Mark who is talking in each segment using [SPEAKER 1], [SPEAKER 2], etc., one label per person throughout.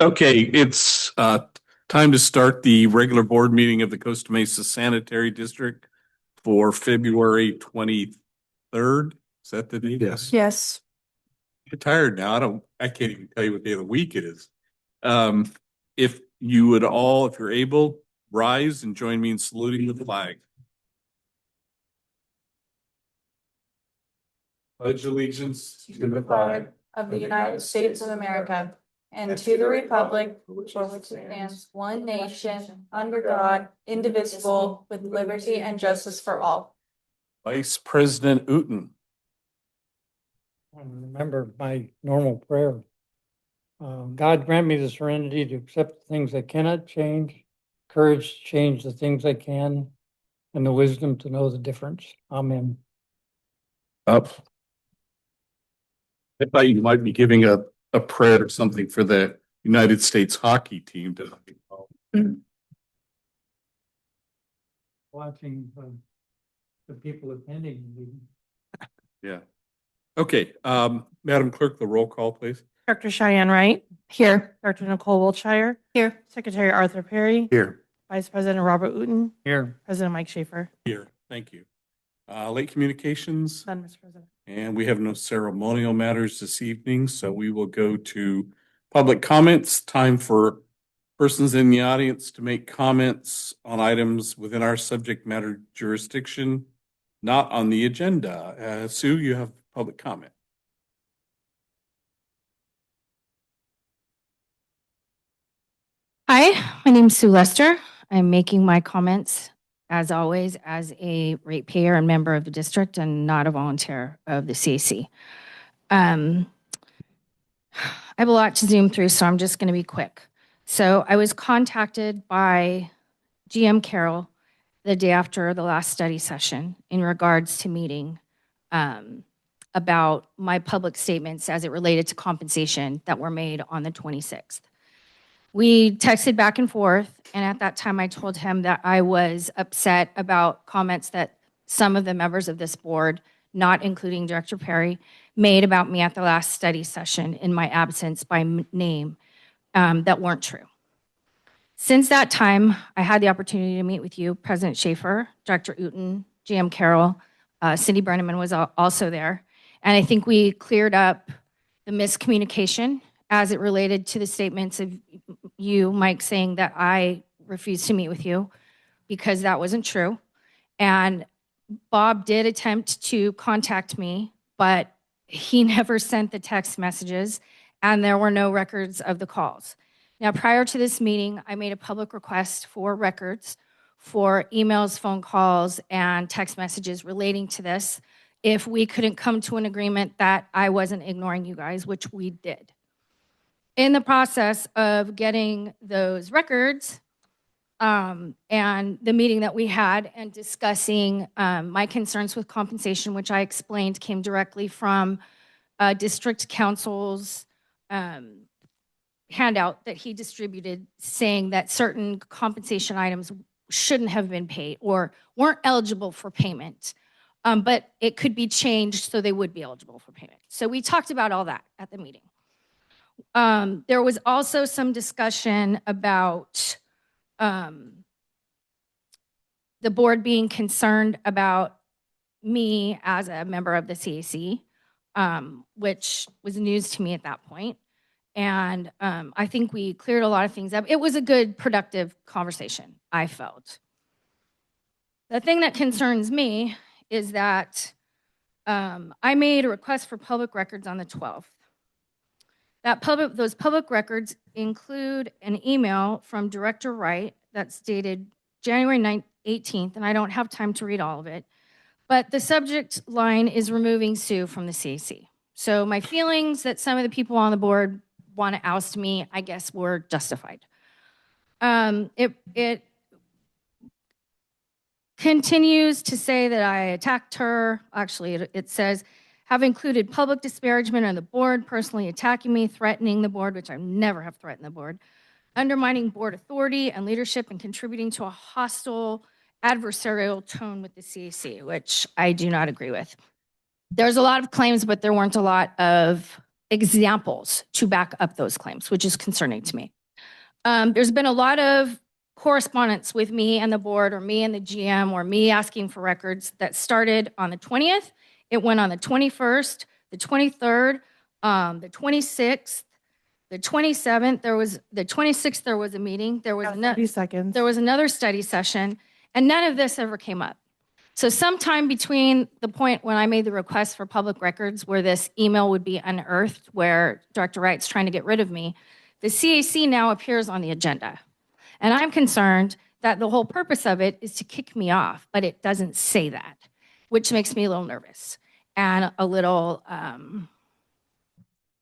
[SPEAKER 1] Okay, it's time to start the regular board meeting of the Costa Mesa Sanitary District for February 23rd. Is that the date? Yes.
[SPEAKER 2] Yes.
[SPEAKER 1] I'm tired now. I can't even tell you what day of the week it is. If you would all, if you're able, rise and join me in saluting the flag. Pledge allegiance
[SPEAKER 2] To the flag of the United States of America and to the republic for which it stands, one nation, under God, indivisible, with liberty and justice for all.
[SPEAKER 1] Vice President Uten.
[SPEAKER 3] Remember my normal prayer. God grant me the serenity to accept the things I cannot change, courage to change the things I can, and the wisdom to know the difference. Amen.
[SPEAKER 1] Up. I thought you might be giving a prayer or something for the United States hockey team tonight.
[SPEAKER 3] Watching the people attending the meeting.
[SPEAKER 1] Yeah. Okay, Madam Clerk, the roll call, please.
[SPEAKER 4] Dr. Cheyenne Wright.
[SPEAKER 2] Here.
[SPEAKER 4] Dr. Nicole Wiltshire.
[SPEAKER 2] Here.
[SPEAKER 4] Secretary Arthur Perry.
[SPEAKER 1] Here.
[SPEAKER 4] Vice President Robert Uten.
[SPEAKER 3] Here.
[SPEAKER 4] President Mike Schaefer.
[SPEAKER 1] Here, thank you. Late communications,
[SPEAKER 4] None, Mr. President.
[SPEAKER 1] and we have no ceremonial matters this evening, so we will go to public comments. Time for persons in the audience to make comments on items within our subject matter jurisdiction, not on the agenda. Sue, you have public comment.
[SPEAKER 5] Hi, my name's Sue Lester. I'm making my comments, as always, as a ratepayer and member of the district and not a volunteer of the CAC. I have a lot to zoom through, so I'm just going to be quick. So I was contacted by GM Carroll the day after the last study session in regards to meeting about my public statements as it related to compensation that were made on the 26th. We texted back and forth, and at that time I told him that I was upset about comments that some of the members of this board, not including Director Perry, made about me at the last study session in my absence by name that weren't true. Since that time, I had the opportunity to meet with you, President Schaefer, Director Uten, GM Carroll, Cindy Brenneman was also there, and I think we cleared up the miscommunication as it related to the statements of you, Mike, saying that I refused to meet with you because that wasn't true. And Bob did attempt to contact me, but he never sent the text messages and there were no records of the calls. Now, prior to this meeting, I made a public request for records for emails, phone calls, and text messages relating to this if we couldn't come to an agreement that I wasn't ignoring you guys, which we did. In the process of getting those records and the meeting that we had and discussing my concerns with compensation, which I explained came directly from district council's handout that he distributed saying that certain compensation items shouldn't have been paid or weren't eligible for payment, but it could be changed so they would be eligible for payment. So we talked about all that at the meeting. There was also some discussion about the board being concerned about me as a member of the CAC, which was news to me at that point. And I think we cleared a lot of things up. It was a good, productive conversation, I felt. The thing that concerns me is that I made a request for public records on the 12th. Those public records include an email from Director Wright that's dated January 18th, and I don't have time to read all of it, but the subject line is removing Sue from the CAC. So my feelings that some of the people on the board want to oust me, I guess, were justified. It continues to say that I attacked her. Actually, it says, have included public disparagement on the board, personally attacking me, threatening the board, which I never have threatened the board, undermining board authority and leadership, and contributing to a hostile, adversarial tone with the CAC, which I do not agree with. There's a lot of claims, but there weren't a lot of examples to back up those claims, which is concerning to me. There's been a lot of correspondence with me and the board, or me and the GM, or me asking for records that started on the 20th. It went on the 21st, the 23rd, the 26th, the 27th. The 26th, there was a meeting. There was
[SPEAKER 4] 30 seconds.
[SPEAKER 5] there was another study session, and none of this ever came up. So sometime between the point when I made the request for public records, where this email would be unearthed, where Director Wright's trying to get rid of me, the CAC now appears on the agenda. And I'm concerned that the whole purpose of it is to kick me off, but it doesn't say that, which makes me a little nervous and a little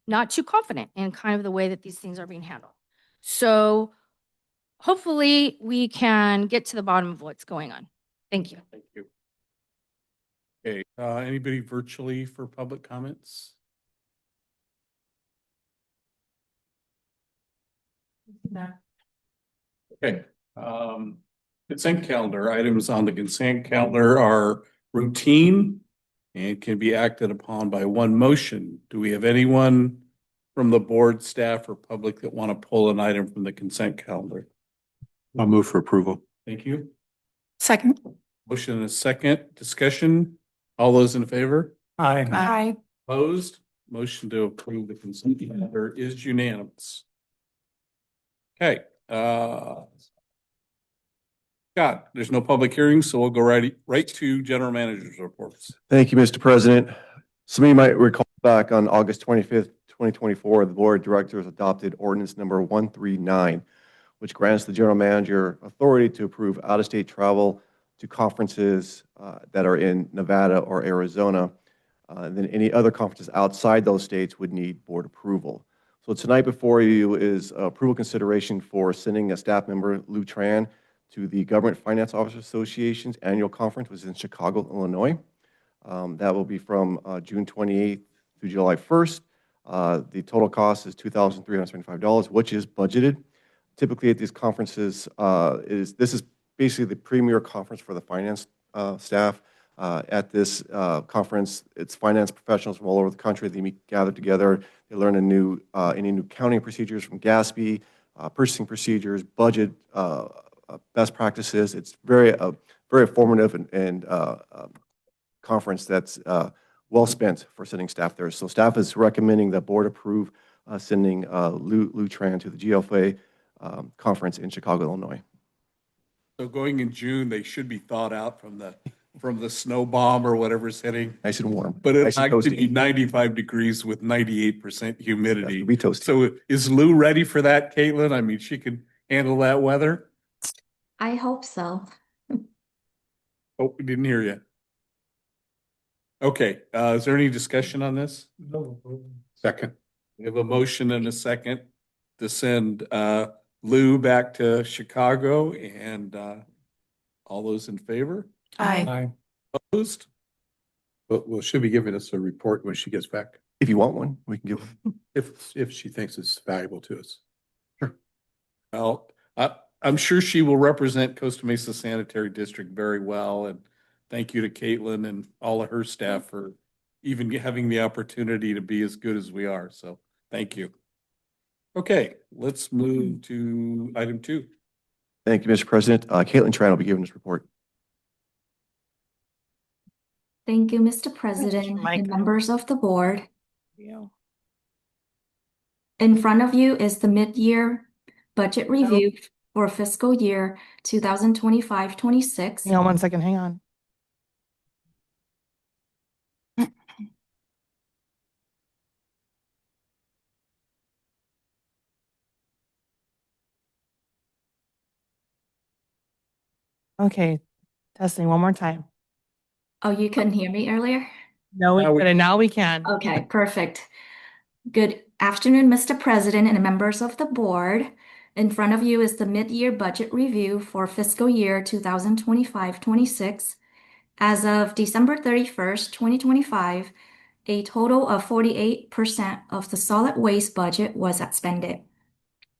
[SPEAKER 5] not too confident in kind of the way that these things are being handled. So hopefully we can get to the bottom of what's going on. Thank you.
[SPEAKER 1] Thank you. Okay, anybody virtually for public comments? Okay, consent calendar. Items on the consent calendar are routine and can be acted upon by one motion. Do we have anyone from the board, staff, or public that want to pull an item from the consent calendar?
[SPEAKER 6] I'll move for approval.
[SPEAKER 1] Thank you.
[SPEAKER 4] Second.
[SPEAKER 1] Motion and a second. Discussion. All those in favor?
[SPEAKER 3] Aye.
[SPEAKER 4] Aye.
[SPEAKER 1] Opposed? Motion to approve the consent calendar is unanimous. Okay, Scott, there's no public hearing, so we'll go right to general manager's reports.
[SPEAKER 6] Thank you, Mr. President. Some of you might recall back on August 25th, 2024, the Board of Directors adopted ordinance number 139, which grants the general manager authority to approve out-of-state travel to conferences that are in Nevada or Arizona. Then any other conferences outside those states would need board approval. So tonight before you is approval consideration for sending a staff member, Lou Tran, to the Government Finance Officers Association's annual conference, which is in Chicago, Illinois. That will be from June 28th through July 1st. The total cost is $2,375, which is budgeted. Typically at these conferences, this is basically the premier conference for the finance staff. At this conference, it's finance professionals from all over the country. They meet, gather together. They learn any new accounting procedures from GASB, purchasing procedures, budget best practices. It's very informative and conference that's well spent for sending staff there. So staff is recommending that board approve sending Lou Tran to the GFA conference in Chicago, Illinois.
[SPEAKER 1] So going in June, they should be thawed out from the snow bomb or whatever's hitting.
[SPEAKER 6] Nice and warm.
[SPEAKER 1] But
[SPEAKER 6] Nice
[SPEAKER 1] it's
[SPEAKER 6] and
[SPEAKER 1] like to be
[SPEAKER 6] toasty.
[SPEAKER 1] 95 degrees with 98% humidity.
[SPEAKER 6] It'll be toasty.
[SPEAKER 1] So is Lou ready for that, Caitlin? I mean, she can handle that weather?
[SPEAKER 7] I hope so.
[SPEAKER 1] Oh, we didn't hear you. Okay, is there any discussion on this?
[SPEAKER 6] Second.
[SPEAKER 1] We have a motion and a second to send Lou back to Chicago, and all those in favor?
[SPEAKER 3] Aye.
[SPEAKER 1] Opposed?
[SPEAKER 8] Well, she'll be giving us a report when she gets back,
[SPEAKER 6] If you want one, we can give.
[SPEAKER 8] if she thinks it's valuable to us.
[SPEAKER 1] Well, I'm sure she will represent Costa Mesa Sanitary District very well, and thank you to Caitlin and all of her staff for even having the opportunity to be as good as we are. So thank you. Okay, let's move to item 2.
[SPEAKER 6] Thank you, Mr. President. Caitlin Tran will be giving this report.
[SPEAKER 7] Thank you, Mr. President
[SPEAKER 4] Mike.
[SPEAKER 7] and members of the board. In front of you is the mid-year budget review for fiscal year 2025-26.
[SPEAKER 4] Hang on 1 second, hang on. Okay, testing one more time.
[SPEAKER 7] Oh, you couldn't hear me earlier?
[SPEAKER 4] No, we
[SPEAKER 1] Now we-
[SPEAKER 4] can, and now we can.
[SPEAKER 7] Okay, perfect. Good afternoon, Mr. President and members of the board. In front of you is the mid-year budget review for fiscal year 2025-26. As of December 31st, 2025, a total of 48% of the solid waste budget was expended.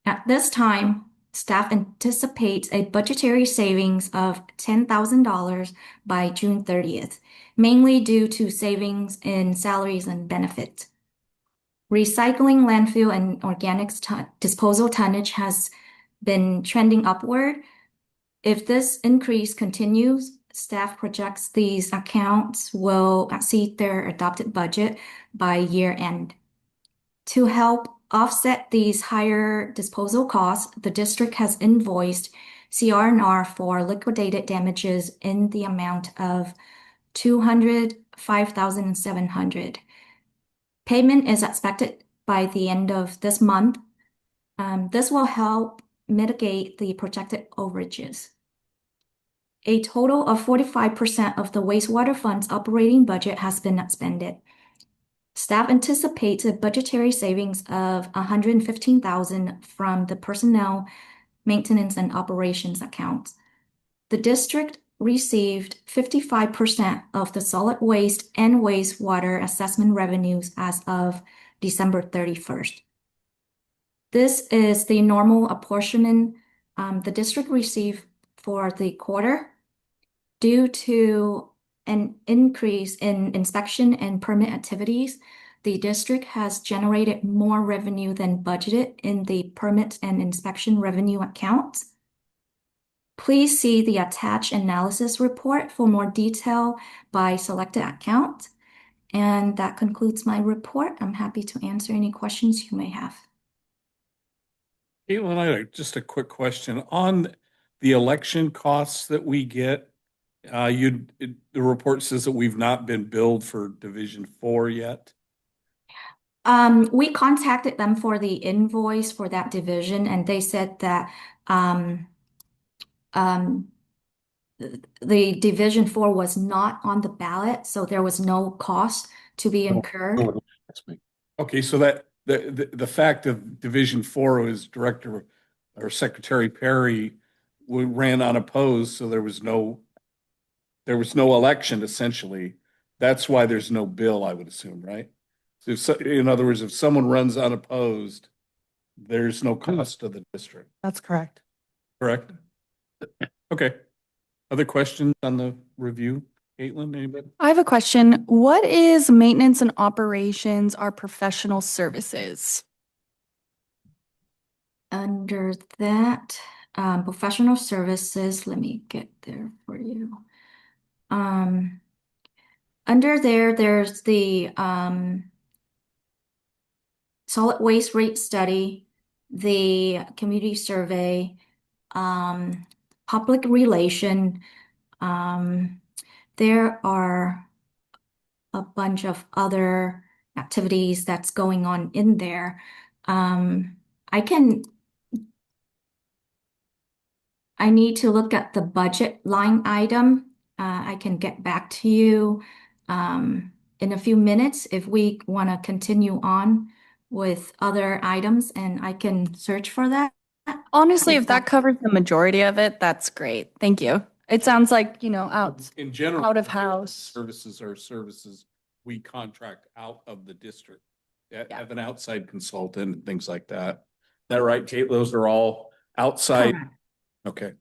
[SPEAKER 7] At this time, staff anticipates a budgetary savings of $10,000 by June 30th, mainly due to savings in salaries and benefits. Recycling, landfill, and organics disposal tonnage has been trending upward. If this increase continues, staff projects these accounts will exceed their adopted budget by year end. To help offset these higher disposal costs, the district has invoiced CR&R for liquidated damages in the amount of $205,700. Payment is expected by the end of this month. This will help mitigate the projected overages. A total of 45% of the wastewater fund's operating budget has been expended. Staff anticipates a budgetary savings of $115,000 from the personnel, maintenance, and operations accounts. The district received 55% of the solid waste and wastewater assessment revenues as of December 31st. This is the normal apportionment the district received for the quarter due to an increase in inspection and permit activities. The district has generated more revenue than budgeted in the permit and inspection revenue accounts. Please see the attached analysis report for more detail by selected account. And that concludes my report. I'm happy to answer any questions you may have.
[SPEAKER 1] Caitlin, I had just a quick question on the election costs that we get. The report says that we've not been billed for Division 4 yet.
[SPEAKER 7] We contacted them for the invoice for that division, and they said that the Division 4 was not on the ballot, so there was no cost to be incurred.
[SPEAKER 1] Okay, so that the fact of Division 4 was Director or Secretary Perry ran unopposed, so there was no election essentially. That's why there's no bill, I would assume, right? So in other words, if someone runs unopposed, there's no cost to the district,
[SPEAKER 4] That's correct.
[SPEAKER 1] correct? Okay. Other questions on the review? Caitlin, anybody?
[SPEAKER 9] I have a question. What is maintenance and operations are professional services?
[SPEAKER 7] Under that, professional services, let me get there for you. Under there, there's the solid waste rate study, the community survey, public relation. There are a bunch of other activities that's going on in there. I need to look at the budget line item. I can get back to you in a few minutes if we want to continue on with other items, and I can search for that.
[SPEAKER 9] Honestly, if that covers the majority of it, that's great. Thank you. It sounds like,
[SPEAKER 1] In general,
[SPEAKER 9] out of house.
[SPEAKER 1] services are services we contract out of the district. Have an outside consultant and things like that. Is that right, Kate? Those are all outside.
[SPEAKER 7] Correct.
[SPEAKER 1] Okay.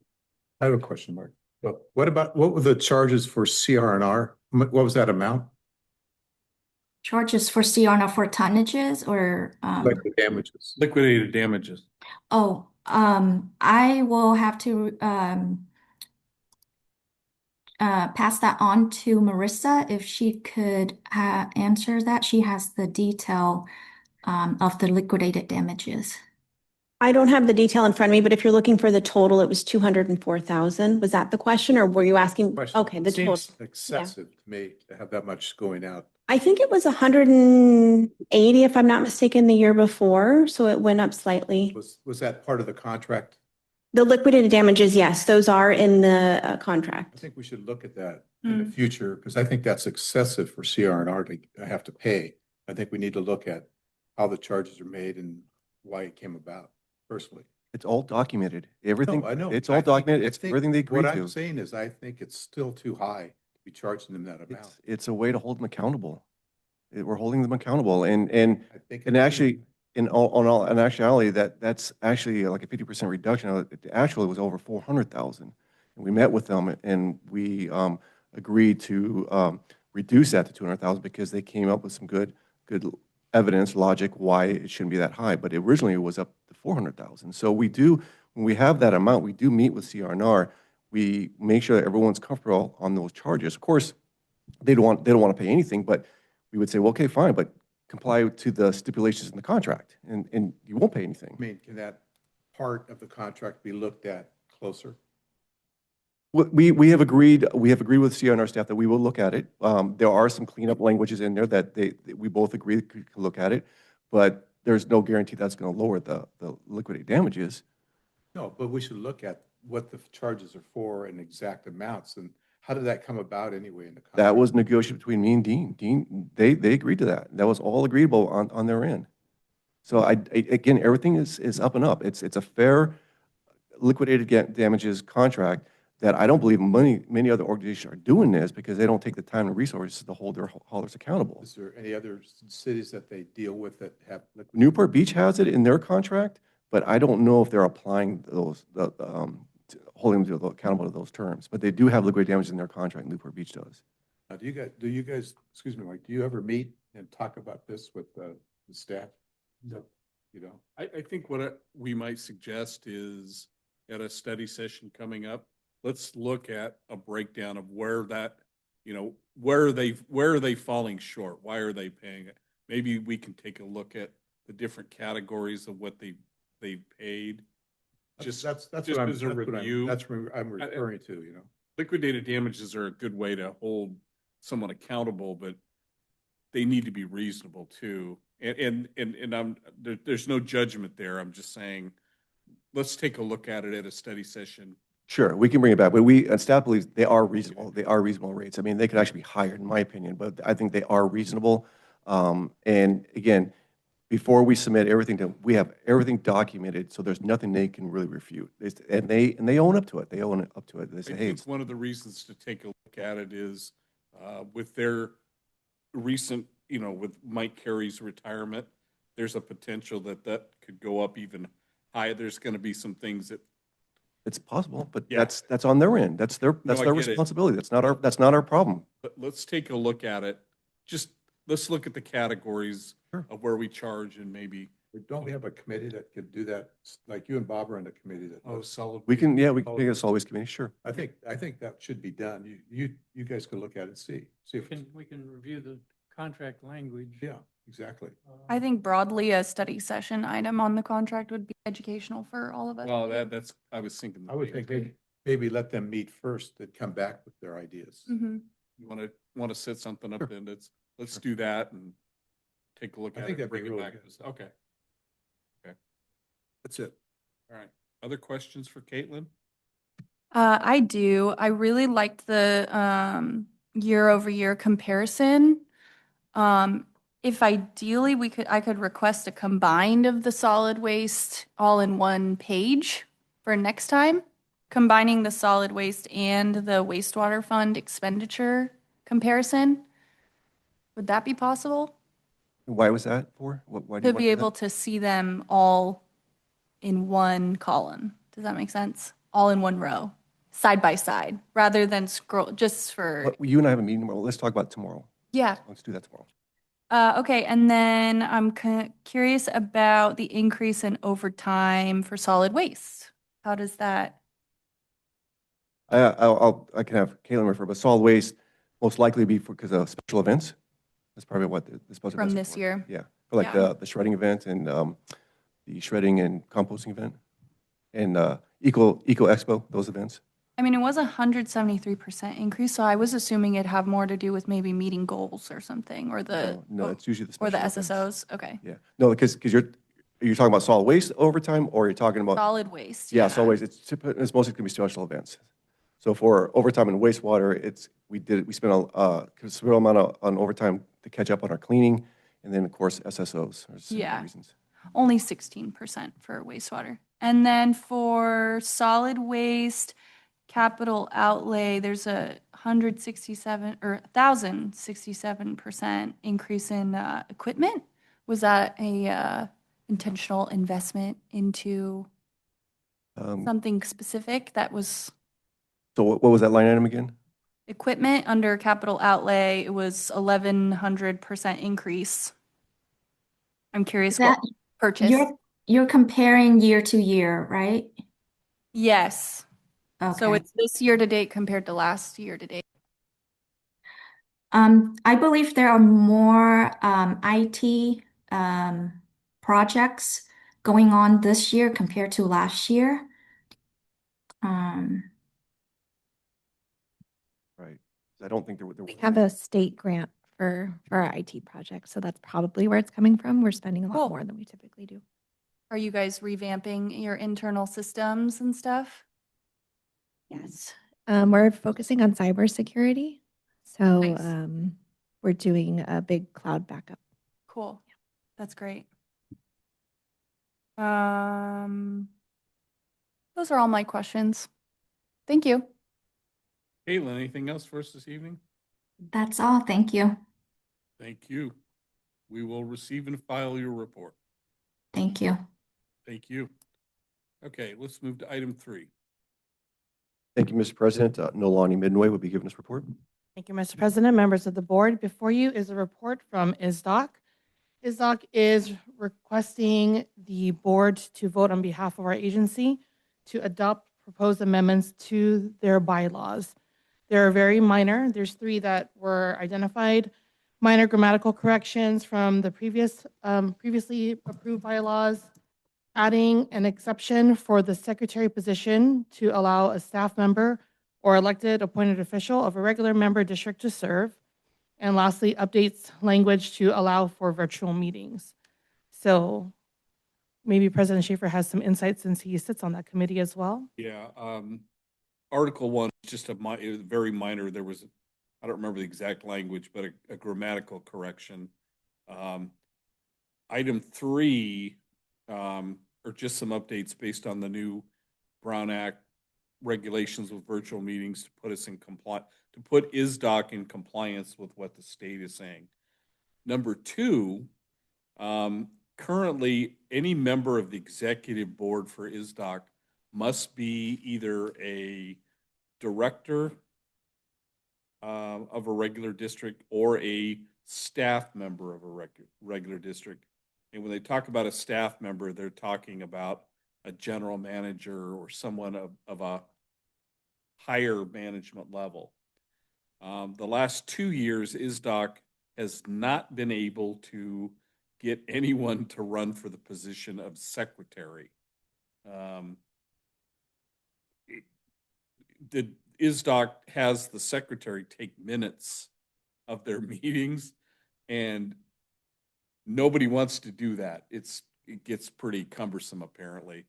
[SPEAKER 8] I have a question, Mark. But what were the charges for CR&R? What was that amount?
[SPEAKER 7] Charges for CR for tonnages or
[SPEAKER 8] Like the damages?
[SPEAKER 1] Liquidated damages.
[SPEAKER 7] I will have to pass that on to Marissa if she could answer that. She has the detail of the liquidated damages.
[SPEAKER 10] I don't have the detail in front of me, but if you're looking for the total, it was 204,000. Was that the question, or were you asking?
[SPEAKER 8] Question.
[SPEAKER 10] Okay, the total.
[SPEAKER 8] Seems excessive to me to have that much going out.
[SPEAKER 10] I think it was 180, if I'm not mistaken, the year before, so it went up slightly.
[SPEAKER 8] Was that part of the contract?
[SPEAKER 10] The liquidated damages, yes, those are in the
[SPEAKER 8] I
[SPEAKER 10] contract.
[SPEAKER 8] think we should look at that in the future, because I think that's excessive for CR&R to have to pay. I think we need to look at how the charges are made and why it came about, personally.
[SPEAKER 6] It's all documented. Everything,
[SPEAKER 8] No, I know.
[SPEAKER 6] it's
[SPEAKER 8] I
[SPEAKER 6] all
[SPEAKER 8] think-
[SPEAKER 6] documented.
[SPEAKER 8] I
[SPEAKER 6] It's
[SPEAKER 8] think
[SPEAKER 6] everything they agreed
[SPEAKER 8] What I'm
[SPEAKER 6] to.
[SPEAKER 8] saying is I think it's still too high to be charging them that amount.
[SPEAKER 6] It's a way to hold them accountable. We're holding them accountable and
[SPEAKER 8] I think
[SPEAKER 6] and actually, in actuality, that's actually like a 50% reduction. It actually was over 400,000. And we met with them and we agreed to reduce that to 200,000 because they came up with some good evidence, logic, why it shouldn't be that high, but originally it was up to 400,000. So we do, when we have that amount, we do meet with CRNR. We make sure that everyone's comfortable on those charges. Of course, they don't want to pay anything, but we would say, well, okay, fine, but comply to the stipulations in the contract, and you won't pay anything.
[SPEAKER 8] I mean, can that part of the contract be looked at closer?
[SPEAKER 6] We have agreed with CRNR staff that we will look at it. There are some cleanup languages in there that we both agree to look at it, but there's no guarantee that's going to lower the liquidated damages.
[SPEAKER 8] No, but we should look at what the charges are for and exact amounts, and how did that come about anyway in the contract?
[SPEAKER 6] That was negotiated between me and Dean. Dean, they agreed to that. That was all agreeable on their end. So again, everything is up and up. It's a fair liquidated damages contract that I don't believe many other organizations are doing this because they don't take the time and resources to hold their haulers accountable.
[SPEAKER 8] Is there any other cities that they deal with that have?
[SPEAKER 6] Newport Beach has it in their contract, but I don't know if they're applying holding them accountable to those terms. But they do have liquidated damages in their contract. Newport Beach does.
[SPEAKER 8] Now, do you guys, excuse me, Mike, do you ever meet and talk about this with the staff? No. You know?
[SPEAKER 1] I think what we might suggest is at a study session coming up, let's look at a breakdown of where that, where are they falling short? Why are they paying it? Maybe we can take a look at the different categories of what they've paid.
[SPEAKER 8] That's
[SPEAKER 1] just
[SPEAKER 8] what
[SPEAKER 1] as a review.
[SPEAKER 8] That's what I'm referring to,
[SPEAKER 1] Liquidated damages are a good way to hold someone accountable, but they need to be reasonable too. And there's no judgment there. I'm just saying, let's take a look at it at a study session.
[SPEAKER 6] Sure, we can bring it back, but staff believes they are reasonable. They are reasonable rates. I mean, they could actually be higher, in my opinion, but I think they are reasonable. And again, before we submit everything we have everything documented, so there's nothing they can really refute. And they own up to it. They own up to it. They say,
[SPEAKER 1] I
[SPEAKER 6] hey,
[SPEAKER 1] think one of the reasons to take a look at it is with their recent, with Mike Carey's retirement, there's a potential that could go up even higher. There's going to be some things that
[SPEAKER 6] it's possible, but
[SPEAKER 1] Yeah.
[SPEAKER 6] that's on their end. That's their
[SPEAKER 1] I get it.
[SPEAKER 6] responsibility. That's not our problem.
[SPEAKER 1] But let's take a look at it. Let's look at the categories
[SPEAKER 6] Sure.
[SPEAKER 1] of where we charge and maybe.
[SPEAKER 8] Don't we have a committee that could do that? Like you and Bob are in a committee that.
[SPEAKER 1] Solid.
[SPEAKER 6] We can take a solid waste committee, sure.
[SPEAKER 8] I think that should be done. You guys could look at it and see if,
[SPEAKER 3] We can review the contract language.
[SPEAKER 8] yeah, exactly.
[SPEAKER 9] I think broadly a study session item on the contract would be educational for all of us.
[SPEAKER 1] Well, I was thinking.
[SPEAKER 8] I would think maybe let them meet first and come back with their ideas.
[SPEAKER 9] Mhm.
[SPEAKER 1] You want to set something up, then let's do that and take a look
[SPEAKER 8] I
[SPEAKER 1] at
[SPEAKER 8] think
[SPEAKER 1] it.
[SPEAKER 8] that'd be
[SPEAKER 1] Bring it
[SPEAKER 8] really
[SPEAKER 1] back.
[SPEAKER 8] good.
[SPEAKER 1] Okay.
[SPEAKER 8] That's it.
[SPEAKER 1] All right. Other questions for Caitlin?
[SPEAKER 9] I do. I really liked the year over year comparison. If ideally I could request a combined of the solid waste all in one page for next time, combining the solid waste and the wastewater fund expenditure comparison. Would that be possible?
[SPEAKER 6] Why was that for? Why do you
[SPEAKER 9] To
[SPEAKER 6] want
[SPEAKER 9] be
[SPEAKER 6] that?
[SPEAKER 9] able to see them all in one column. Does that make sense? All in one row, side by side, rather than scroll, just for,
[SPEAKER 6] You and I have a meeting tomorrow. Let's talk about it tomorrow.
[SPEAKER 9] yeah.
[SPEAKER 6] Let's do that tomorrow.
[SPEAKER 9] Okay, and then I'm curious about the increase in overtime for solid waste. How does that?
[SPEAKER 6] I can have Caitlin refer, but solid waste most likely be because of special events. That's probably what the special
[SPEAKER 9] From
[SPEAKER 6] events are
[SPEAKER 9] this
[SPEAKER 6] for.
[SPEAKER 9] year?
[SPEAKER 6] Yeah, for like
[SPEAKER 9] Yeah.
[SPEAKER 6] the shredding event and the shredding and composting event and Eco Expo, those events.
[SPEAKER 9] I mean, it was 173% increase, so I was assuming it'd have more to do with maybe meeting goals or something, or the,
[SPEAKER 6] No, it's usually the
[SPEAKER 9] or
[SPEAKER 6] special
[SPEAKER 9] the
[SPEAKER 6] events.
[SPEAKER 9] SSOs. Okay.
[SPEAKER 6] Yeah, no, because you're talking about solid waste overtime, or you're talking about
[SPEAKER 9] Solid waste.
[SPEAKER 6] yeah, solid waste. It's mostly going to be special events. So for overtime and wastewater, we spent a considerable amount on overtime to catch up on our cleaning, and then of course SSOs. There's several
[SPEAKER 9] Yeah.
[SPEAKER 6] reasons.
[SPEAKER 9] Only 16% for wastewater. And then for solid waste capital outlay, there's a 1,067% increase in equipment. Was that a intentional investment into something specific that was
[SPEAKER 6] So what was that line item again?
[SPEAKER 9] equipment under capital outlay? It was 1,100% increase. I'm curious what
[SPEAKER 7] That
[SPEAKER 9] purchase.
[SPEAKER 7] you're comparing year to year, right?
[SPEAKER 9] Yes. So
[SPEAKER 7] Okay.
[SPEAKER 9] it's this year to date compared to last year to date.
[SPEAKER 7] I believe there are more IT projects going on this year compared to last year. Um,
[SPEAKER 6] Right. I don't think there
[SPEAKER 4] We
[SPEAKER 6] was.
[SPEAKER 4] have a state grant for our IT project, so that's probably where it's coming from. We're spending a lot
[SPEAKER 9] Cool.
[SPEAKER 4] more than we typically do.
[SPEAKER 9] Are you guys revamping your internal systems and stuff?
[SPEAKER 4] Yes. We're focusing on cybersecurity. So
[SPEAKER 9] Nice.
[SPEAKER 4] we're doing a big cloud backup.
[SPEAKER 9] Cool. That's great. Um, those are all my questions. Thank you.
[SPEAKER 1] Caitlin, anything else for us this evening?
[SPEAKER 7] that's all. Thank you.
[SPEAKER 1] Thank you. We will receive and file your report.
[SPEAKER 7] Thank you.
[SPEAKER 1] Thank you. Okay, let's move to item 3.
[SPEAKER 6] Thank you, Mr. President. Nolani Midway will be giving us report.
[SPEAKER 11] Thank you, Mr. President, members of the board. Before you is a report from ISDOC. ISDOC is requesting the board to vote on behalf of our agency to adopt proposed amendments to their bylaws. They're very minor. There's 3 that were identified. Minor grammatical corrections from the previously approved bylaws, adding an exception for the secretary position to allow a staff member or elected appointed official of a regular member district to serve. And lastly, updates language to allow for virtual meetings. So maybe President Schaefer has some insight since he sits on that committee as well.
[SPEAKER 1] Yeah, Article 1 is just it was very minor. There was, I don't remember the exact language, but a grammatical correction. Item 3 are just some updates based on the new Brown Act regulations with virtual meetings to put us in to put ISDOC in compliance with what the state is saying. Number 2, currently any member of the executive board for ISDOC must be either a director of a regular district or a staff member of a regular district. And when they talk about a staff member, they're talking about a general manager or someone of a higher management level. The last 2 years, ISDOC has not been able to get anyone to run for the position of secretary. ISDOC has the secretary take minutes of their meetings, and nobody wants to do that. It gets pretty cumbersome, apparently.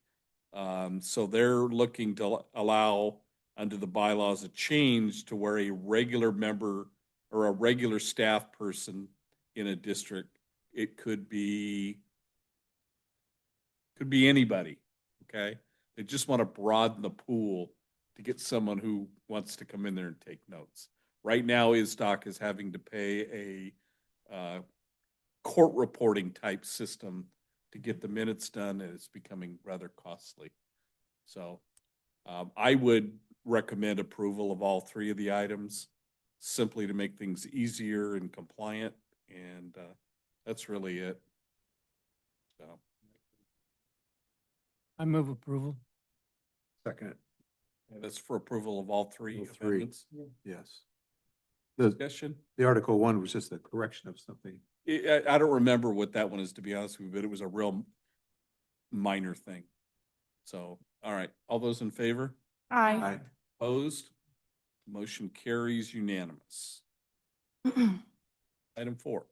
[SPEAKER 1] So they're looking to allow, under the bylaws, a change to where a regular member or a regular staff person in a district, it could be anybody, okay? They just want to broaden the pool to get someone who wants to come in there and take notes. Right now, ISDOC is having to pay a court reporting type system to get the minutes done, and it's becoming rather costly. So I would recommend approval of all 3 of the items, simply to make things easier and compliant, and that's really it. So
[SPEAKER 3] I move approval.
[SPEAKER 8] Second,
[SPEAKER 1] that's for approval of all 3
[SPEAKER 8] All 3.
[SPEAKER 1] amendments.
[SPEAKER 8] yes. The
[SPEAKER 1] Discussion?
[SPEAKER 8] Article 1 was just a correction of something.
[SPEAKER 1] I don't remember what that one is, to be honest with you, but it was a real minor thing. So, all right, all those in favor?
[SPEAKER 9] Aye.
[SPEAKER 1] Opposed? Motion carries unanimous. Item 4.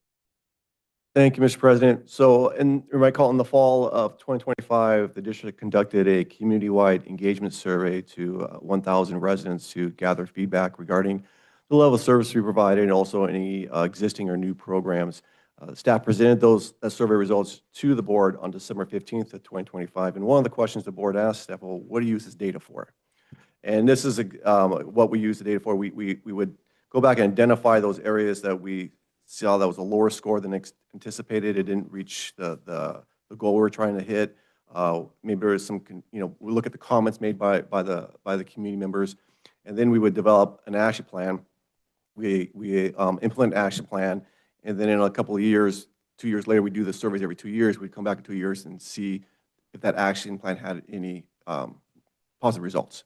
[SPEAKER 6] Thank you, Mr. President. So, you might recall, in the fall of 2025, the district conducted a community-wide engagement survey to 1,000 residents to gather feedback regarding the level of service we provided and also any existing or new programs. Staff presented those survey results to the board on December 15th of 2025. And one of the questions the board asked staff, well, what do you use this data for? And this is what we use the data for. We would go back and identify those areas that we saw that was a lower score than anticipated. It didn't reach the goal we were trying to hit. Maybe there was some, we look at the comments made by the community members, and then we would develop an action plan. We implement an action plan, and then in a couple of years, 2 years later, we do the surveys every 2 years. We'd come back in 2 years and see if that action plan had any positive results.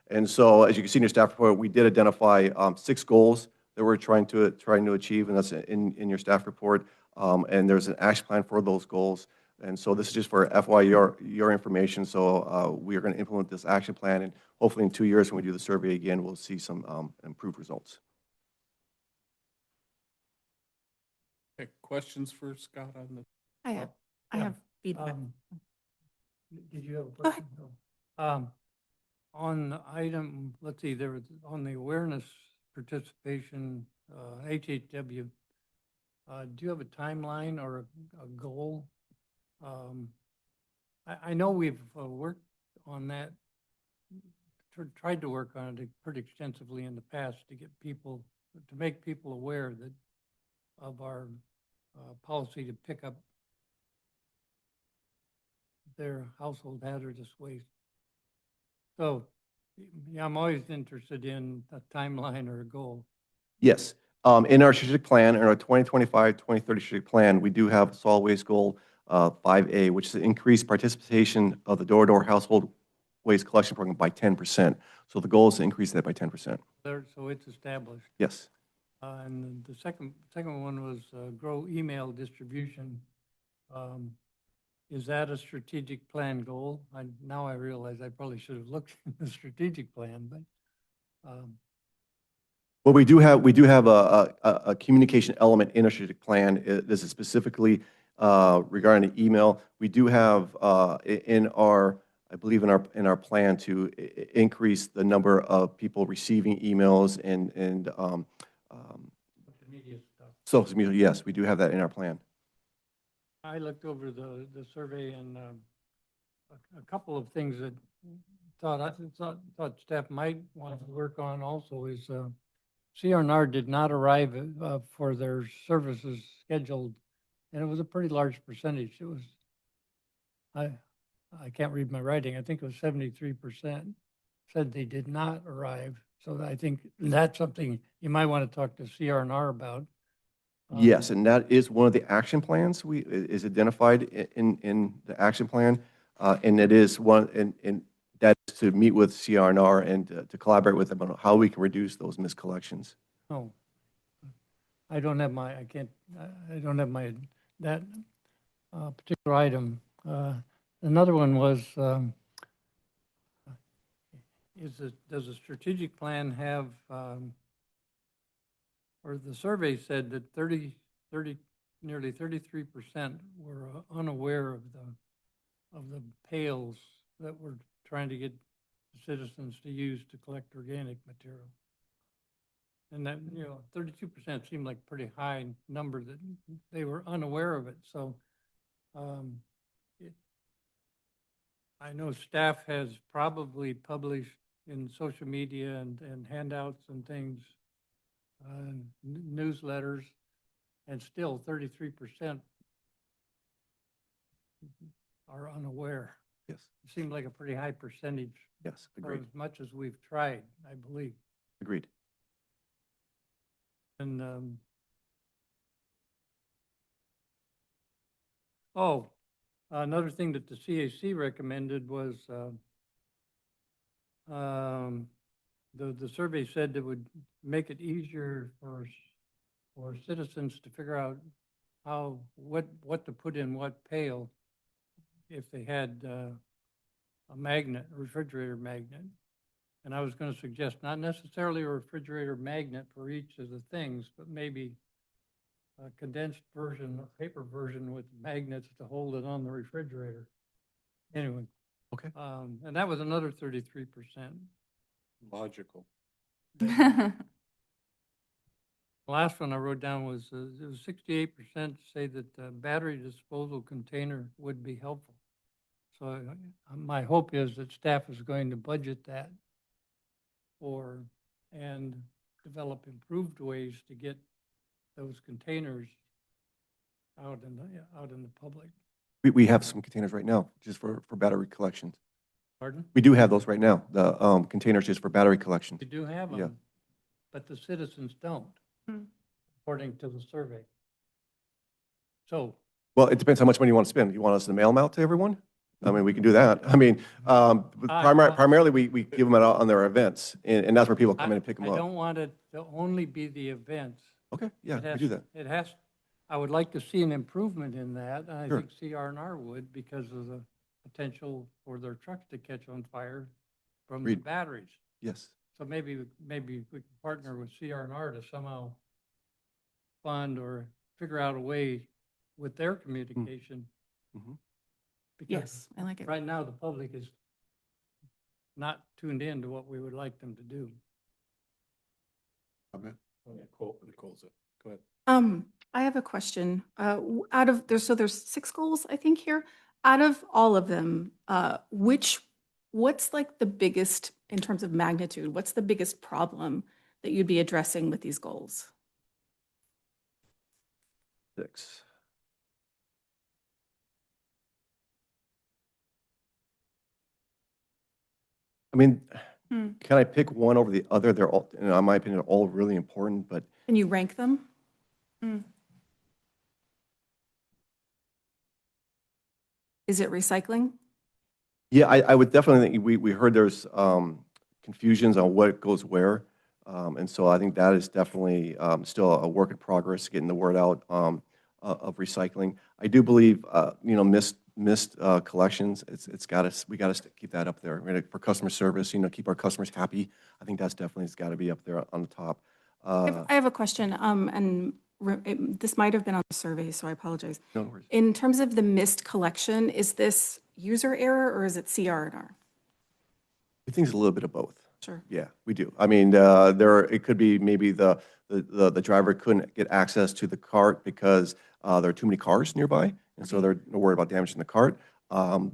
[SPEAKER 6] And so, as you can see in your staff report, we did identify 6 goals that we're trying to achieve, and that's in your staff report. And there's an action plan for those goals. And so this is just for FY your information. So we are going to implement this action plan, and hopefully in 2 years when we do the survey again, we'll see some improved results.
[SPEAKER 1] Okay, questions for Scott on the?
[SPEAKER 11] I have feedback.
[SPEAKER 3] Did you have a
[SPEAKER 11] Go ahead.
[SPEAKER 3] question? On the item, let's see, there was, on the awareness participation, HHW, do you have a timeline or a goal? I know we've worked on that, tried to work on it pretty extensively in the past to get people, to make people aware that of our policy to pick up their household hazardous waste. So yeah, I'm always interested in a timeline or a goal.
[SPEAKER 6] Yes. In our strategic plan, in our 2025-2030 strategic plan, we do have a solid waste goal 5A, which is to increase participation of the door-to-door household waste collection program by 10%. So the goal is to increase that by 10%.
[SPEAKER 3] There, so it's established.
[SPEAKER 6] Yes.
[SPEAKER 3] And the second one was grow email distribution. Is that a strategic plan goal? Now I realize I probably should have looked at the strategic plan, but.
[SPEAKER 6] Well, we do have a communication element in our strategic plan. This is specifically regarding the email. We do have in our, I believe in our plan to increase the number of people receiving emails and
[SPEAKER 3] Social media stuff.
[SPEAKER 6] social media. Yes, we do have that in our plan.
[SPEAKER 3] I looked over the survey and a couple of things that thought staff might want to work on also is CR&R did not arrive for their services scheduled, and it was a pretty large percentage. It was, I can't read my writing. I think it was 73% said they did not arrive. So I think that's something you might want to talk to CR&R about.
[SPEAKER 6] Yes, and that is one of the action plans is identified in the action plan, and it is one, and that is to meet with CR&R and to collaborate with them on how we can reduce those missed collections.
[SPEAKER 3] Oh, I don't have my, that particular item. Another one was, does a strategic plan have, or the survey said that nearly 33% were unaware of the pails that we're trying to get citizens to use to collect organic material. And that, 32% seemed like a pretty high number that they were unaware of it. So I know staff has probably published in social media and handouts and things, newsletters, and still 33% are unaware.
[SPEAKER 6] Yes.
[SPEAKER 3] It seemed like a pretty high percentage.
[SPEAKER 6] Yes,
[SPEAKER 3] For
[SPEAKER 6] agreed.
[SPEAKER 3] as much as we've tried, I believe.
[SPEAKER 6] Agreed.
[SPEAKER 3] And, another thing that the CAC recommended was, the survey said it would make it easier for citizens to figure out what to put in what pail if they had a magnet, a refrigerator magnet. And I was going to suggest not necessarily a refrigerator magnet for each of the things, but maybe a condensed version, a paper version with magnets to hold it on the refrigerator. Anyway.
[SPEAKER 6] Okay.
[SPEAKER 3] And that was another 33%.
[SPEAKER 1] Logical.
[SPEAKER 3] Last one I wrote down was, it was 68% say that battery disposal container would be helpful. So my hope is that staff is going to budget that and develop improved ways to get those containers out in the public.
[SPEAKER 6] We have some containers right now just for battery collections.
[SPEAKER 3] Pardon?
[SPEAKER 6] We do have those right now, the containers just for battery collections.
[SPEAKER 3] We do have
[SPEAKER 6] Yeah.
[SPEAKER 3] them, but the citizens don't, according to the survey. So
[SPEAKER 6] Well, it depends how much money you want to spend. You want us to mail them out to everyone? I mean, we can do that. I mean, primarily, we give them out on their events, and that's where people come in and pick them
[SPEAKER 3] I
[SPEAKER 6] up.
[SPEAKER 3] don't want it to only be the events.
[SPEAKER 6] Okay, yeah,
[SPEAKER 3] It
[SPEAKER 6] we
[SPEAKER 3] has-
[SPEAKER 6] do that.
[SPEAKER 3] It has, I would like to see an improvement in that, and I
[SPEAKER 6] Sure.
[SPEAKER 3] think CR&R would because of the potential for their trucks to catch on fire from the
[SPEAKER 6] Agreed.
[SPEAKER 3] batteries.
[SPEAKER 6] Yes.
[SPEAKER 3] So maybe we could partner with CR&R to somehow fund or figure out a way with their communication.
[SPEAKER 6] Mhm.
[SPEAKER 3] Because
[SPEAKER 9] Yes, I like it.
[SPEAKER 3] right now, the public is not tuned in to what we would like them to do.
[SPEAKER 8] Comment?
[SPEAKER 1] Nicole's up. Go ahead.
[SPEAKER 12] I have a question. Out of there's 6 goals, I think, here. Out of all of them, what's like the biggest in terms of magnitude? What's the biggest problem that you'd be addressing with these goals?
[SPEAKER 6] 6. I mean,
[SPEAKER 12] Hmm.
[SPEAKER 6] can I pick one over the other? They're all, in my opinion, all really important, but
[SPEAKER 12] Can you rank them? Is it recycling?
[SPEAKER 6] yeah, I would definitely think, we heard there's confusions on what goes where. And so I think that is definitely still a work in progress, getting the word out of recycling. I do believe, missed collections, we got to keep that up there. For customer service, keep our customers happy. I think that's definitely, it's got to be up there on the top.
[SPEAKER 12] I have a question, and this might have been on the survey, so I apologize.
[SPEAKER 6] No worries.
[SPEAKER 12] In terms of the missed collection, is this user error or is it CR&R?
[SPEAKER 6] I think it's a little bit of both.
[SPEAKER 12] Sure.
[SPEAKER 6] Yeah, we do. I mean, it could be maybe the driver couldn't get access to the cart because there are too many cars nearby, and so they're worried about damaging the cart.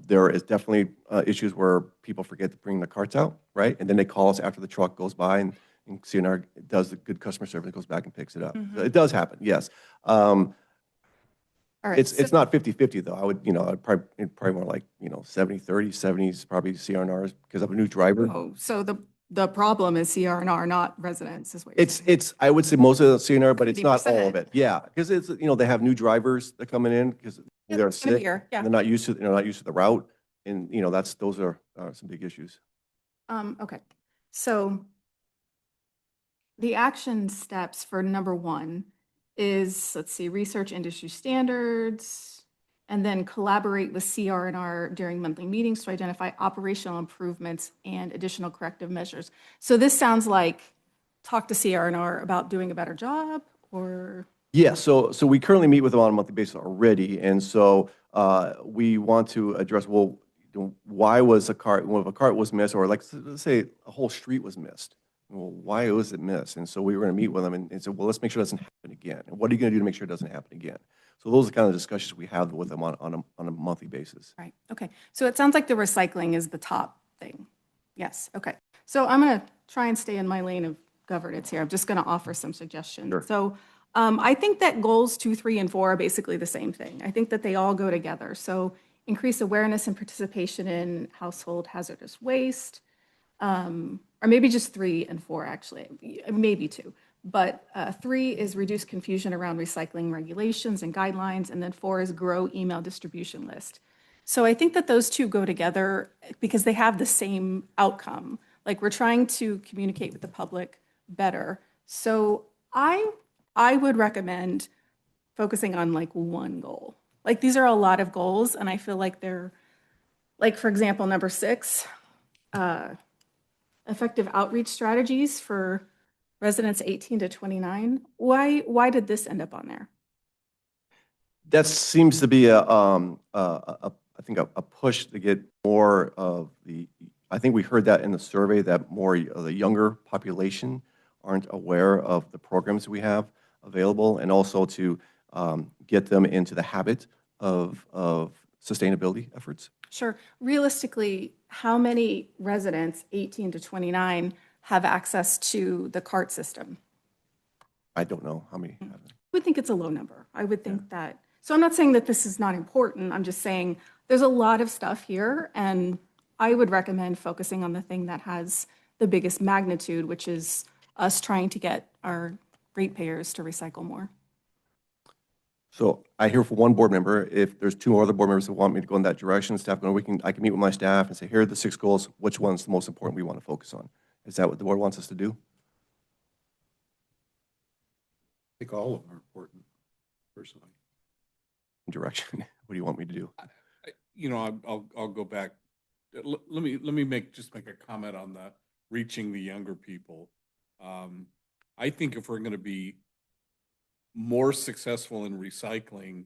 [SPEAKER 6] There is definitely issues where people forget to bring the carts out, right? And then they call us after the truck goes by, and CNR does the good customer service, goes back and picks it up. So it does happen, yes.
[SPEAKER 12] All right.
[SPEAKER 6] It's not 50-50 though. I'd probably more like 70-30. 70s probably CRNRs because of a new driver.
[SPEAKER 12] Oh, so the problem is CR&R, not residents, is what you're saying.
[SPEAKER 6] It's I would say most of the CNR, but it's not all
[SPEAKER 12] 50%.
[SPEAKER 6] of it. Yeah, because it's they have new drivers that coming in because
[SPEAKER 12] Yeah,
[SPEAKER 6] they're
[SPEAKER 12] it's gonna be
[SPEAKER 6] sick.
[SPEAKER 12] here, yeah.
[SPEAKER 6] And they're not used to the route, and those are some big issues.
[SPEAKER 12] Okay, so the action steps for number 1 is, let's see, research industry standards, and then collaborate with CR&R during monthly meetings to identify operational improvements and additional corrective measures. So this sounds like talk to CR&R about doing a better job, or?
[SPEAKER 6] Yeah, so we currently meet with them on a monthly basis already, and so we want to address, well, why was if a cart was missed, or like, let's say a whole street was missed, well, why was it missed? And so we were going to meet with them and say, well, let's make sure it doesn't happen again. And what are you going to do to make sure it doesn't happen again? So those are the kind of discussions we have with them on a monthly basis.
[SPEAKER 12] Right, okay. So it sounds like the recycling is the top thing. Yes, okay. So I'm going to try and stay in my lane of governance here. I'm just going to offer some suggestions.
[SPEAKER 6] Sure.
[SPEAKER 12] So I think that goals 2, 3, and 4 are basically the same thing. I think that they all go together. So increase awareness and participation in household hazardous waste, or maybe just 3 and 4, actually, maybe 2. But 3 is reduce confusion around recycling regulations and guidelines, and then 4 is grow email distribution list. So I think that those 2 go together because they have the same outcome. Like, we're trying to communicate with the public better. So I would recommend focusing on like 1 goal. Like, these are a lot of goals, and I feel like they're, like, for example, number 6, effective outreach strategies for residents 18 to 29. Why did this end up on there?
[SPEAKER 6] That seems to be I think a push to get more of I think we heard that in the survey that more of the younger population aren't aware of the programs we have available, and also to get them into the habit of sustainability efforts.
[SPEAKER 12] Sure. Realistically, how many residents 18 to 29 have access to the CART system?
[SPEAKER 6] I don't know how many have it.
[SPEAKER 12] I would think it's a low number. I would think that. So I'm not saying that this is not important. I'm just saying there's a lot of stuff here, and I would recommend focusing on the thing that has the biggest magnitude, which is us trying to get our ratepayers to recycle more.
[SPEAKER 6] So I hear from one board member, if there's two other board members that want me to go in that direction, staff, I can meet with my staff and say, here are the 6 goals, which one's the most important we want to focus on? Is that what the board wants us to do?
[SPEAKER 8] I think all of them are important, personally.
[SPEAKER 6] Direction, what do you want me to do?
[SPEAKER 1] You know, I'll go back. Let me make a comment on the reaching the younger people. I think if we're going to be more successful in recycling,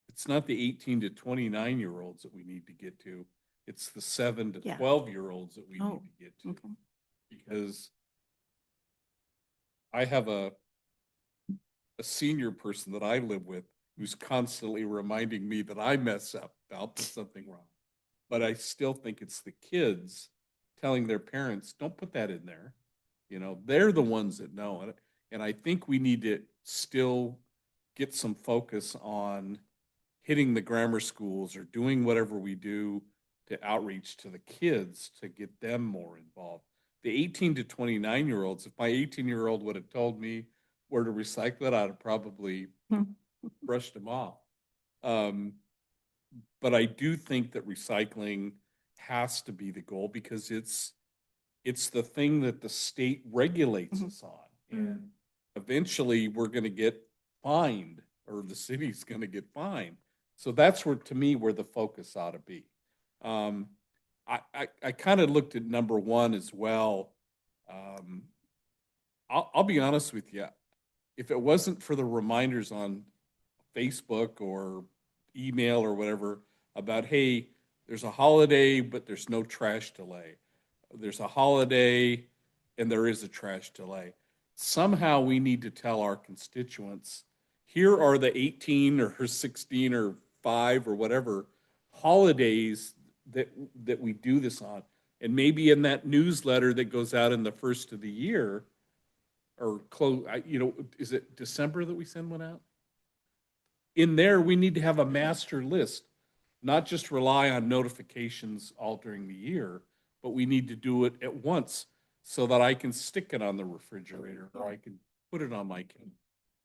[SPEAKER 1] it's not the 18 to 29-year-olds that we need to get to. It's the 7 to
[SPEAKER 12] Yeah.
[SPEAKER 1] 12-year-olds that we need
[SPEAKER 12] Oh,
[SPEAKER 1] to get to.
[SPEAKER 12] okay.
[SPEAKER 1] Because I have a senior person that I live with who's constantly reminding me that I mess up, I'll put something wrong. But I still think it's the kids telling their parents, don't put that in there. You know, they're the ones that know. And I think we need to still get some focus on hitting the grammar schools or doing whatever we do to outreach to the kids to get them more involved. The 18 to 29-year-olds, if my 18-year-old would have told me where to recycle it, I'd have probably brushed them off. But I do think that recycling has to be the goal because it's the thing that the state regulates us on. And eventually we're going to get fined, or the city's going to get fined. So that's where, to me, where the focus ought to be. I kind of looked at number 1 as well. I'll be honest with you. If it wasn't for the reminders on Facebook or email or whatever about, hey, there's a holiday, but there's no trash delay. There's a holiday and there is a trash delay. Somehow we need to tell our constituents, here are the 18 or 16 or 5 or whatever holidays that we do this on. And maybe in that newsletter that goes out in the first of the year, or close, is it December that we send one out? In there, we need to have a master list, not just rely on notifications all during the year, but we need to do it at once so that I can stick it on the refrigerator or I can put it on my can.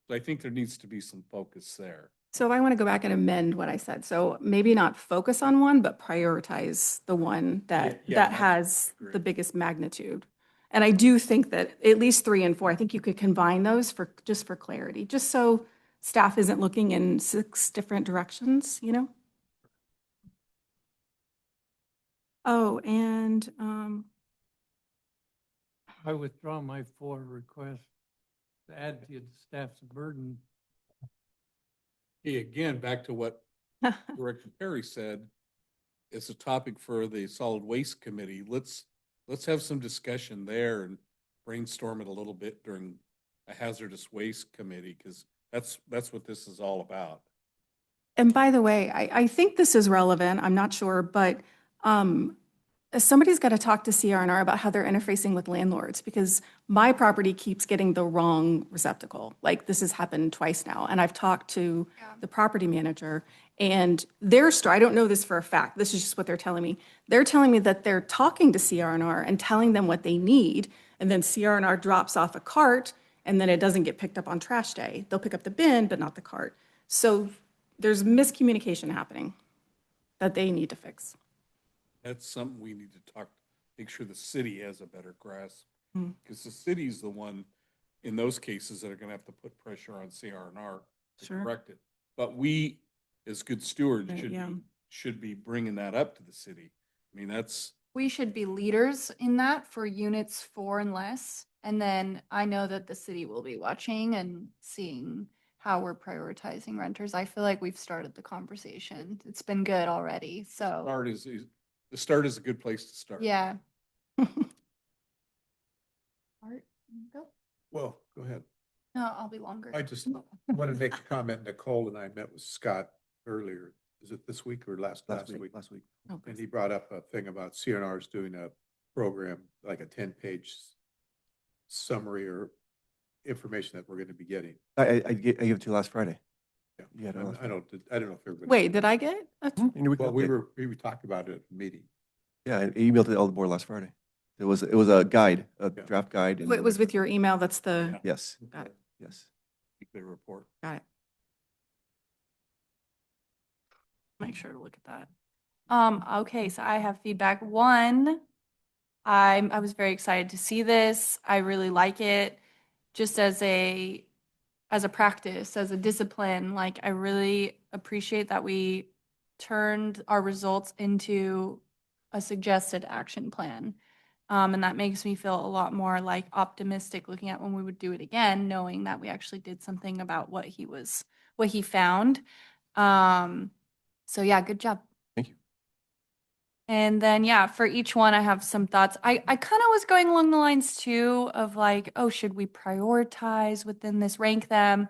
[SPEAKER 1] So I think there needs to be some focus there.
[SPEAKER 12] So I want to go back and amend what I said. So maybe not focus on one, but prioritize the one that
[SPEAKER 1] Yeah,
[SPEAKER 12] has
[SPEAKER 1] great.
[SPEAKER 12] the biggest magnitude. And I do think that at least 3 and 4, I think you could combine those for clarity, just so staff isn't looking in 6 different directions, you know? Oh, and
[SPEAKER 3] I withdraw my 4 requests to add to the staff's burden.
[SPEAKER 1] Hey, again, back to what Director Perry said, it's a topic for the Solid Waste Committee. Let's have some discussion there and brainstorm it a little bit during a hazardous waste committee, because that's what this is all about.
[SPEAKER 12] And by the way, I think this is relevant, I'm not sure, but somebody's got to talk to CR&R about how they're interfacing with landlords, because my property keeps getting the wrong receptacle. Like, this has happened twice now, and I've talked to the property manager, and I don't know this for a fact, this is just what they're telling me. They're telling me that they're talking to CR&R and telling them what they need, and then CR&R drops off a cart, and then it doesn't get picked up on trash day. They'll pick up the bin, but not the cart. So there's miscommunication happening that they need to fix.
[SPEAKER 1] That's something we need to make sure the city has a better grasp. Because the city's the one, in those cases, that are gonna have to put pressure on CR&R to
[SPEAKER 12] Sure.
[SPEAKER 1] correct it. But we, as good stewards,
[SPEAKER 12] Right, yeah.
[SPEAKER 1] should be bringing that up to the city. I mean,
[SPEAKER 2] We should be leaders in that for units 4 and less. And then I know that the city will be watching and seeing how we're prioritizing renters. I feel like we've started the conversation. It's been good already, so,
[SPEAKER 1] the start is a good place to start.
[SPEAKER 2] yeah. Art, go.
[SPEAKER 8] Well, go ahead.
[SPEAKER 2] No, I'll be longer.
[SPEAKER 8] I just want to make a comment. Nicole and I met with Scott earlier. Is it this week or last week?
[SPEAKER 6] Last week.
[SPEAKER 12] Oh,
[SPEAKER 8] And he brought up a thing about CNR's doing a program, like a 10-page summary or information that we're going to be getting.
[SPEAKER 6] I gave it to you last Friday.
[SPEAKER 8] Yeah.
[SPEAKER 6] Yeah, no,
[SPEAKER 8] I don't know if everybody.
[SPEAKER 12] Wait, did I get it?
[SPEAKER 8] Well, we were talking about it at the meeting.
[SPEAKER 6] Yeah, I emailed it all the board last Friday. It was a guide, a
[SPEAKER 8] Yeah.
[SPEAKER 6] draft guide. and-
[SPEAKER 12] It was with your email, that's the,
[SPEAKER 6] Yes,
[SPEAKER 12] got it.
[SPEAKER 6] yes.
[SPEAKER 1] they report.
[SPEAKER 9] Got it. Make sure to look at that. Okay, so I have feedback. One, I was very excited to see this. I really like it. Just as a practice, as a discipline, like I really appreciate that we turned our results into a suggested action plan. And that makes me feel a lot more like optimistic looking at when we would do it again, knowing that we actually did something about what he found. So yeah, good job.
[SPEAKER 6] Thank you.
[SPEAKER 9] And then, yeah, for each one, I have some thoughts. I kind of was going along the lines too of like, oh, should we prioritize within this, rank them?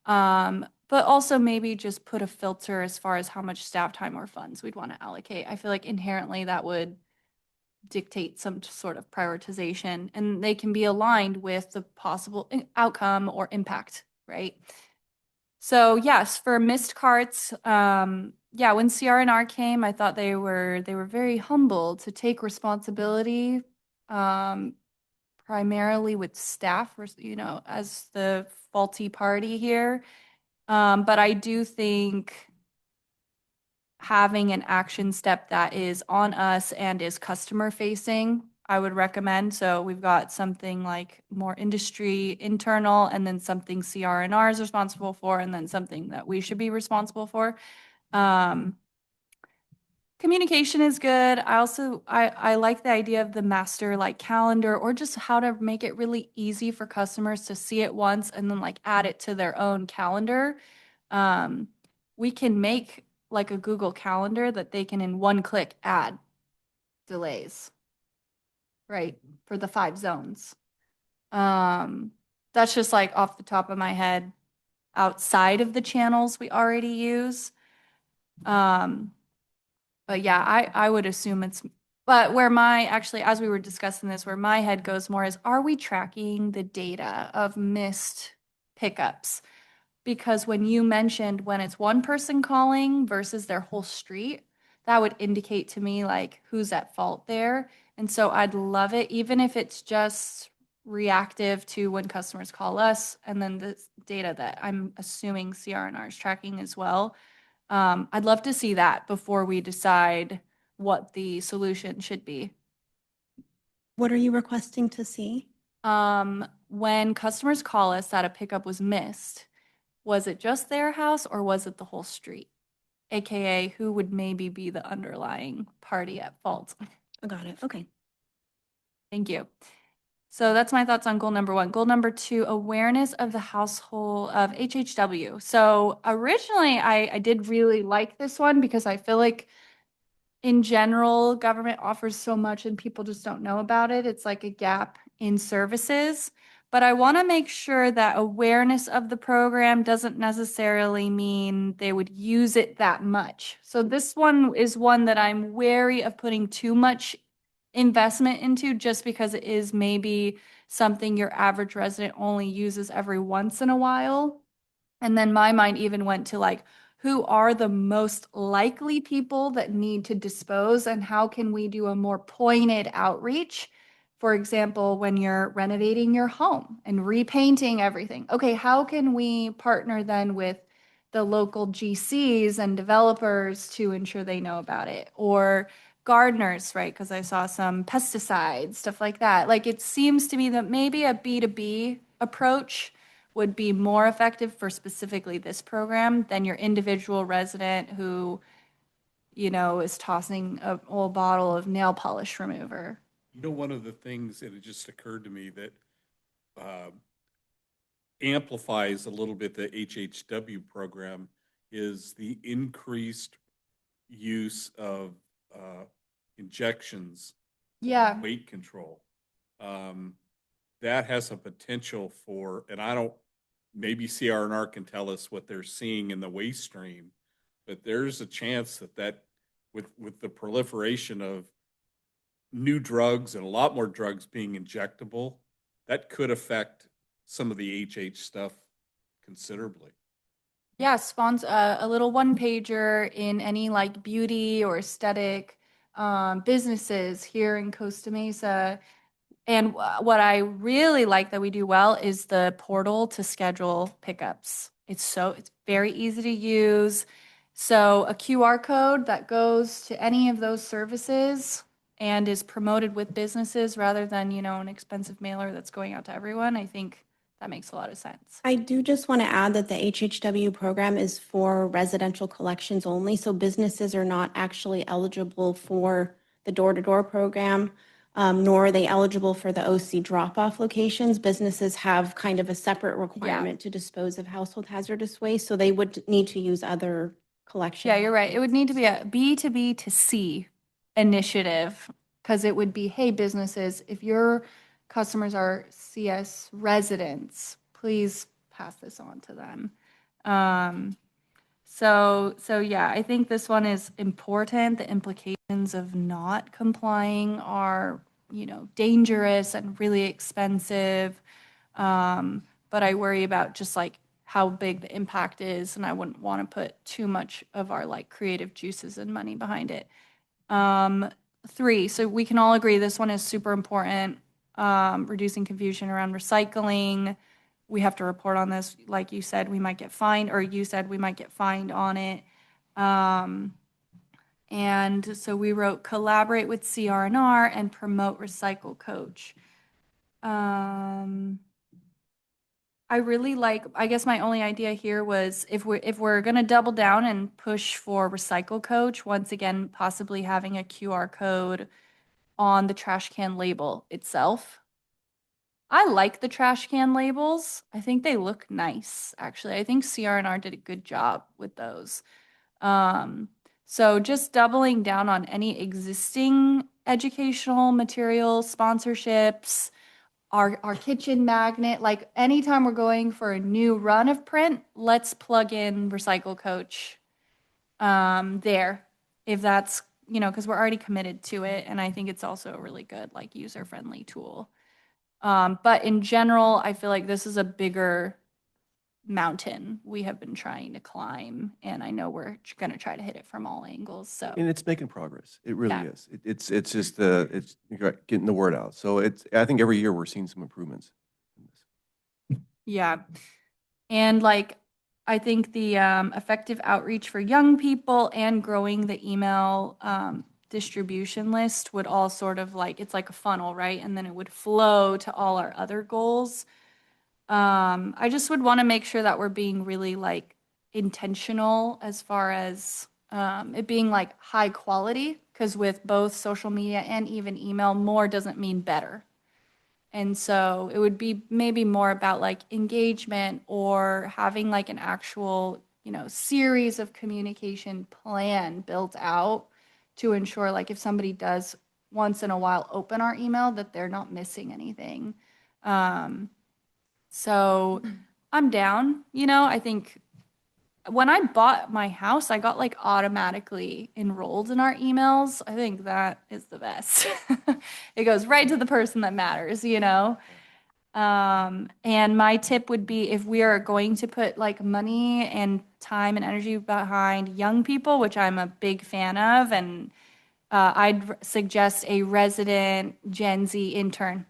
[SPEAKER 9] But also maybe just put a filter as far as how much staff time or funds we'd want to allocate. I feel like inherently that would dictate some sort of prioritization, and they can be aligned with the possible outcome or impact, right? So yes, for missed carts, yeah, when CRNR came, I thought they were very humble to take responsibility, primarily with staff, as the faulty party here. But I do think having an action step that is on us and is customer facing, I would recommend. So we've got something like more industry internal, and then something CRNR is responsible for, and then something that we should be responsible for. Communication is good. I like the idea of the master like calendar, or just how to make it really easy for customers to see it once and then like add it to their own calendar. We can make like a Google Calendar that they can in one click add delays, right? For the 5 zones. That's just like off the top of my head outside of the channels we already use. But yeah, I would assume but where actually, as we were discussing this, where my head goes more is, are we tracking the data of missed pickups? Because when you mentioned when it's one person calling versus their whole street, that would indicate to me like who's at fault there. And so I'd love it, even if it's just reactive to when customers call us, and then the data that I'm assuming CRNR is tracking as well. I'd love to see that before we decide what the solution should be.
[SPEAKER 10] What are you requesting to see?
[SPEAKER 9] When customers call us that a pickup was missed, was it just their house or was it the whole street? AKA, who would maybe be the underlying party at fault?
[SPEAKER 10] I got it. Okay.
[SPEAKER 9] Thank you. So that's my thoughts on goal number 1. Goal number 2, awareness of the household of HHW. So originally I did really like this one because I feel like in general, government offers so much and people just don't know about it. It's like a gap in services. But I want to make sure that awareness of the program doesn't necessarily mean they would use it that much. So this one is one that I'm wary of putting too much investment into, just because it is maybe something your average resident only uses every once in a while. And then my mind even went to like, who are the most likely people that need to dispose, and how can we do a more pointed outreach? For example, when you're renovating your home and repainting everything, okay, how can we partner then with the local GCs and developers to ensure they know about it? Or gardeners, right? Because I saw some pesticides, stuff like that. Like, it seems to me that maybe a B2B approach would be more effective for specifically this program than your individual resident who, is tossing an old bottle of nail polish remover.
[SPEAKER 1] One of the things that it just occurred to me that amplifies a little bit the HHW program is the increased use of injections,
[SPEAKER 9] Yeah.
[SPEAKER 1] weight control. That has a potential for, and maybe CRNR can tell us what they're seeing in the waste stream, but there's a chance that with the proliferation of new drugs and a lot more drugs being injectable, that could affect some of the HH stuff considerably.
[SPEAKER 9] Yeah, spawns a little one pager in any like beauty or aesthetic businesses here in Costa Mesa. And what I really like that we do well is the portal to schedule pickups. It's very easy to use. So a QR code that goes to any of those services and is promoted with businesses rather than, an expensive mailer that's going out to everyone, I think that makes a lot of sense.
[SPEAKER 10] I do just want to add that the HHW program is for residential collections only, so businesses are not actually eligible for the door-to-door program, nor are they eligible for the OC drop-off locations. Businesses have kind of a separate requirement to dispose of household hazardous waste, so they would need to use other collection.
[SPEAKER 9] Yeah, you're right. It would need to be a B to B to C initiative because it would be, hey, businesses, if your customers are CS residents, please pass this on to them. So yeah, I think this one is important. The implications of not complying are, dangerous and really expensive. But I worry about just like how big the impact is, and I wouldn't want to put too much of our like creative juices and money behind it. 3, so we can all agree this one is super important. Reducing confusion around recycling. We have to report on this. Like you said, we might get fined, or you said we might get fined on it. And so we wrote collaborate with CR&R and promote Recycle Coach. I really like, I guess my only idea here was if we're going to double down and push for Recycle Coach, once again, possibly having a QR code on the trash can label itself. I like the trash can labels. I think they look nice, actually. I think CR&R did a good job with those. So just doubling down on any existing educational material sponsorships, our kitchen magnet, like anytime we're going for a new run of print, let's plug in Recycle Coach there, if that's, because we're already committed to it. And I think it's also a really good, like, user-friendly tool. But in general, I feel like this is a bigger mountain we have been trying to climb, and I know we're going to try to hit it from all angles. So
[SPEAKER 6] And it's making progress. It really
[SPEAKER 9] Yeah.
[SPEAKER 6] is. It's just, it's getting the word out. So I think every year we're seeing some improvements.
[SPEAKER 9] yeah, and like I think the effective outreach for young people and growing the email distribution list would all sort of like, it's like a funnel, right? And then it would flow to all our other goals. I just would want to make sure that we're being really like intentional as far as it being like high quality, because with both social media and even email, more doesn't mean better. And so it would be maybe more about like engagement or having like an actual, series of communication plan built out to ensure like if somebody does once in a while open our email, that they're not missing anything. So I'm down, I think when I bought my house, I got like automatically enrolled in our emails. I think that is the best. It goes right to the person that matters, And my tip would be if we are going to put like money and time and energy behind young people, which I'm a big fan of, and I'd suggest a resident Gen Z intern.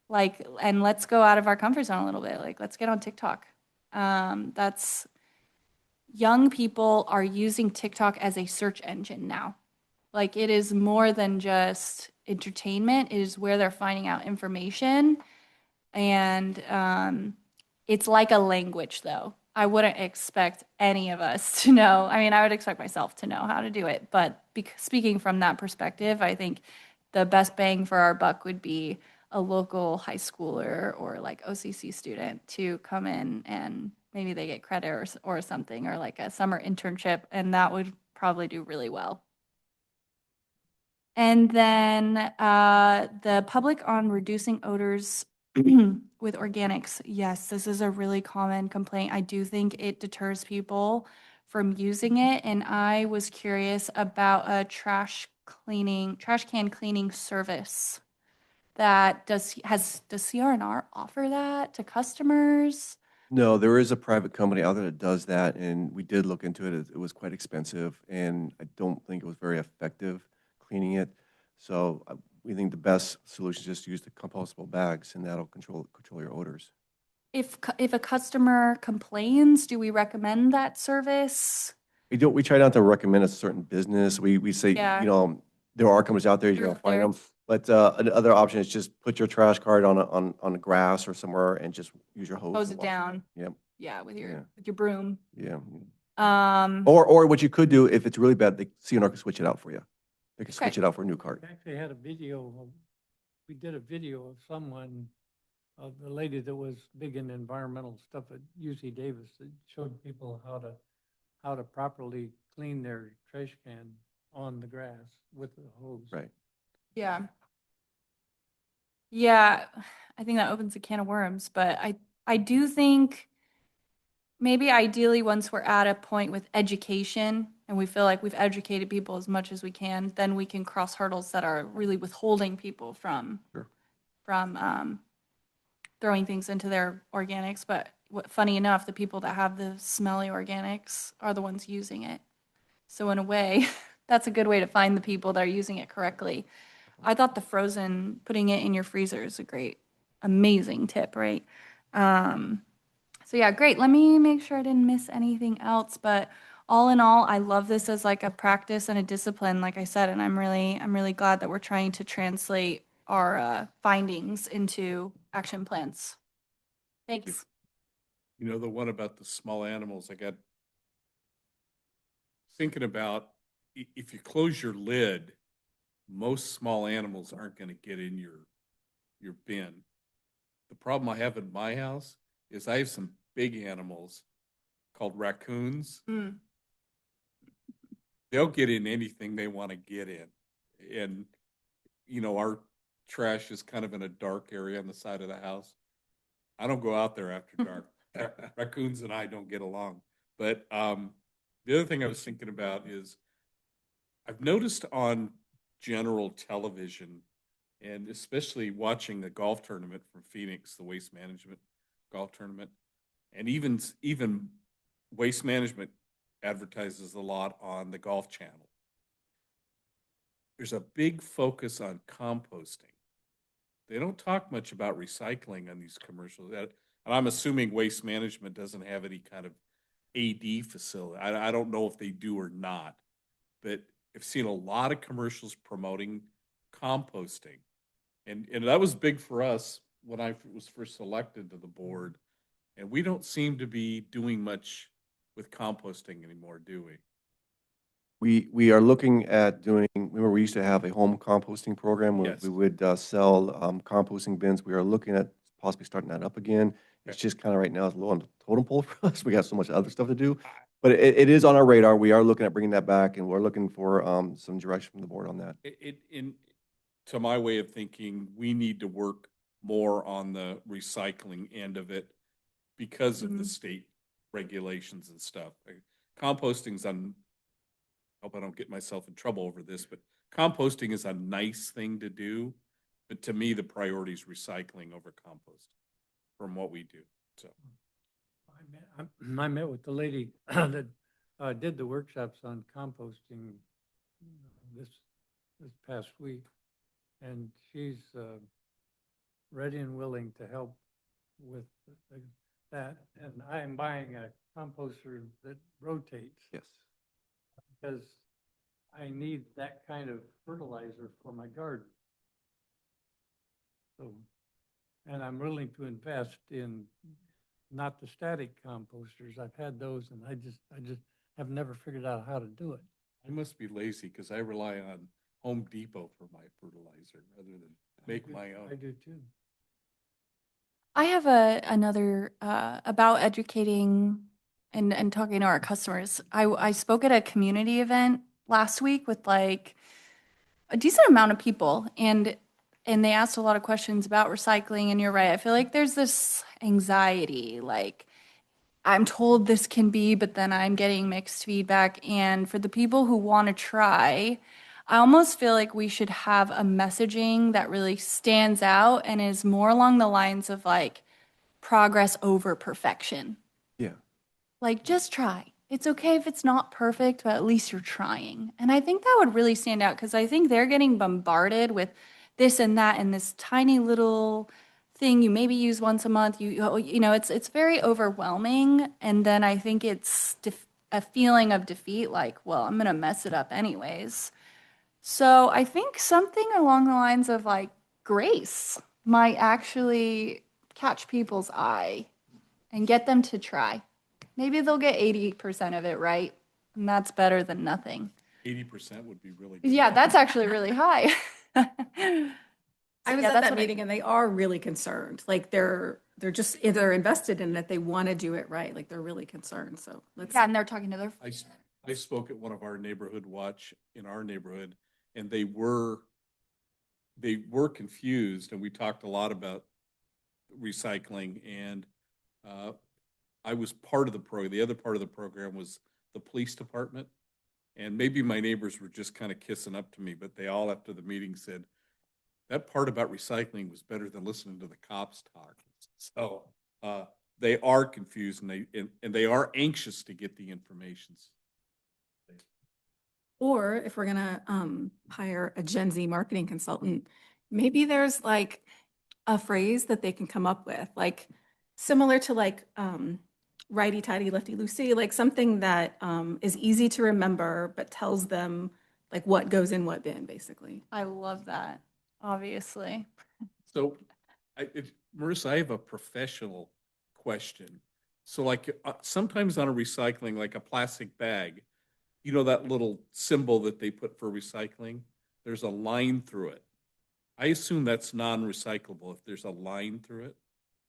[SPEAKER 9] Like, and let's go out of our comfort zone a little bit. Like, let's get on TikTok. Young people are using TikTok as a search engine now. Like, it is more than just entertainment. It is where they're finding out information. And it's like a language, though. I wouldn't expect any of us to know. I mean, I would expect myself to know how to do it. But speaking from that perspective, I think the best bang for our buck would be a local high schooler or like OCC student to come in, and maybe they get credit or something, or like a summer internship, and that would probably do really well. And then the public on reducing odors with organics. Yes, this is a really common complaint. I do think it deters people from using it. And I was curious about a trash can cleaning service that does CR&R offer that to customers?
[SPEAKER 6] No, there is a private company out there that does that, and we did look into it. It was quite expensive, and I don't think it was very effective cleaning it. So we think the best solution is just to use the compostable bags, and that'll control your odors.
[SPEAKER 9] If a customer complains, do we recommend that service?
[SPEAKER 6] We try not to recommend a certain business. We say,
[SPEAKER 9] Yeah.
[SPEAKER 6] you know, there are companies out there, you're gonna find them. But another option is just put your trash cart on the grass or somewhere and just use your hose.
[SPEAKER 9] Hose
[SPEAKER 6] to
[SPEAKER 9] it
[SPEAKER 6] wash
[SPEAKER 9] down.
[SPEAKER 6] Yep,
[SPEAKER 9] Yeah, with
[SPEAKER 6] Yeah.
[SPEAKER 9] your broom.
[SPEAKER 6] yeah.
[SPEAKER 9] Um,
[SPEAKER 6] Or what you could do, if it's really bad, the CNR can switch it out for you. They can switch
[SPEAKER 9] Okay.
[SPEAKER 6] it out for a new cart.
[SPEAKER 3] We actually had a video, we did a video of someone, of the lady that was big in environmental stuff at UC Davis, that showed people how to properly clean their trash can on the grass with the hose.
[SPEAKER 6] Right.
[SPEAKER 9] yeah. Yeah, I think that opens a can of worms, but I do think maybe ideally once we're at a point with education and we feel like we've educated people as much as we can, then we can cross hurdles that are really withholding people from
[SPEAKER 6] Sure.
[SPEAKER 9] throwing things into their organics. But funny enough, the people that have the smelly organics are the ones using it. So in a way, that's a good way to find the people that are using it correctly. I thought the frozen, putting it in your freezer is a great, amazing tip, right? So yeah, great. Let me make sure I didn't miss anything else. But all in all, I love this as like a practice and a discipline, like I said, and I'm really glad that we're trying to translate our findings into action plans. Thanks.
[SPEAKER 1] You know, the one about the small animals, I got thinking about, if you close your lid, most small animals aren't going to get in your bin. The problem I have in my house is I have some big animals called raccoons.
[SPEAKER 9] Mm.
[SPEAKER 1] They'll get in anything they want to get in. And, you know, our trash is kind of in a dark area on the side of the house. I don't go out there after dark. Raccoons and I don't get along. But the other thing I was thinking about is I've noticed on general television, and especially watching the golf tournament from Phoenix, the Waste Management golf tournament, and even Waste Management advertises a lot on the Golf Channel. There's a big focus on composting. They don't talk much about recycling on these commercials. And I'm assuming Waste Management doesn't have any kind of AD facility. I don't know if they do or not, but I've seen a lot of commercials promoting composting. And that was big for us when I was first elected to the board. And we don't seem to be doing much with composting anymore, do we?
[SPEAKER 6] We are looking at doing, remember, we used to have a home composting program where
[SPEAKER 1] Yes.
[SPEAKER 6] we would sell composting bins. We are looking at possibly starting that up again. It's
[SPEAKER 1] Okay.
[SPEAKER 6] just kind of right now, it's low on the totem pole for us. We got so much other stuff to do. But it is on our radar. We are looking at bringing that back, and we're looking for some direction from the board on that.
[SPEAKER 1] To my way of thinking, we need to work more on the recycling end of it because of the state regulations and stuff. Composting's on, hope I don't get myself in trouble over this, but composting is a nice thing to do. But to me, the priority is recycling over compost from what we do. So
[SPEAKER 3] I met with the lady that did the workshops on composting this past week, and she's ready and willing to help with that. And I am buying a composter that rotates
[SPEAKER 6] Yes.
[SPEAKER 3] because I need that kind of fertilizer for my garden. So, and I'm willing to invest in not the static composters. I've had those, and I just have never figured out how to do it.
[SPEAKER 1] I must be lazy because I rely on Home Depot for my fertilizer rather than make my
[SPEAKER 3] I
[SPEAKER 1] own.
[SPEAKER 3] do too.
[SPEAKER 9] I have another about educating and talking to our customers. I spoke at a community event last week with like a decent amount of people, and they asked a lot of questions about recycling. And you're right. I feel like there's this anxiety, like I'm told this can be, but then I'm getting mixed feedback. And for the people who want to try, I almost feel like we should have a messaging that really stands out and is more along the lines of like progress over perfection.
[SPEAKER 6] Yeah.
[SPEAKER 9] Like just try. It's okay if it's not perfect, but at least you're trying. And I think that would really stand out because I think they're getting bombarded with this and that and this tiny little thing you maybe use once a month. You know, it's very overwhelming. And then I think it's a feeling of defeat, like, well, I'm going to mess it up anyways. So I think something along the lines of like grace might actually catch people's eye and get them to try. Maybe they'll get 80% of it right, and that's better than nothing.
[SPEAKER 1] 80% would be really good.
[SPEAKER 9] Yeah, that's actually really high.
[SPEAKER 12] I was
[SPEAKER 9] Yeah,
[SPEAKER 12] at
[SPEAKER 9] that's
[SPEAKER 12] that
[SPEAKER 9] what I-
[SPEAKER 12] meeting and they are really concerned. Like they're invested in it. They want to do it right. Like they're really concerned. So let's.
[SPEAKER 9] Yeah, and they're talking to their.
[SPEAKER 1] I spoke at one of our neighborhood watch in our neighborhood, and they were confused, and we talked a lot about recycling, and I was part of the program. The other part of the program was the police department, and maybe my neighbors were just kind of kissing up to me, but they all after the meeting said that part about recycling was better than listening to the cops talk. So they are confused, and they are anxious to get the information.
[SPEAKER 12] Or if we're gonna hire a Gen Z marketing consultant, maybe there's like a phrase that they can come up with, like similar to like righty tighty, lefty loosey, like something that is easy to remember but tells them like what goes in what bin, basically.
[SPEAKER 9] I love that, obviously.
[SPEAKER 1] So, Marissa, I have a professional question. So like sometimes on a recycling, like a plastic bag, you know, that little symbol that they put for recycling, there's a line through it. I assume that's non-recyclable if there's a line through it.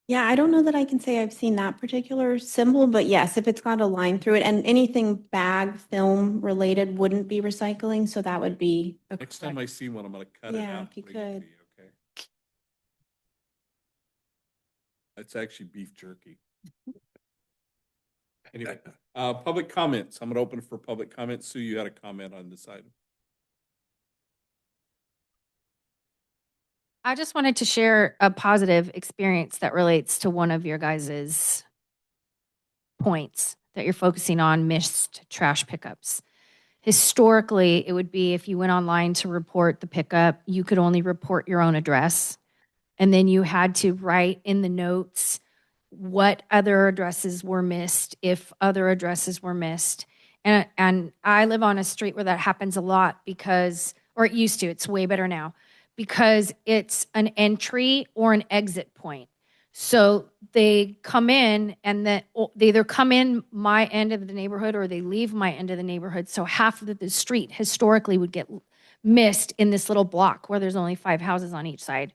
[SPEAKER 10] Yeah, I don't know that I can say I've seen that particular symbol, but yes, if it's got a line through it and anything bag, film related wouldn't be recycling, so that would be.
[SPEAKER 1] Next time I see one, I'm gonna cut it
[SPEAKER 10] Yeah,
[SPEAKER 1] out.
[SPEAKER 10] if you
[SPEAKER 1] and bring it to
[SPEAKER 10] could.
[SPEAKER 1] you, okay? That's actually beef jerky. Anyway, public comments. I'm gonna open for public comments. Sue, you had a comment on this item.
[SPEAKER 5] I just wanted to share a positive experience that relates to one of your guys's points that you're focusing on, missed trash pickups. Historically, it would be if you went online to report the pickup, you could only report your own address. And then you had to write in the notes what other addresses were missed, if other addresses were missed. And I live on a street where that happens a lot because, or it used to, it's way better now, because it's an entry or an exit point. So they come in and then they either come in my end of the neighborhood or they leave my end of the neighborhood. So half of the street historically would get missed in this little block where there's only 5 houses on each side.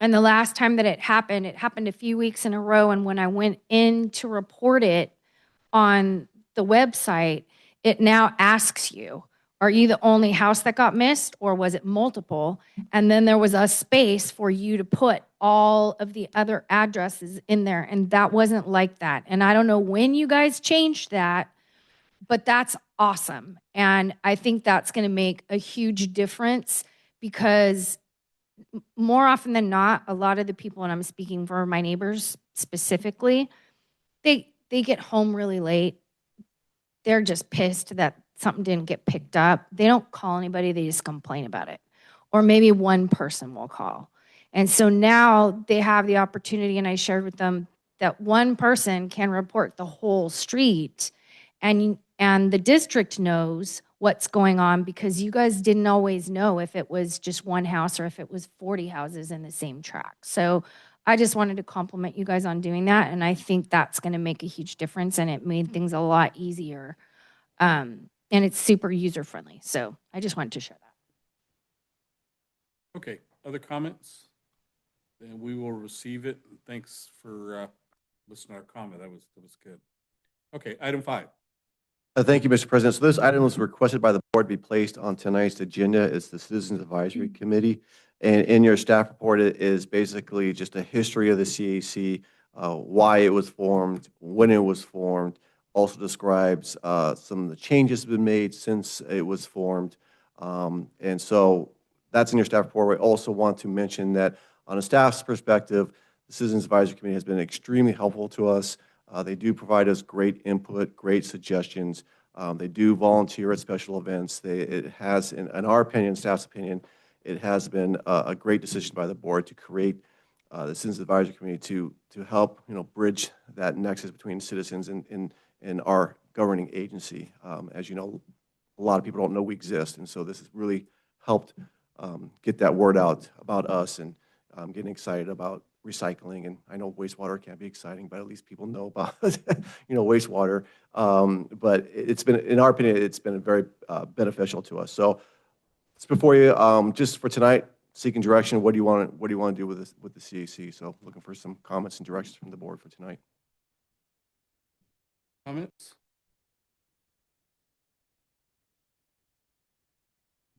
[SPEAKER 5] And the last time that it happened a few weeks in a row. And when I went in to report it on the website, it now asks you, are you the only house that got missed or was it multiple? And then there was a space for you to put all of the other addresses in there. And that wasn't like that. And I don't know when you guys changed that, but that's awesome. And I think that's going to make a huge difference because more often than not, a lot of the people, and I'm speaking for my neighbors specifically, they get home really late. They're just pissed that something didn't get picked up. They don't call anybody, they just complain about it. Or maybe one person will call. And so now they have the opportunity, and I shared with them that one person can report the whole street, and the district knows what's going on because you guys didn't always know if it was just one house or if it was 40 houses in the same tract. So I just wanted to compliment you guys on doing that, and I think that's going to make a huge difference, and it made things a lot easier. And it's super user-friendly. So I just wanted to share that.
[SPEAKER 1] Okay, other comments? Then we will receive it. Thanks for listening to our comment. That was good. Okay, item 5.
[SPEAKER 6] Thank you, Mr. President. So this item was requested by the board to be placed on tonight's agenda. It's the Citizens Advisory Committee. And in your staff report, it is basically just a history of the CAC, why it was formed, when it was formed, also describes some of the changes that have been made since it was formed. And so that's in your staff report. We also want to mention that on a staff's perspective, the Citizens Advisory Committee has been extremely helpful to us. They do provide us great input, great suggestions. They do volunteer at special events. It has, in our opinion, staff's opinion, it has been a great decision by the board to create the Citizens Advisory Committee to help, bridge that nexus between citizens and our governing agency. As you know, a lot of people don't know we exist, and so this has really helped get that word out about us, and getting excited about recycling. And I know wastewater can be exciting, but at least people know about wastewater. But it's been, in our opinion, it's been very beneficial to us. So it's before you, just for tonight, seeking direction. What do you want to do with this, with the CAC? So looking for some comments and directions from the board for tonight.
[SPEAKER 1] Comments?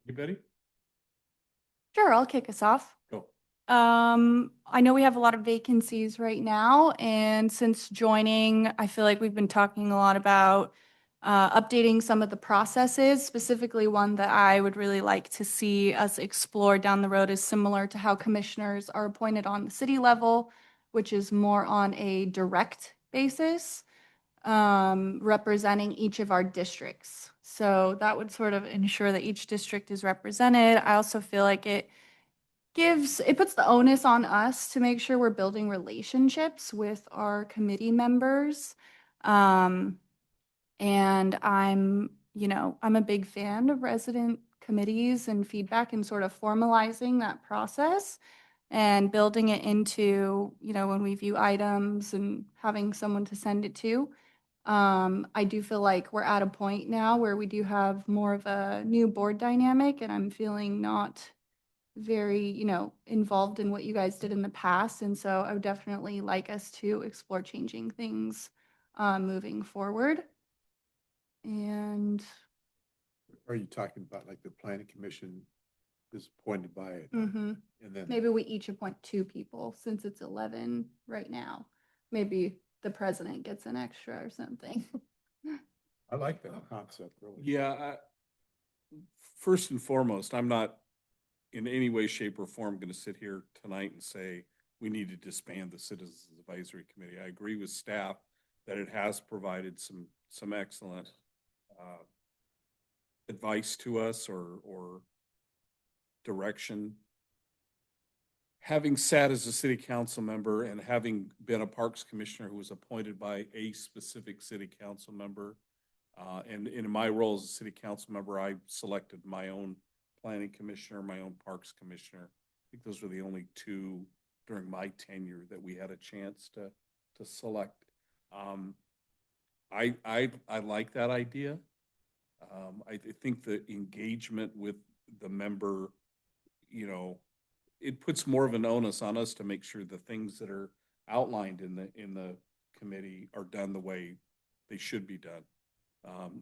[SPEAKER 1] Anybody?
[SPEAKER 2] Sure, I'll kick us off.
[SPEAKER 1] Go.
[SPEAKER 2] I know we have a lot of vacancies right now, and since joining, I feel like we've been talking a lot about updating some of the processes. Specifically, one that I would really like to see us explore down the road is similar to how commissioners are appointed on the city level, which is more on a direct basis, representing each of our districts. So that would sort of ensure that each district is represented. I also feel like it puts the onus on us to make sure we're building relationships with our committee members. And I'm a big fan of resident committees and feedback and sort of formalizing that process and building it into, when we view items and having someone to send it to. I do feel like we're at a point now where we do have more of a new board dynamic, and I'm feeling not very, involved in what you guys did in the past. And so I would definitely like us to explore changing things moving forward. And
[SPEAKER 8] Are you talking about like the planning commission is appointed by it?
[SPEAKER 2] mhm,
[SPEAKER 8] And then
[SPEAKER 2] maybe we each appoint 2 people since it's 11 right now. Maybe the president gets an extra or something.
[SPEAKER 8] I like that concept, really.
[SPEAKER 1] Yeah, first and foremost, I'm not in any way, shape, or form going to sit here tonight and say we need to disband the Citizens Advisory Committee. I agree with staff that it has provided some excellent advice to us or direction. Having sat as a city council member and having been a parks commissioner who was appointed by a specific city council member, and in my role as a city council member, I selected my own planning commissioner, my own parks commissioner. I think those were the only 2 during my tenure that we had a chance to select. I like that idea. I think the engagement with the member, it puts more of an onus on us to make sure the things that are outlined in the committee are done the way they should be done.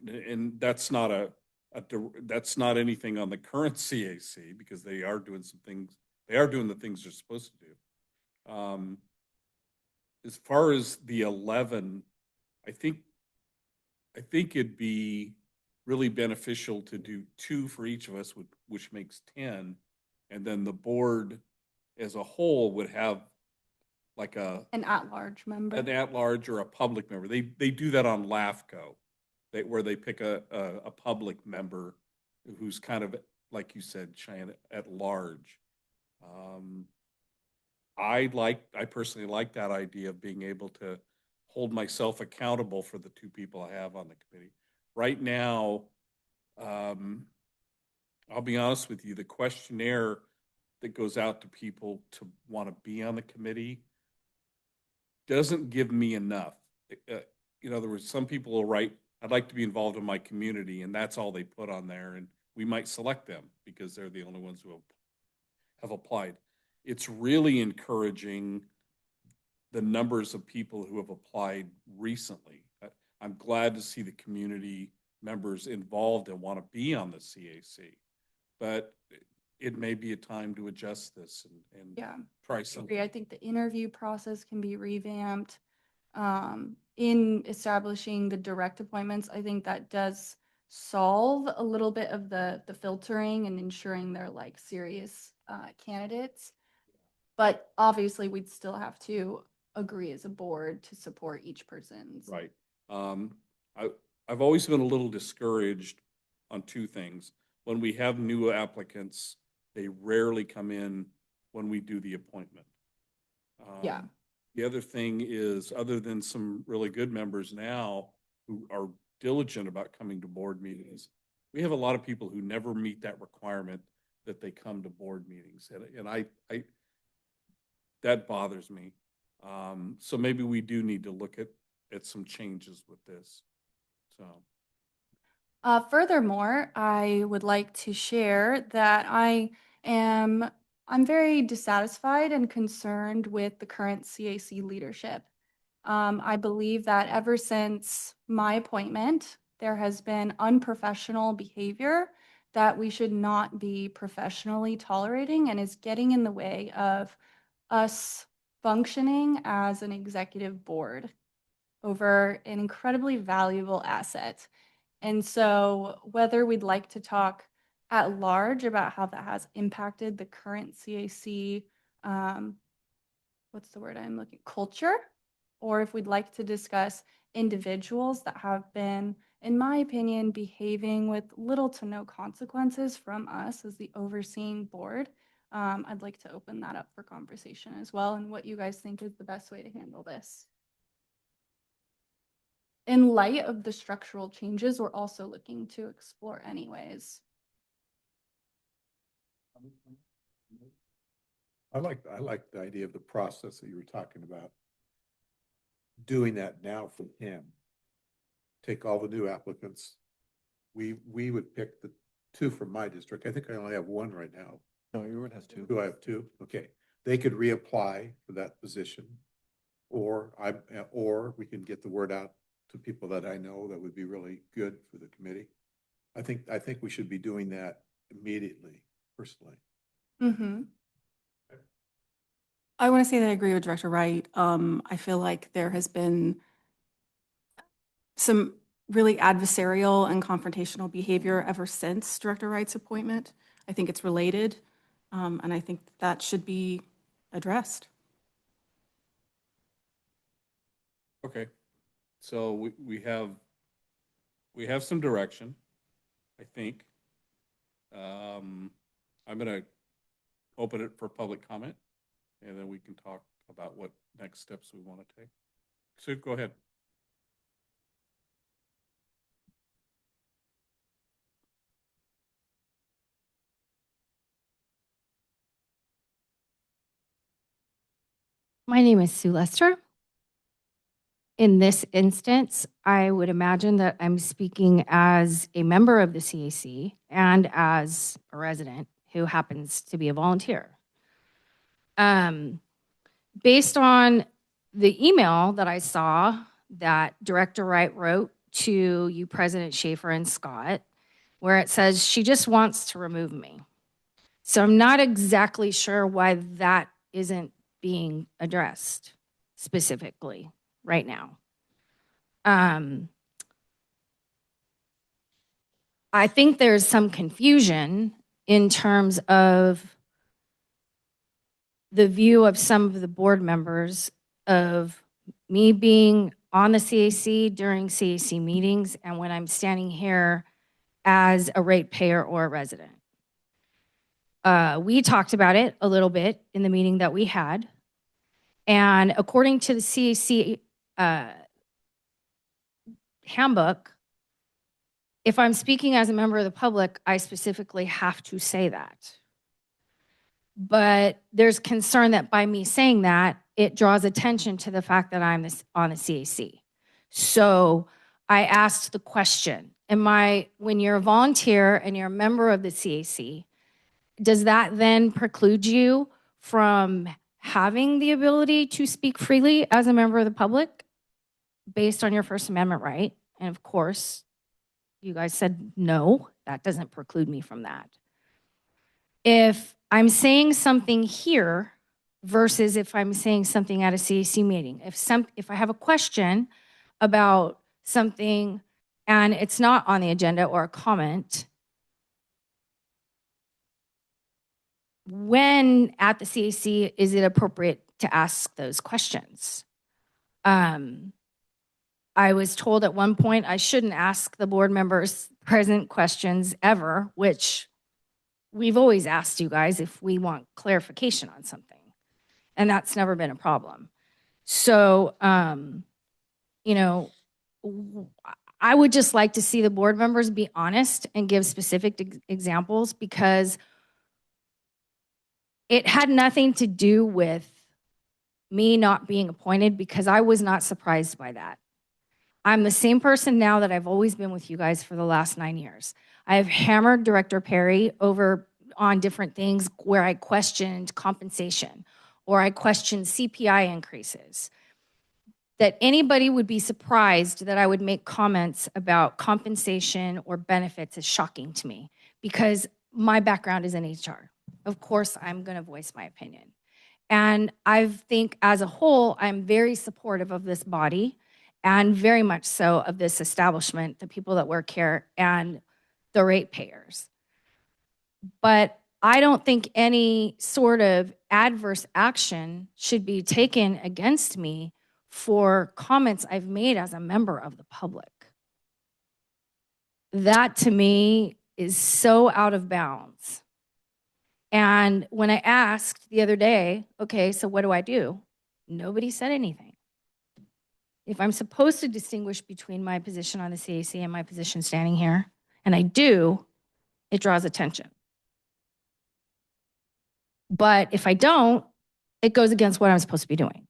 [SPEAKER 1] And that's not that's not anything on the current CAC, because they are doing some things. They are doing the things they're supposed to do. As far as the 11, I think it'd be really beneficial to do 2 for each of us, which makes 10. And then the board as a whole would have like
[SPEAKER 2] An at-large member.
[SPEAKER 1] an at-large or a public member. They do that on LAFCO, where they pick a public member who's kind of, like you said, Cheyenne, at large. I personally like that idea of being able to hold myself accountable for the 2 people I have on the committee. Right now, I'll be honest with you, the questionnaire that goes out to people to want to be on the committee doesn't give me enough. In other words, some people will write, I'd like to be involved in my community, and that's all they put on there, and we might select them because they're the only ones who have applied. It's really encouraging the numbers of people who have applied recently. I'm glad to see the community members involved and want to be on the CAC, but it may be a time to adjust this and
[SPEAKER 2] Yeah.
[SPEAKER 1] try something.
[SPEAKER 2] I think the interview process can be revamped. In establishing the direct appointments, I think that does solve a little bit of the filtering and ensuring they're like serious candidates. But obviously, we'd still have to agree as a board to support each person's.
[SPEAKER 1] Right. I've always been a little discouraged on 2 things. When we have new applicants, They rarely come in when we do the appointment.
[SPEAKER 2] Yeah.
[SPEAKER 1] The other thing is, other than some really good members now who are diligent about coming to board meetings, we have a lot of people who never meet that requirement that they come to board meetings. And I that bothers me. So maybe we do need to look at some changes with this. So.
[SPEAKER 9] Furthermore, I would like to share that I'm very dissatisfied and concerned with the current CAC leadership. I believe that ever since my appointment, there has been unprofessional behavior that we should not be professionally tolerating and is getting in the way of us functioning as an executive board over an incredibly valuable asset. And so whether we'd like to talk at large about how that has impacted the current CAC, what's the word I'm looking, culture, or if we'd like to discuss individuals that have been, in my opinion, behaving with little to no consequences from us as the overseeing board, I'd like to open that up for conversation as well, and what you guys think is the best way to handle this. In light of the structural changes we're also looking to explore anyways.
[SPEAKER 8] I like the idea of the process that you were talking about. Doing that now for him. Take all the new applicants. We would pick the 2 from my district. I think I only have 1 right now.
[SPEAKER 6] No, everyone has 2.
[SPEAKER 8] Do I have 2? Okay. They could reapply for that position. Or we can get the word out to people that I know that would be really good for the committee. I think we should be doing that immediately, personally.
[SPEAKER 12] Mm-hmm. I want to say that I agree with Director Wright. I feel like there has been some really adversarial and confrontational behavior ever since Director Wright's appointment. I think it's related, and I think that should be addressed.
[SPEAKER 1] Okay, so we have some direction, I think. I'm gonna open it for public comment, and then we can talk about what next steps we want to take. So go ahead.
[SPEAKER 5] My name is Sue Lester. In this instance, I would imagine that I'm speaking as a member of the CAC and as a resident who happens to be a volunteer. Based on the email that I saw that Director Wright wrote to you, President Schaefer and Scott, where it says she just wants to remove me. So I'm not exactly sure why that isn't being addressed specifically right now. I think there's some confusion in terms of the view of some of the board members of me being on the CAC during CAC meetings and when I'm standing here as a ratepayer or a resident. We talked about it a little bit in the meeting that we had. And according to the CAC handbook, if I'm speaking as a member of the public, I specifically have to say that. But there's concern that by me saying that, it draws attention to the fact that I'm on the CAC. So I asked the question, when you're a volunteer and you're a member of the CAC, does that then preclude you from having the ability to speak freely as a member of the public based on your First Amendment right? And of course, you guys said no, that doesn't preclude me from that. If I'm saying something here versus if I'm saying something at a CAC meeting, if I have a question about something and it's not on the agenda or a comment, when at the CAC is it appropriate to ask those questions? I was told at one point I shouldn't ask the board members present questions ever, which we've always asked you guys if we want clarification on something, and that's never been a problem. So, you know, I would just like to see the board members be honest and give specific examples, because it had nothing to do with me not being appointed, because I was not surprised by that. I'm the same person now that I've always been with you guys for the last 9 years. I have hammered Director Perry over on different things where I questioned compensation or I questioned CPI increases. That anybody would be surprised that I would make comments about compensation or benefits is shocking to me, because my background is in HR. Of course, I'm going to voice my opinion. And I think as a whole, I'm very supportive of this body and very much so of this establishment, the people that work here and the ratepayers. But I don't think any sort of adverse action should be taken against me for comments I've made as a member of the public. That to me is so out of bounds. And when I asked the other day, okay, so what do I do? Nobody said anything. If I'm supposed to distinguish between my position on the CAC and my position standing here, and I do, it draws attention. But if I don't, it goes against what I'm supposed to be doing.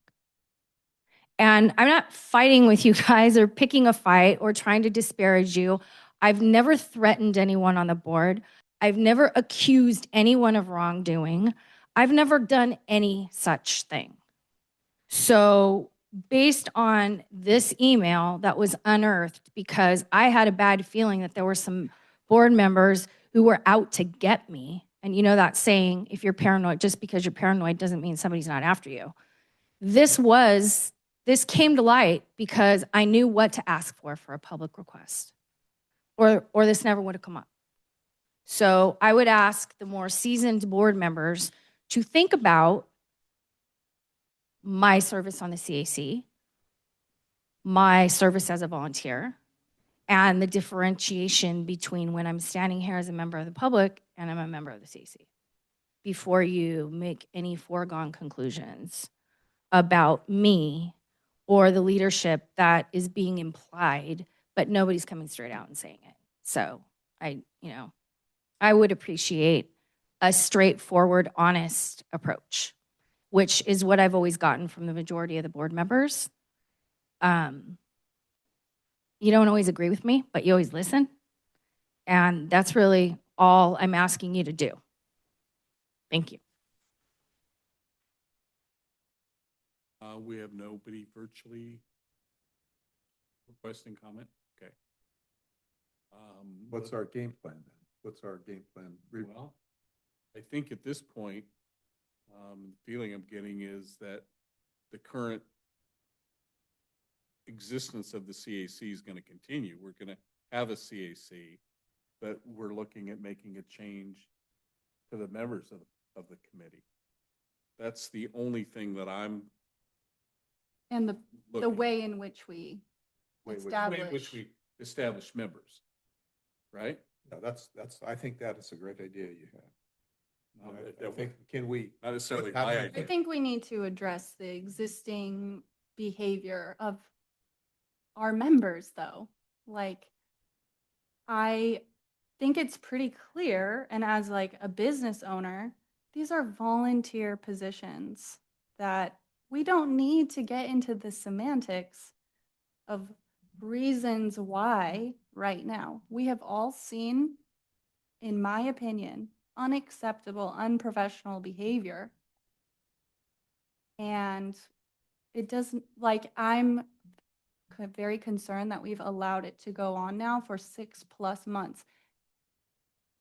[SPEAKER 5] And I'm not fighting with you guys or picking a fight or trying to disparage you. I've never threatened anyone on the board. I've never accused anyone of wrongdoing. I've never done any such thing. So based on this email that was unearthed, because I had a bad feeling that there were some board members who were out to get me. And you know that saying, if you're paranoid, just because you're paranoid doesn't mean somebody's not after you. This came to light because I knew what to ask for a public request, or this never would have come up. So I would ask the more seasoned board members to think about my service on the CAC, my service as a volunteer, and the differentiation between when I'm standing here as a member of the public and I'm a member of the CAC, before you make any foregone conclusions about me or the leadership that is being implied, but nobody's coming straight out and saying it. So I would appreciate a straightforward, honest approach, which is what I've always gotten from the majority of the board members. You don't always agree with me, but you always listen. And that's really all I'm asking you to do. Thank you.
[SPEAKER 1] We have nobody virtually requesting comment. Okay.
[SPEAKER 8] What's our game plan then? What's our game plan?
[SPEAKER 1] Well, I think at this point, the feeling I'm getting is that the current existence of the CAC is going to continue. We're going to have a CAC, but we're looking at making a change to the members of the committee. That's the only thing that I'm
[SPEAKER 2] And the
[SPEAKER 1] looking
[SPEAKER 2] way in which we
[SPEAKER 1] way in
[SPEAKER 2] establish.
[SPEAKER 1] which we establish members, right?
[SPEAKER 8] No, I think that is a great idea you have. I
[SPEAKER 1] That
[SPEAKER 8] think, can we?
[SPEAKER 1] Not necessarily
[SPEAKER 8] How
[SPEAKER 1] my
[SPEAKER 8] do you
[SPEAKER 2] I
[SPEAKER 1] idea.
[SPEAKER 2] think we need to address the existing behavior of our members, though. Like, I think it's pretty clear, and as like a business owner, these are volunteer positions that we don't need to get into the semantics of reasons why right now. We have all seen, in my opinion, unacceptable, unprofessional behavior. And it doesn't, like, I'm very concerned that we've allowed it to go on now for 6+ months.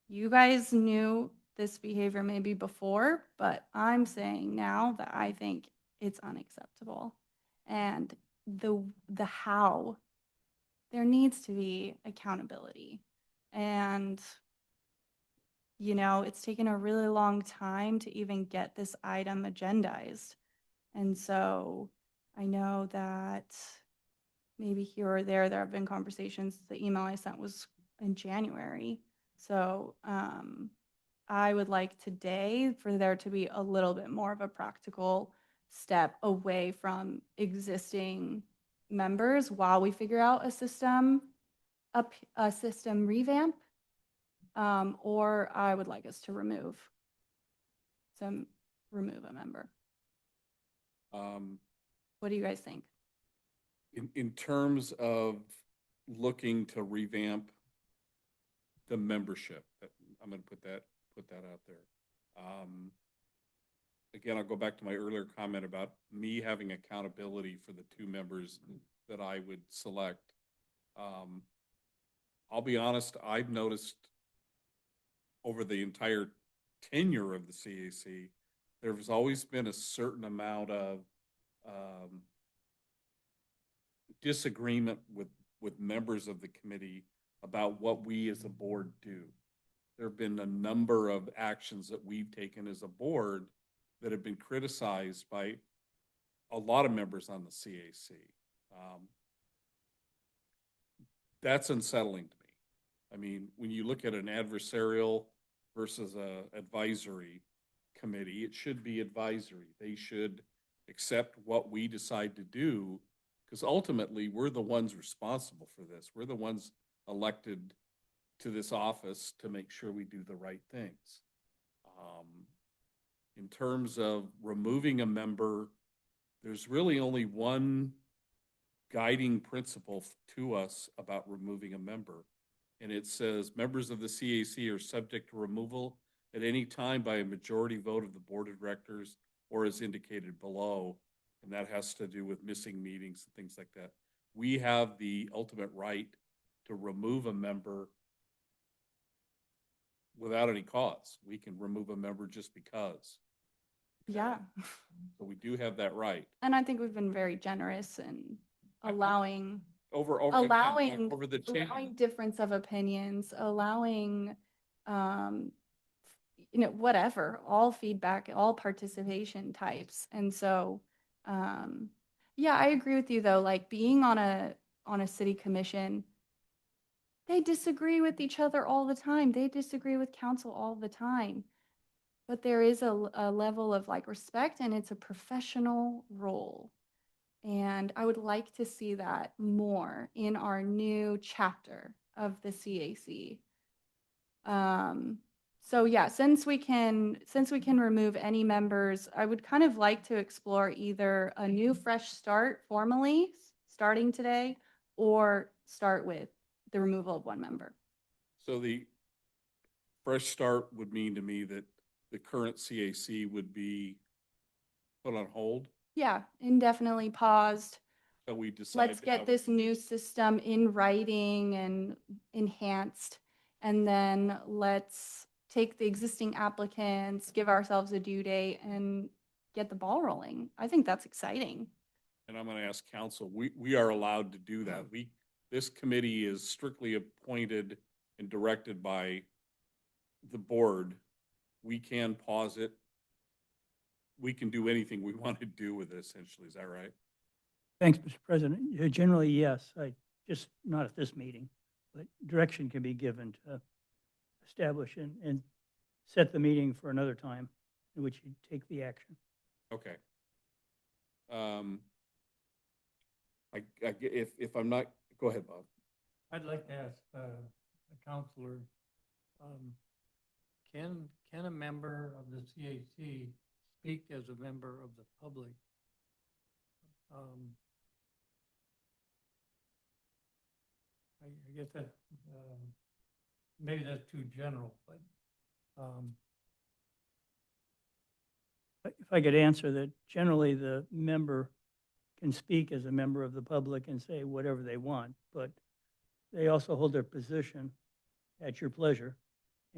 [SPEAKER 2] You guys knew this behavior maybe before, but I'm saying now that I think it's unacceptable. And the how, there needs to be accountability. And it's taken a really long time to even get this item agendized. And so I know that maybe here or there have been conversations. The email I sent was in January. So
[SPEAKER 9] I would like today for there to be a little bit more of a practical step away from existing members while we figure out a system revamp. Or I would like us to remove a member. What do you guys think?
[SPEAKER 1] In terms of looking to revamp the membership, I'm going to put that out there. Again, I'll go back to my earlier comment about me having accountability for the 2 members that I would select. I'll be honest, I've noticed over the entire tenure of the CAC, there's always been a certain amount of disagreement with members of the committee about what we as a board do. There have been a number of actions that we've taken as a board that have been criticized by a lot of members on the CAC. That's unsettling to me. I mean, when you look at an adversarial versus a advisory committee, it should be advisory. They should accept what we decide to do, because ultimately we're the ones responsible for this. We're the ones elected to this office to make sure we do the right things. In terms of removing a member, there's really only one guiding principle to us about removing a member. And it says members of the CAC are subject to removal at any time by a majority vote of the board of directors or as indicated below. And that has to do with missing meetings and things like that. We have the ultimate right to remove a member without any cause. We can remove a member just because.
[SPEAKER 9] Yeah.
[SPEAKER 1] So we do have that right.
[SPEAKER 9] And I think we've been very generous in allowing
[SPEAKER 1] Over the tenure.
[SPEAKER 9] allowing difference of opinions, allowing, whatever, all feedback, all participation types. And so, yeah, I agree with you though, like being on a city commission, they disagree with each other all the time. They disagree with council all the time. But there is a level of like respect, and it's a professional role. And I would like to see that more in our new chapter of the CAC. So yeah, since we can remove any members, I would kind of like to explore either a new fresh start formally starting today, or start with the removal of one member.
[SPEAKER 1] So the fresh start would mean to me that the current CAC would be put on hold.
[SPEAKER 9] Yeah, indefinitely paused.
[SPEAKER 1] So we decide.
[SPEAKER 9] Let's get this new system in writing and enhanced, and then let's take the existing applicants, give ourselves a due date, and get the ball rolling. I think that's exciting.
[SPEAKER 1] And I'm going to ask council, we are allowed to do that. This committee is strictly appointed and directed by the board. We can pause it. We can do anything we want to do with it, essentially. Is that right?
[SPEAKER 13] Thanks, Mr. President. Generally, yes. Just not at this meeting, but direction can be given to establish and set the meeting for another time in which you take the action.
[SPEAKER 1] Okay. If I'm not, go ahead, Bob.
[SPEAKER 3] I'd like to ask a counselor, can a member of the CAC speak as a member of the public? I guess that maybe that's too general, but
[SPEAKER 13] If I could answer that, generally the member can speak as a member of the public and say whatever they want, but they also hold their position at your pleasure,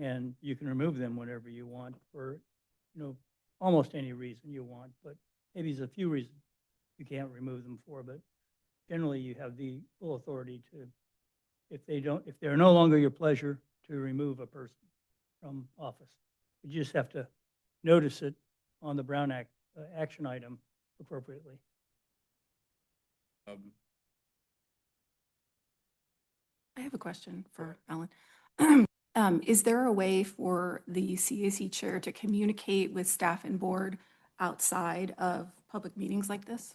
[SPEAKER 13] and you can remove them whenever you want for, almost any reason you want, but maybe there's a few reasons you can't remove them for, but generally you have the full authority to, if they're no longer your pleasure, to remove a person from office. You just have to notice it on the Brown Act action item appropriately.
[SPEAKER 12] I have a question for Alan. Is there a way for the CAC chair to communicate with staff and board outside of public meetings like this?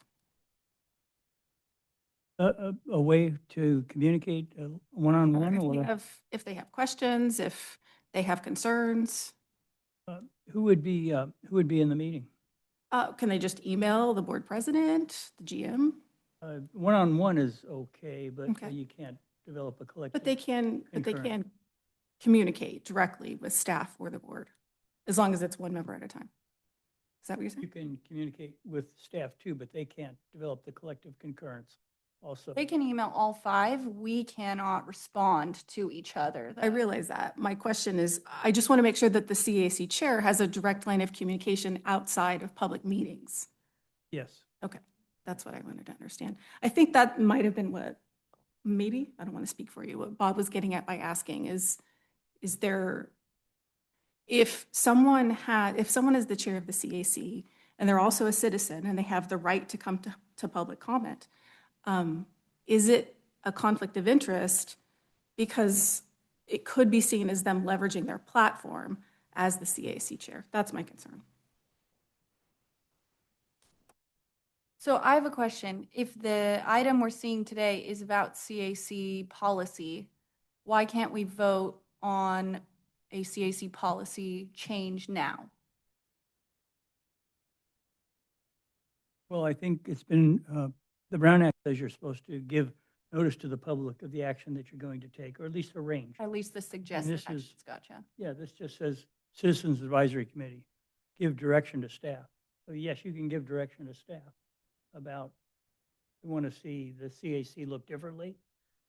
[SPEAKER 13] A way to communicate one-on-one, or
[SPEAKER 12] If they have questions, if they have concerns,
[SPEAKER 13] who would be in the meeting?
[SPEAKER 12] can they just email the board president, the GM?
[SPEAKER 13] One-on-one is okay, but
[SPEAKER 12] Okay.
[SPEAKER 13] you can't develop a collective.
[SPEAKER 12] But they can
[SPEAKER 13] concurrent.
[SPEAKER 12] communicate directly with staff or the board, as long as it's one member at a time. Is that what you're
[SPEAKER 13] You
[SPEAKER 12] saying?
[SPEAKER 13] can communicate with staff too, but they can't develop the collective concurrence also.
[SPEAKER 2] They can email all five. We cannot respond to each other.
[SPEAKER 12] I realize that. My question is, I just want to make sure that the CAC chair has a direct line of communication outside of public meetings.
[SPEAKER 13] Yes.
[SPEAKER 12] Okay, that's what I wanted to understand. I think that might have been what, maybe, I don't want to speak for you, what Bob was getting at by asking is there, if someone is the chair of the CAC and they're also a citizen and they have the right to come to public comment, is it a conflict of interest? Because it could be seen as them leveraging their platform as the CAC chair. That's my concern.
[SPEAKER 2] So I have a question. If the item we're seeing today is about CAC policy, why can't we vote on a CAC policy change now?
[SPEAKER 13] Well, I think it's been, the Brown Act says you're supposed to give notice to the public of the action that you're going to take, or at least a range.
[SPEAKER 2] At least the suggested
[SPEAKER 13] this is-
[SPEAKER 2] actions, gotcha.
[SPEAKER 13] Yeah, this just says Citizens Advisory Committee, give direction to staff. So yes, you can give direction to staff about, we want to see the CAC look differently,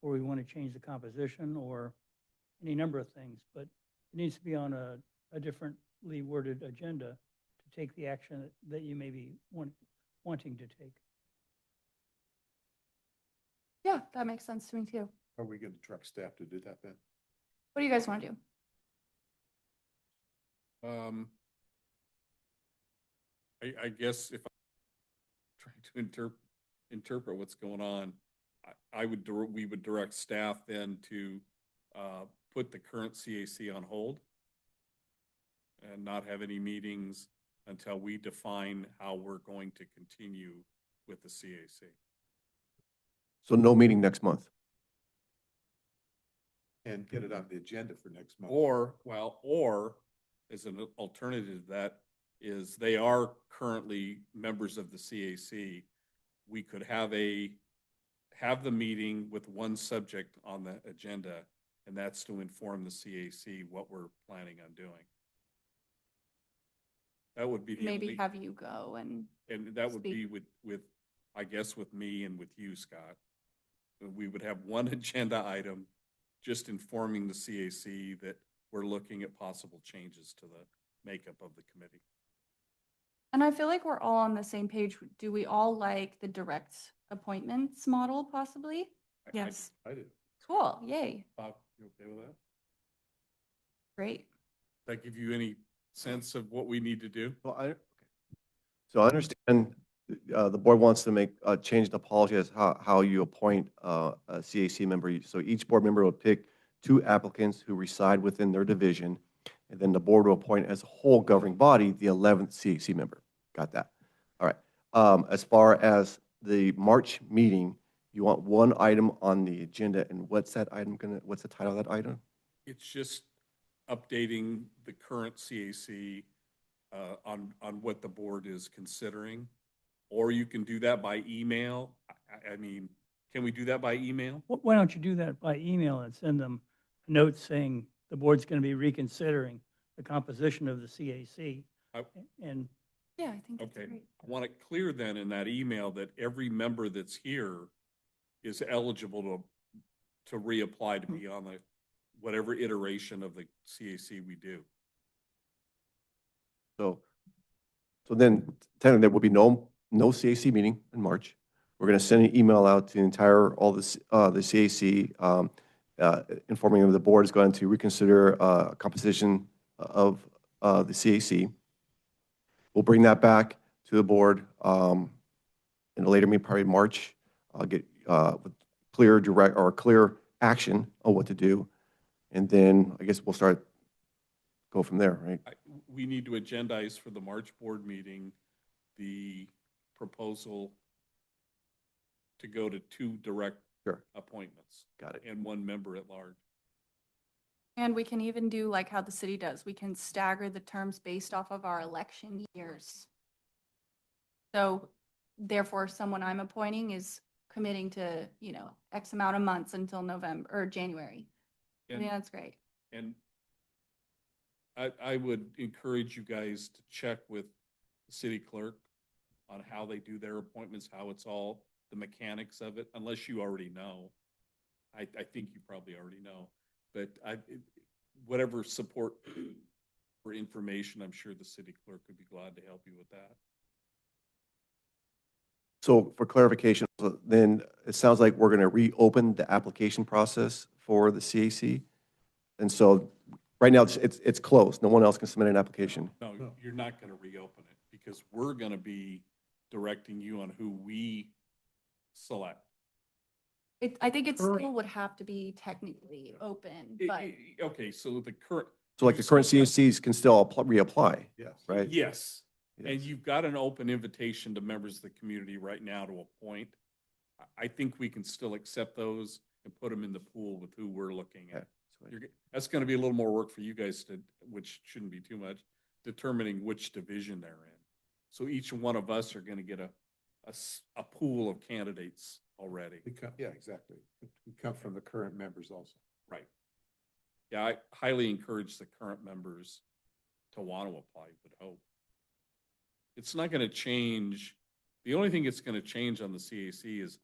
[SPEAKER 13] or we want to change the composition, or any number of things, but it needs to be on a differently worded agenda to take the action that you may be wanting to take.
[SPEAKER 2] Yeah, that makes sense to me too.
[SPEAKER 8] Are we going to direct staff to do that then?
[SPEAKER 2] What do you guys want to do?
[SPEAKER 1] I guess if I'm trying to interpret what's going on, we would direct staff then to put the current CAC on hold and not have any meetings until we define how we're going to continue with the CAC.
[SPEAKER 6] So no meeting next month.
[SPEAKER 8] And get it on the agenda for next month.
[SPEAKER 1] Or as an alternative, that is, they are currently members of the CAC. We could have the meeting with one subject on the agenda, and that's to inform the CAC what we're planning on doing. That would be the
[SPEAKER 2] Maybe
[SPEAKER 1] only,
[SPEAKER 2] have you go and
[SPEAKER 1] that would be
[SPEAKER 2] speak.
[SPEAKER 1] with, I guess, with me and with you, Scott. We would have one agenda item, just informing the CAC that we're looking at possible changes to the makeup of the committee.
[SPEAKER 2] And I feel like we're all on the same page. Do we all like the direct appointments model possibly?
[SPEAKER 12] Yes.
[SPEAKER 8] I do.
[SPEAKER 2] Cool, yay,
[SPEAKER 1] Bob, you okay with that?
[SPEAKER 2] great.
[SPEAKER 1] Does that give you any sense of what we need to do?
[SPEAKER 6] Well, so I understand the board wants to change the policy as how you appoint a CAC member. So each board member will pick 2 applicants who reside within their division, and then the board will appoint as a whole governing body the 11th CAC member. Got that? All right. As far as the March meeting, you want one item on the agenda, and what's that item what's the title of that item?
[SPEAKER 1] It's just updating the current CAC on what the board is considering. Or you can do that by email. I mean, can we do that by email?
[SPEAKER 13] Why don't you do that by email and send them a note saying the board's going to be reconsidering the composition of the CAC? And
[SPEAKER 2] Yeah, I think that's
[SPEAKER 1] Okay,
[SPEAKER 2] great.
[SPEAKER 1] I want it clear then in that email that every member that's here is eligible to reapply to be on the, whatever iteration of the CAC we do.
[SPEAKER 6] So then technically there will be no CAC meeting in March. We're going to send an email out to all the CAC, informing them the board is going to reconsider composition of the CAC. We'll bring that back to the board in a later meeting, probably March. I'll get clear action on what to do. And then I guess we'll go from there, right?
[SPEAKER 1] We need to agendize for the March board meeting, the proposal to go to 2 direct
[SPEAKER 6] Sure.
[SPEAKER 1] appointments.
[SPEAKER 6] Got it.
[SPEAKER 1] And 1 member at large.
[SPEAKER 9] And we can even do like how the city does. We can stagger the terms based off of our election years. So therefore, someone I'm appointing is committing to, X amount of months until November or January. I think
[SPEAKER 1] And,
[SPEAKER 9] that's great.
[SPEAKER 1] and I would encourage you guys to check with the city clerk on how they do their appointments, how it's all, the mechanics of it, unless you already know. I think you probably already know, but whatever support for information, I'm sure the city clerk would be glad to help you with that.
[SPEAKER 6] So for clarification, then it sounds like we're going to reopen the application process for the CAC. And so right now it's closed. No one else can submit an application.
[SPEAKER 1] No, you're not going to reopen it because we're going to be directing you on who we select.
[SPEAKER 9] I think it still would have to be technically open, but
[SPEAKER 1] Okay, so the current.
[SPEAKER 6] So like the current CACs can still reapply,
[SPEAKER 8] Yes.
[SPEAKER 6] right?
[SPEAKER 1] Yes, and
[SPEAKER 6] Yes.
[SPEAKER 1] you've got an open invitation to members of the community right now to appoint. I think we can still accept those and put them in the pool with who we're looking at. That's going to be a little more work for you guys which shouldn't be too much, determining which division they're in. So each one of us are going to get a pool of candidates already.
[SPEAKER 8] Yeah, exactly. We come from the current members also.
[SPEAKER 1] Right. Yeah, I highly encourage the current members to want to apply, would hope. It's not going to change. The only thing it's going to change on the CAC is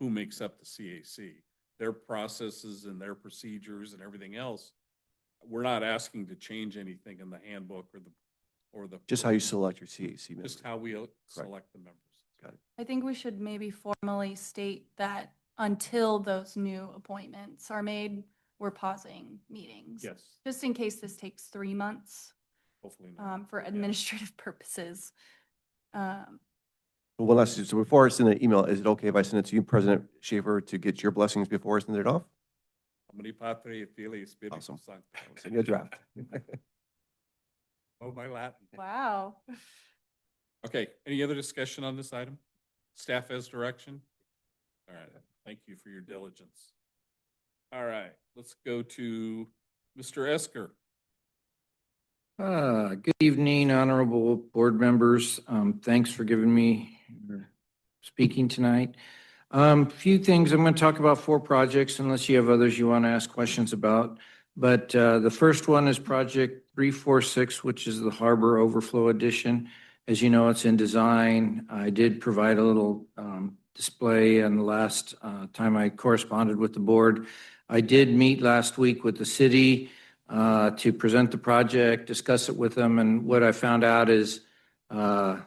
[SPEAKER 1] who makes up the CAC. Their processes and their procedures and everything else. We're not asking to change anything in the handbook or the.
[SPEAKER 6] Just how you select your CAC members.
[SPEAKER 1] Just how we select the members.
[SPEAKER 6] Got it.
[SPEAKER 9] I think we should maybe formally state that until those new appointments are made, we're pausing meetings.
[SPEAKER 1] Yes,
[SPEAKER 9] Just in case this takes 3 months,
[SPEAKER 1] hopefully not.
[SPEAKER 9] for administrative purposes.
[SPEAKER 6] One last, so before I send an email, is it okay if I send it to you, President Schaefer, to get your blessings before I send it off?
[SPEAKER 1] Omni Patri et Filii Spiritus
[SPEAKER 6] Awesome.
[SPEAKER 1] Sancti.
[SPEAKER 6] I'll send you a draft.
[SPEAKER 1] Oh, my Latin.
[SPEAKER 9] Wow.
[SPEAKER 1] Okay, any other discussion on this item? Staff has direction? All right, thank you for your diligence. All right, let's go to Mr. Esker.
[SPEAKER 14] Good evening, honorable board members. Thanks for giving me speaking tonight. Few things. I'm going to talk about 4 projects unless you have others you want to ask questions about. But the first one is project 346, which is the Harbor Overflow Addition. As you know, it's in design. I did provide a little display and the last time I corresponded with the board. I did meet last week with the city to present the project, discuss it with them, and what I found out is they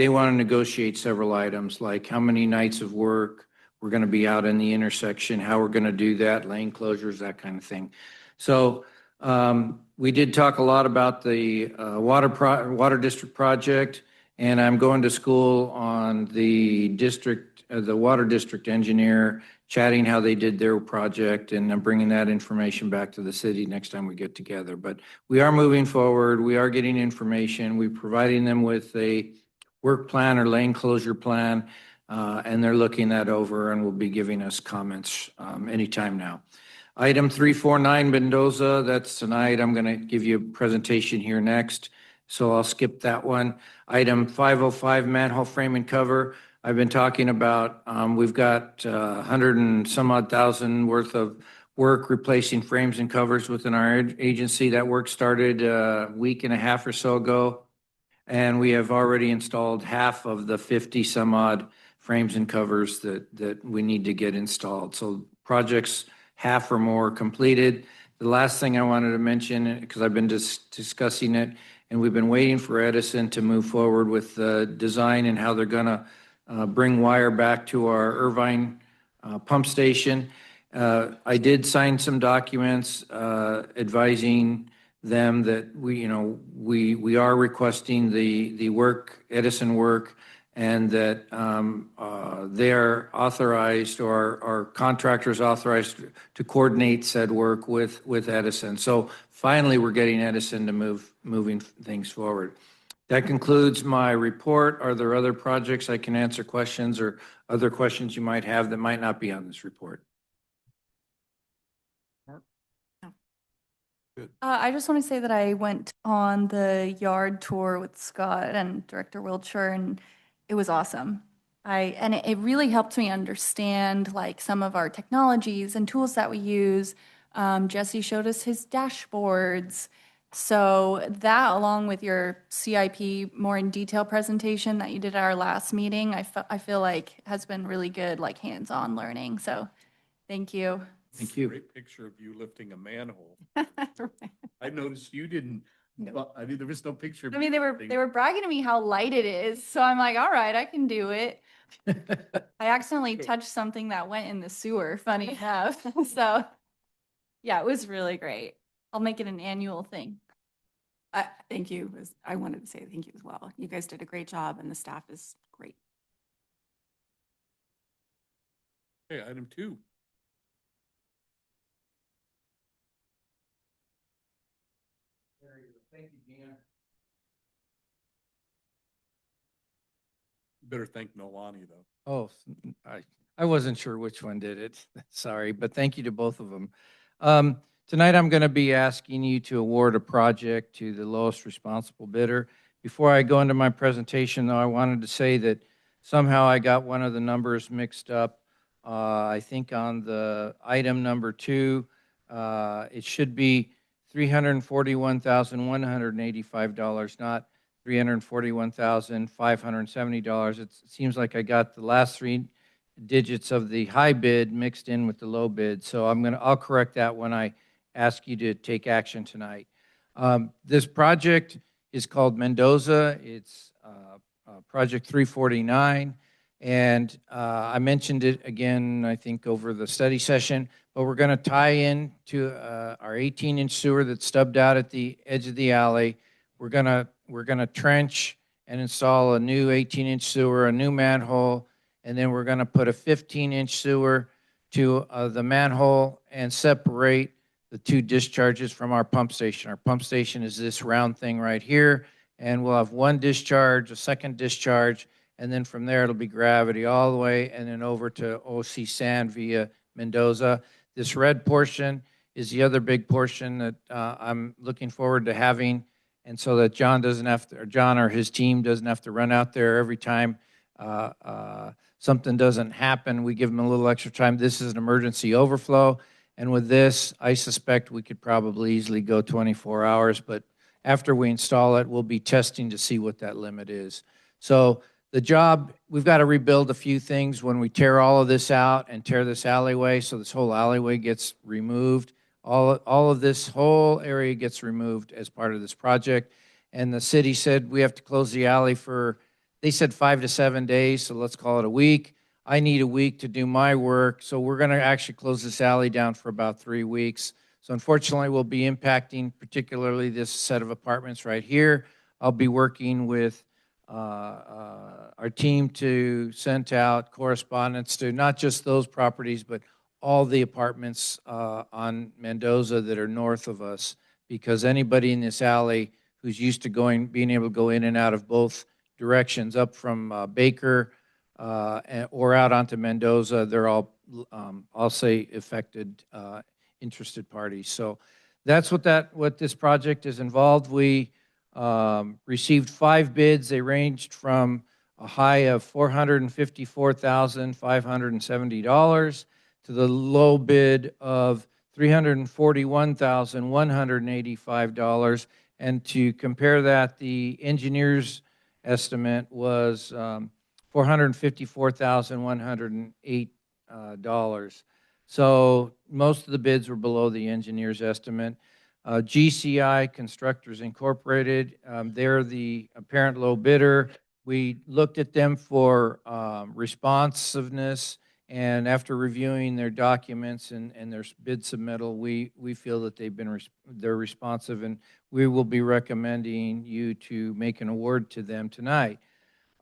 [SPEAKER 14] want to negotiate several items, like how many nights of work we're going to be out in the intersection, how we're going to do that, lane closures, that kind of thing. So we did talk a lot about the water district project, and I'm going to school on the water district engineer, chatting how they did their project, and I'm bringing that information back to the city next time we get together. But we are moving forward. We are getting information. We're providing them with a work plan or lane closure plan, and they're looking that over and will be giving us comments anytime now. Item 349 Mendoza, that's tonight. I'm going to give you a presentation here next, so I'll skip that one. Item 505 manhole frame and cover. I've been talking about, we've got 100 and some odd thousand worth of work replacing frames and covers within our agency. That work started a week and a half or so ago, and we have already installed half of the 50 some odd frames and covers that we need to get installed. So projects half or more completed. The last thing I wanted to mention, because I've been discussing it, and we've been waiting for Edison to move forward with the design and how they're going to bring wire back to our Irvine pump station. I did sign some documents advising them that we are requesting the work, Edison work, and that they're authorized, or our contractors authorized to coordinate said work with Edison. So finally, we're getting Edison to moving things forward. That concludes my report. Are there other projects I can answer questions or other questions you might have that might not be on this report?
[SPEAKER 9] I just want to say that I went on the yard tour with Scott and Director Wiltshire, and it was awesome. It really helped me understand like some of our technologies and tools that we use. Jesse showed us his dashboards. So that, along with your CIP more in detail presentation that you did at our last meeting, I feel like has been really good, like hands-on learning. So thank you.
[SPEAKER 14] Thank you.
[SPEAKER 1] Great picture of you lifting a manhole.
[SPEAKER 9] Right.
[SPEAKER 1] I noticed you didn't,
[SPEAKER 9] No.
[SPEAKER 1] I mean, there was no picture.
[SPEAKER 9] I mean, they were bragging to me how light it is, so I'm like, all right, I can do it. I accidentally touched something that went in the sewer, funny enough. So, yeah, it was really great. I'll make it an annual thing.
[SPEAKER 15] Thank you. I wanted to say thank you as well. You guys did a great job and the staff is great.
[SPEAKER 1] Okay, item 2.
[SPEAKER 14] Thank you, Gina.
[SPEAKER 1] You better thank Nolani, though.
[SPEAKER 14] Oh, I wasn't sure which one did it. Sorry, but thank you to both of them. Tonight, I'm going to be asking you to award a project to the lowest responsible bidder. Before I go into my presentation, though, I wanted to say that somehow I got one of the numbers mixed up. I think on the item number 2, it should be $341,185, not $341,570. It seems like I got the last 3 digits of the high bid mixed in with the low bid. So I'll correct that when I ask you to take action tonight. This project is called Mendoza. It's Project 349. And I mentioned it again, I think, over the study session, but we're going to tie in to our 18-inch sewer that's stubbed out at the edge of the alley. We're going to trench and install a new 18-inch sewer, a new manhole, and then we're going to put a 15-inch sewer to the manhole and separate the 2 discharges from our pump station. Our pump station is this round thing right here, and we'll have 1 discharge, a second discharge, and then from there it'll be gravity all the way and then over to OC Sand via Mendoza. This red portion is the other big portion that I'm looking forward to having, and so that John or his team doesn't have to run out there every time something doesn't happen. We give them a little extra time. This is an emergency overflow, and with this, I suspect we could probably easily go 24 hours, but after we install it, we'll be testing to see what that limit is. So the job, we've got to rebuild a few things when we tear all of this out and tear this alleyway, so this whole alleyway gets removed. All of this whole area gets removed as part of this project. And the city said we have to close the alley for, they said 5 to 7 days, so let's call it a week. I need a week to do my work, so we're going to actually close this alley down for about 3 weeks. So unfortunately, we'll be impacting particularly this set of apartments right here. I'll be working with our team to send out correspondence to not just those properties, but all the apartments on Mendoza that are north of us, because anybody in this alley who's used to being able to go in and out of both directions, up from Baker or out onto Mendoza, they're all, I'll say, affected, interested parties. So that's what this project is involved. We received 5 bids. They ranged from a high of $454,570 to the low bid of $341,185. And to compare that, the engineer's estimate was $454,108. So most of the bids were below the engineer's estimate. GCI Constructors Incorporated, they're the apparent low bidder. We looked at them for responsiveness, and after reviewing their documents and their bid submittal, we feel that they're responsive, and we will be recommending you to make an award to them tonight.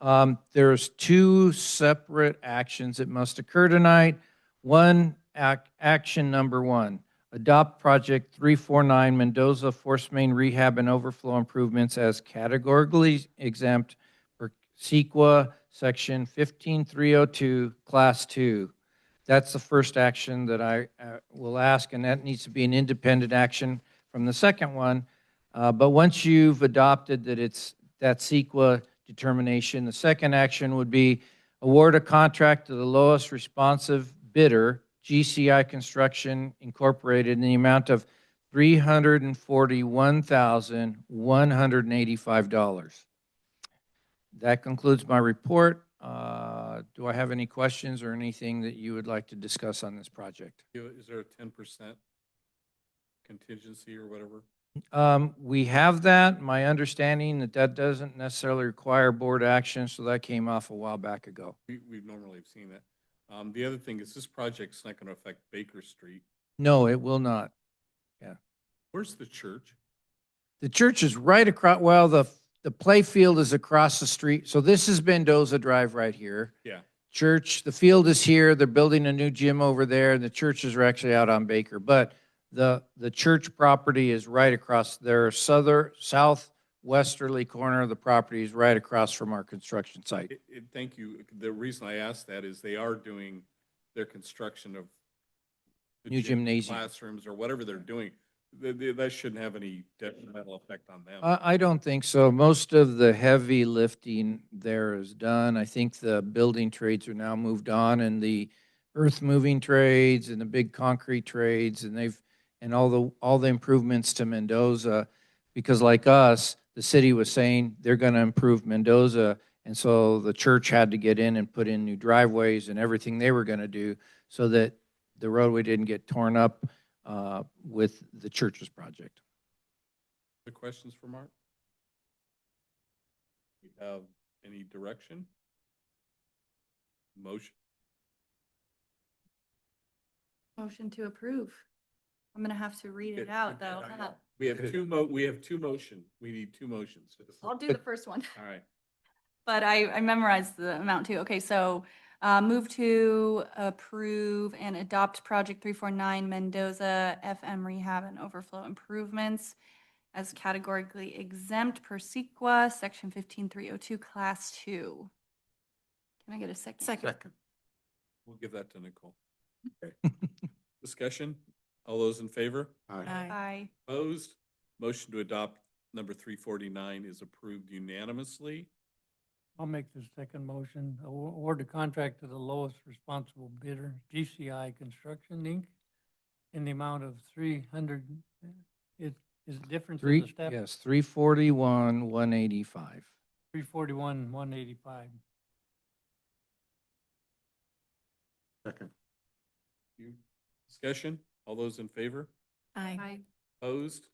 [SPEAKER 14] There's two separate actions that must occur tonight. Action number one, adopt project 349 Mendoza Force Main Rehab and Overflow Improvements as categorically exempt per CEQA Section 15302, Class 2. That's the first action that I will ask, and that needs to be an independent action from the second one. But once you've adopted that it's that CEQA determination, the second action would be award a contract to the lowest responsive bidder, GCI Construction Incorporated, in the amount of $341,185. That concludes my report. Do I have any questions or anything that you would like to discuss on this project?
[SPEAKER 1] Is there a 10% contingency or whatever?
[SPEAKER 14] We have that. My understanding that doesn't necessarily require board action, so that came off a while back ago.
[SPEAKER 1] We normally have seen that. The other thing is this project's not going to affect Baker Street.
[SPEAKER 14] No, it will not. Yeah.
[SPEAKER 1] Where's the church?
[SPEAKER 14] The church is right across, well, the play field is across the street. So this is Mendoza Drive right here.
[SPEAKER 1] Yeah.
[SPEAKER 14] Church, the field is here. They're building a new gym over there, and the churches are actually out on Baker. But the church property is right across their southwesterly corner of the property is right across from our construction site.
[SPEAKER 1] Thank you. The reason I asked that is they are doing their construction of the
[SPEAKER 14] New gymnasium.
[SPEAKER 1] classrooms or whatever they're doing. That shouldn't have any detrimental effect on them.
[SPEAKER 14] I don't think so. Most of the heavy lifting there is done. I think the building trades are now moved on, and the earth moving trades and the big concrete trades, and all the improvements to Mendoza, because like us, the city was saying they're going to improve Mendoza, and so the church had to get in and put in new driveways and everything they were going to do so that the roadway didn't get torn up with the church's project.
[SPEAKER 1] Other questions for Mark? We have any direction? Motion?
[SPEAKER 2] Motion to approve. I'm gonna have to read it out though.
[SPEAKER 1] We have two motion. We need two motions.
[SPEAKER 2] I'll do the first one.
[SPEAKER 1] All right.
[SPEAKER 2] But I memorized the amount too. Okay, so move to approve and adopt Project 349 Mendoza FM Rehab and Overflow Improvements as categorically exempt per CEQA, Section 15302, Class 2. Can I get a second?
[SPEAKER 1] Second. We'll give that to Nicole. Okay. Discussion? All those in favor?
[SPEAKER 2] Aye.
[SPEAKER 1] Opposed? Motion to adopt number 349 is approved unanimously.
[SPEAKER 3] I'll make the second motion. Award the contract to the lowest responsible bidder, GCI Construction Inc., in the amount of 300, is the difference in the step?
[SPEAKER 14] Yes, 341, 185.
[SPEAKER 3] 341, 185.
[SPEAKER 8] Second.
[SPEAKER 1] Discussion? All those in favor?
[SPEAKER 2] Aye.
[SPEAKER 1] Opposed?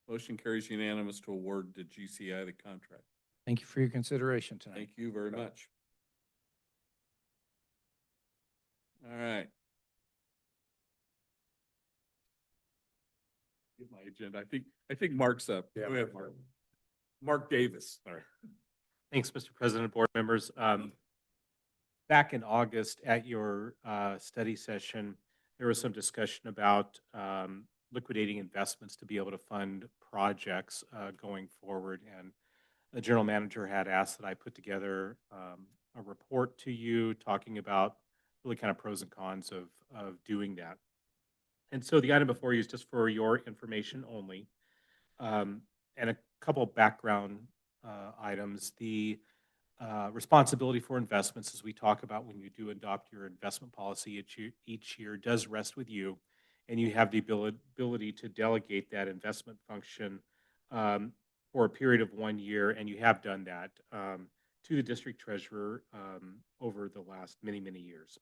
[SPEAKER 1] Motion carries unanimous to award to GCI the contract.
[SPEAKER 14] Thank you for your consideration tonight.
[SPEAKER 1] Thank you very much. All right. Get my agenda. I think Mark's up.
[SPEAKER 8] Yeah.
[SPEAKER 1] Go ahead, Mark. Mark Davis. All right.
[SPEAKER 16] Thanks, Mr. President, board members. Back in August at your study session, there was some discussion about liquidating investments to be able to fund projects going forward. And the general manager had asked that I put together a report to you talking about really kind of pros and cons of doing that. And so the item before you is just for your information only. And a couple of background items. The responsibility for investments, as we talk about when you do adopt your investment policy each year, does rest with you. And you have the ability to delegate that investment function for a period of 1 year, and you have done that to the district treasurer over the last many, many years.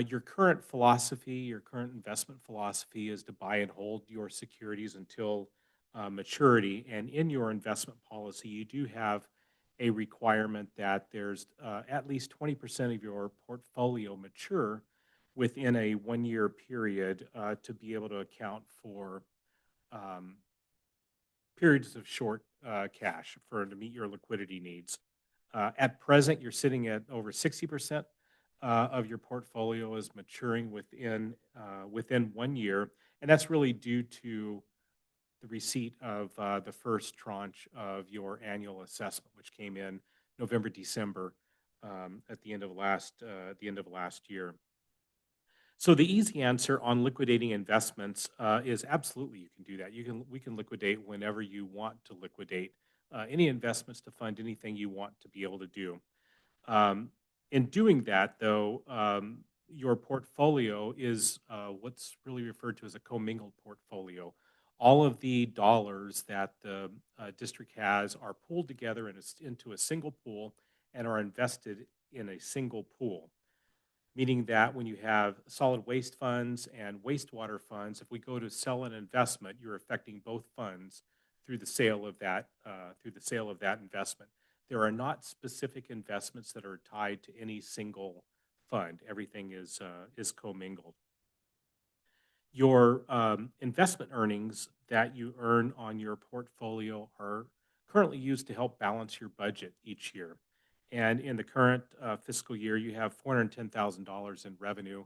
[SPEAKER 16] Your current philosophy, your current investment philosophy is to buy and hold your securities until maturity. And in your investment policy, you do have a requirement that there's at least 20% of your portfolio mature within a 1 year period to be able to account for periods of short cash to meet your liquidity needs. At present, you're sitting at over 60% of your portfolio is maturing within 1 year, and that's really due to the receipt of the first tranche of your annual assessment, which came in November, December, at the end of last year. So the easy answer on liquidating investments is absolutely you can do that. We can liquidate whenever you want to liquidate any investments to fund anything you want to be able to do. In doing that, though, your portfolio is what's really referred to as a commingled portfolio. All of the dollars that the district has are pooled together into a single pool and are invested in a single pool, meaning that when you have solid waste funds and wastewater funds, if we go to sell an investment, you're affecting both funds through the sale of that investment. There are not specific investments that are tied to any single fund. Everything is commingled. Your investment earnings that you earn on your portfolio are currently used to help balance your budget each year. And in the current fiscal year, you have $410,000 in revenue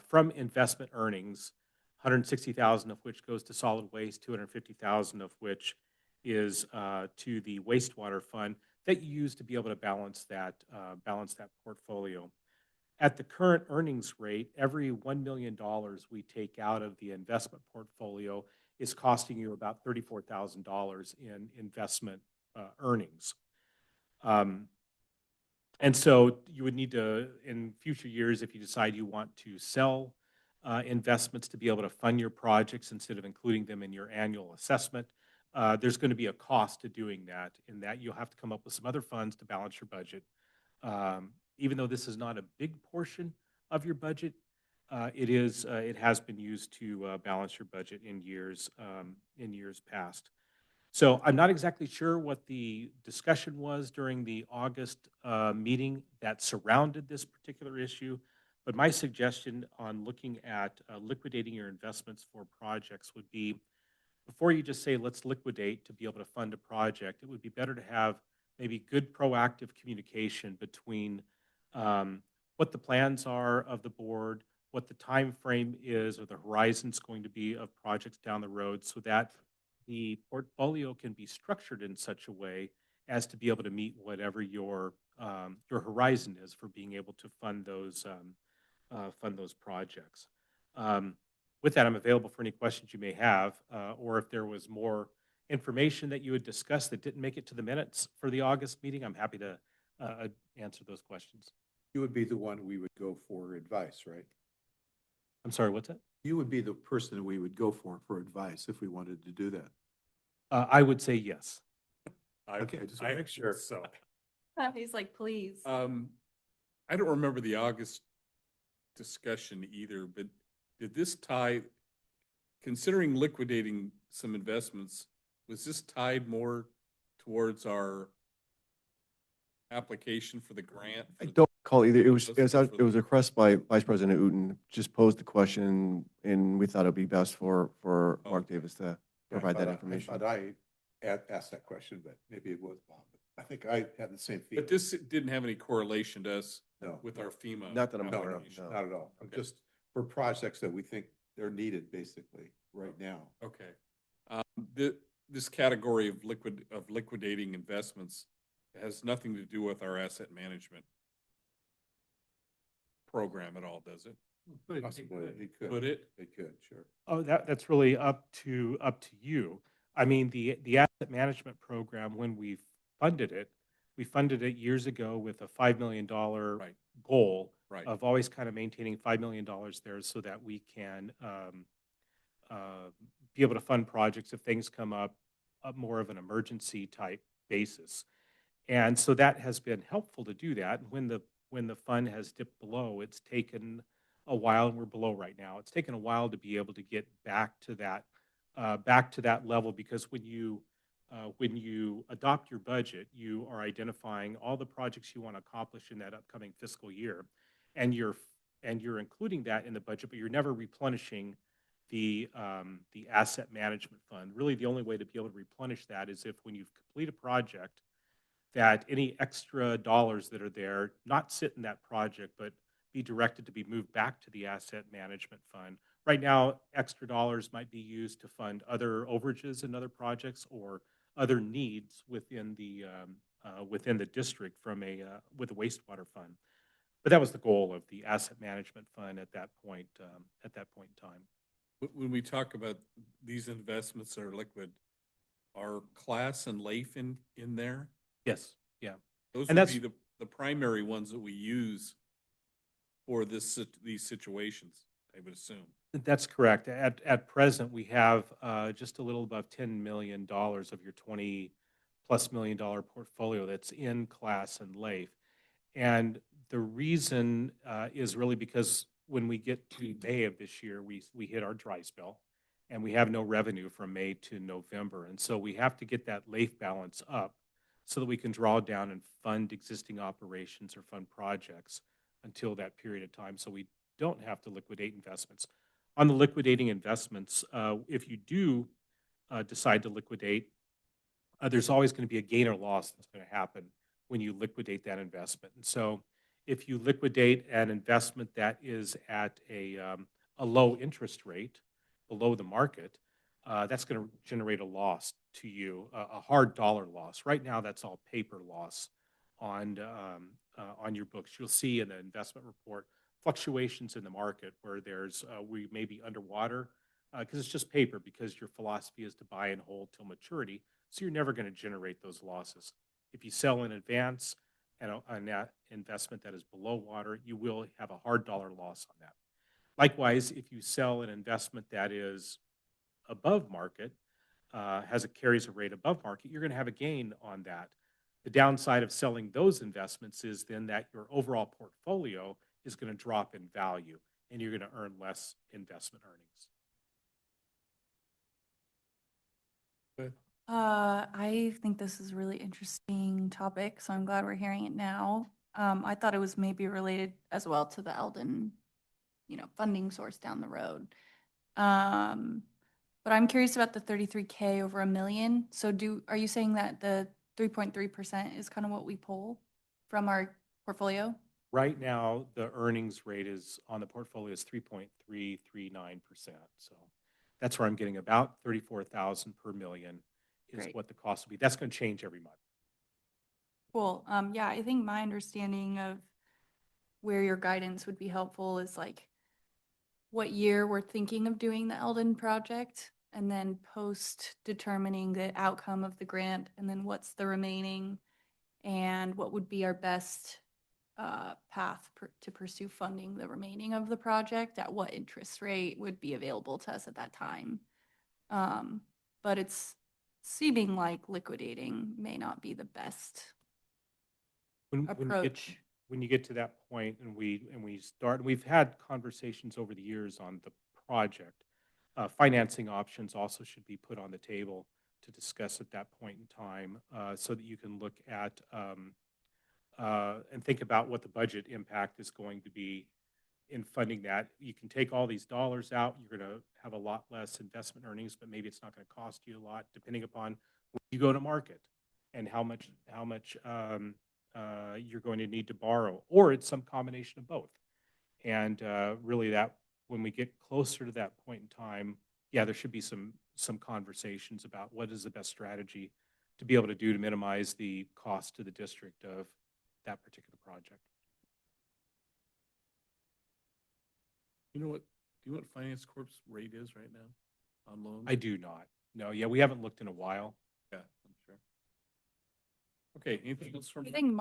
[SPEAKER 16] from investment earnings, $160,000 of which goes to solid waste, $250,000 of which is to the wastewater fund that you use to be able to balance that portfolio. At the current earnings rate, every $1 million we take out of the investment portfolio is costing you about $34,000 in investment earnings. And so you would need to, in future years, if you decide you want to sell investments to be able to fund your projects instead of including them in your annual assessment, there's going to be a cost to doing that, in that you'll have to come up with some other funds to balance your budget. Even though this is not a big portion of your budget, it has been used to balance your budget in years past. So I'm not exactly sure what the discussion was during the August meeting that surrounded this particular issue, but my suggestion on looking at liquidating your investments for projects would be, before you just say, let's liquidate to be able to fund a project, it would be better to have maybe good proactive communication between what the plans are of the board, what the time frame is or the horizon's going to be of projects down the road, so that the portfolio can be structured in such a way as to be able to meet whatever your horizon is for being able to fund those projects. With that, I'm available for any questions you may have, or if there was more information that you had discussed that didn't make it to the minutes for the August meeting, I'm happy to answer those questions.
[SPEAKER 8] You would be the one we would go for advice, right?
[SPEAKER 16] I'm sorry, what's that?
[SPEAKER 8] You would be the person we would go for advice if we wanted to do that.
[SPEAKER 16] I would say yes.
[SPEAKER 8] Okay, just want to make sure.
[SPEAKER 1] So,
[SPEAKER 15] He's like, please.
[SPEAKER 1] I don't remember the August discussion either, but did this tie, considering liquidating some investments, was this tied more towards our application for the grant?
[SPEAKER 6] I don't recall either. It was a request by Vice President Uten, just posed the question, and we thought it'd be best for Mark Davis to provide that information.
[SPEAKER 8] I thought I asked that question, but maybe it was Bob. I think I had the same feeling.
[SPEAKER 1] But this didn't have any correlation to us
[SPEAKER 8] No.
[SPEAKER 1] with our FEMA.
[SPEAKER 6] Not that I'm
[SPEAKER 8] No,
[SPEAKER 6] aware of, no.
[SPEAKER 8] not at all.
[SPEAKER 1] Okay.
[SPEAKER 8] Just for projects that we think they're needed basically right now.
[SPEAKER 1] Okay. This category of liquidating investments has nothing to do with our asset management program at all, does it?
[SPEAKER 8] Possibly, it could.
[SPEAKER 1] Could it?
[SPEAKER 8] It could, sure.
[SPEAKER 16] Oh, that's really up to you. I mean, the asset management program, when we funded it years ago with a $5 million goal
[SPEAKER 1] Right.
[SPEAKER 16] of always kind of maintaining $5 million there so that we can be able to fund projects if things come up more of an emergency type basis. And so that has been helpful to do that. When the fund has dipped below, it's taken a while, and we're below right now. It's taken a while to be able to get back to that level, because when you adopt your budget, you are identifying all the projects you want to accomplish in that upcoming fiscal year, and you're including that in the budget, but you're never replenishing the asset management fund. Really, the only way to be able to replenish that is if, when you complete a project, that any extra dollars that are there not sit in that project, but be directed to be moved back to the asset management fund. Right now, extra dollars might be used to fund other overages in other projects or other needs within the district from with a wastewater fund. But that was the goal of the asset management fund at that point in time.
[SPEAKER 1] When we talk about these investments that are liquid, are Class and LAIF in there?
[SPEAKER 16] Yes, yeah.
[SPEAKER 1] Those
[SPEAKER 16] And
[SPEAKER 1] would
[SPEAKER 16] that's-
[SPEAKER 1] be the primary ones that we use for these situations, I would assume.
[SPEAKER 16] That's correct. At present, we have just a little above $10 million of your $20+ million portfolio that's in Class and LAIF. And the reason is really because when we get to May of this year, we hit our dry spell, and we have no revenue from May to November. And so we have to get that LAIF balance up so that we can draw down and fund existing operations or fund projects until that period of time, so we don't have to liquidate investments. On the liquidating investments, if you do decide to liquidate, there's always going to be a gain or loss that's going to happen when you liquidate that investment. And so if you liquidate an investment that is at a low interest rate, below the market, that's going to generate a loss to you, a hard dollar loss. Right now, that's all paper loss on your books. You'll see in the investment report fluctuations in the market where we may be underwater because it's just paper, because your philosophy is to buy and hold till maturity. So you're never going to generate those losses. If you sell in advance and on that investment that is below water, you will have a hard dollar loss on that. Likewise, if you sell an investment that is above market, carries a rate above market, you're going to have a gain on that. The downside of selling those investments is then that your overall portfolio is going to drop in value, and you're going to earn less investment earnings.
[SPEAKER 9] I think this is a really interesting topic, so I'm glad we're hearing it now. I thought it was maybe related as well to the Eldon, funding source down the road. But I'm curious about the 33K over $1 million. So are you saying that the 3.3% is kind of what we pull from our portfolio?
[SPEAKER 16] Right now, the earnings rate on the portfolio is 3.339%. So that's where I'm getting about $34,000 per million is
[SPEAKER 9] Great.
[SPEAKER 16] what the cost will be. That's going to change every month.
[SPEAKER 9] Cool. Yeah, I think my understanding of where your guidance would be helpful is like what year we're thinking of doing the Eldon project, and then post determining the outcome of the grant, and then what's the remaining, and what would be our best path to pursue funding the remaining of the project, at what interest rate would be available to us at that time. But it's seeming like liquidating may not be the best approach.
[SPEAKER 16] When you get to that point and we've had conversations over the years on the project, financing options also should be put on the table to discuss at that point in time, so that you can look at and think about what the budget impact is going to be in funding that. You can take all these dollars out, you're going to have a lot less investment earnings, but maybe it's not going to cost you a lot, depending upon when you go to market and how much you're going to need to borrow, or it's some combination of both. And really, that when we get closer to that point in time, yeah, there should be some conversations about what is the best strategy to be able to do to minimize the cost to the district of that particular project.
[SPEAKER 1] Do you know what Finance Corp's rate is right now on loans?
[SPEAKER 16] I do not. No, yeah, we haven't looked in a while.
[SPEAKER 1] Yeah, I'm sure. Okay, anything else from?
[SPEAKER 9] I think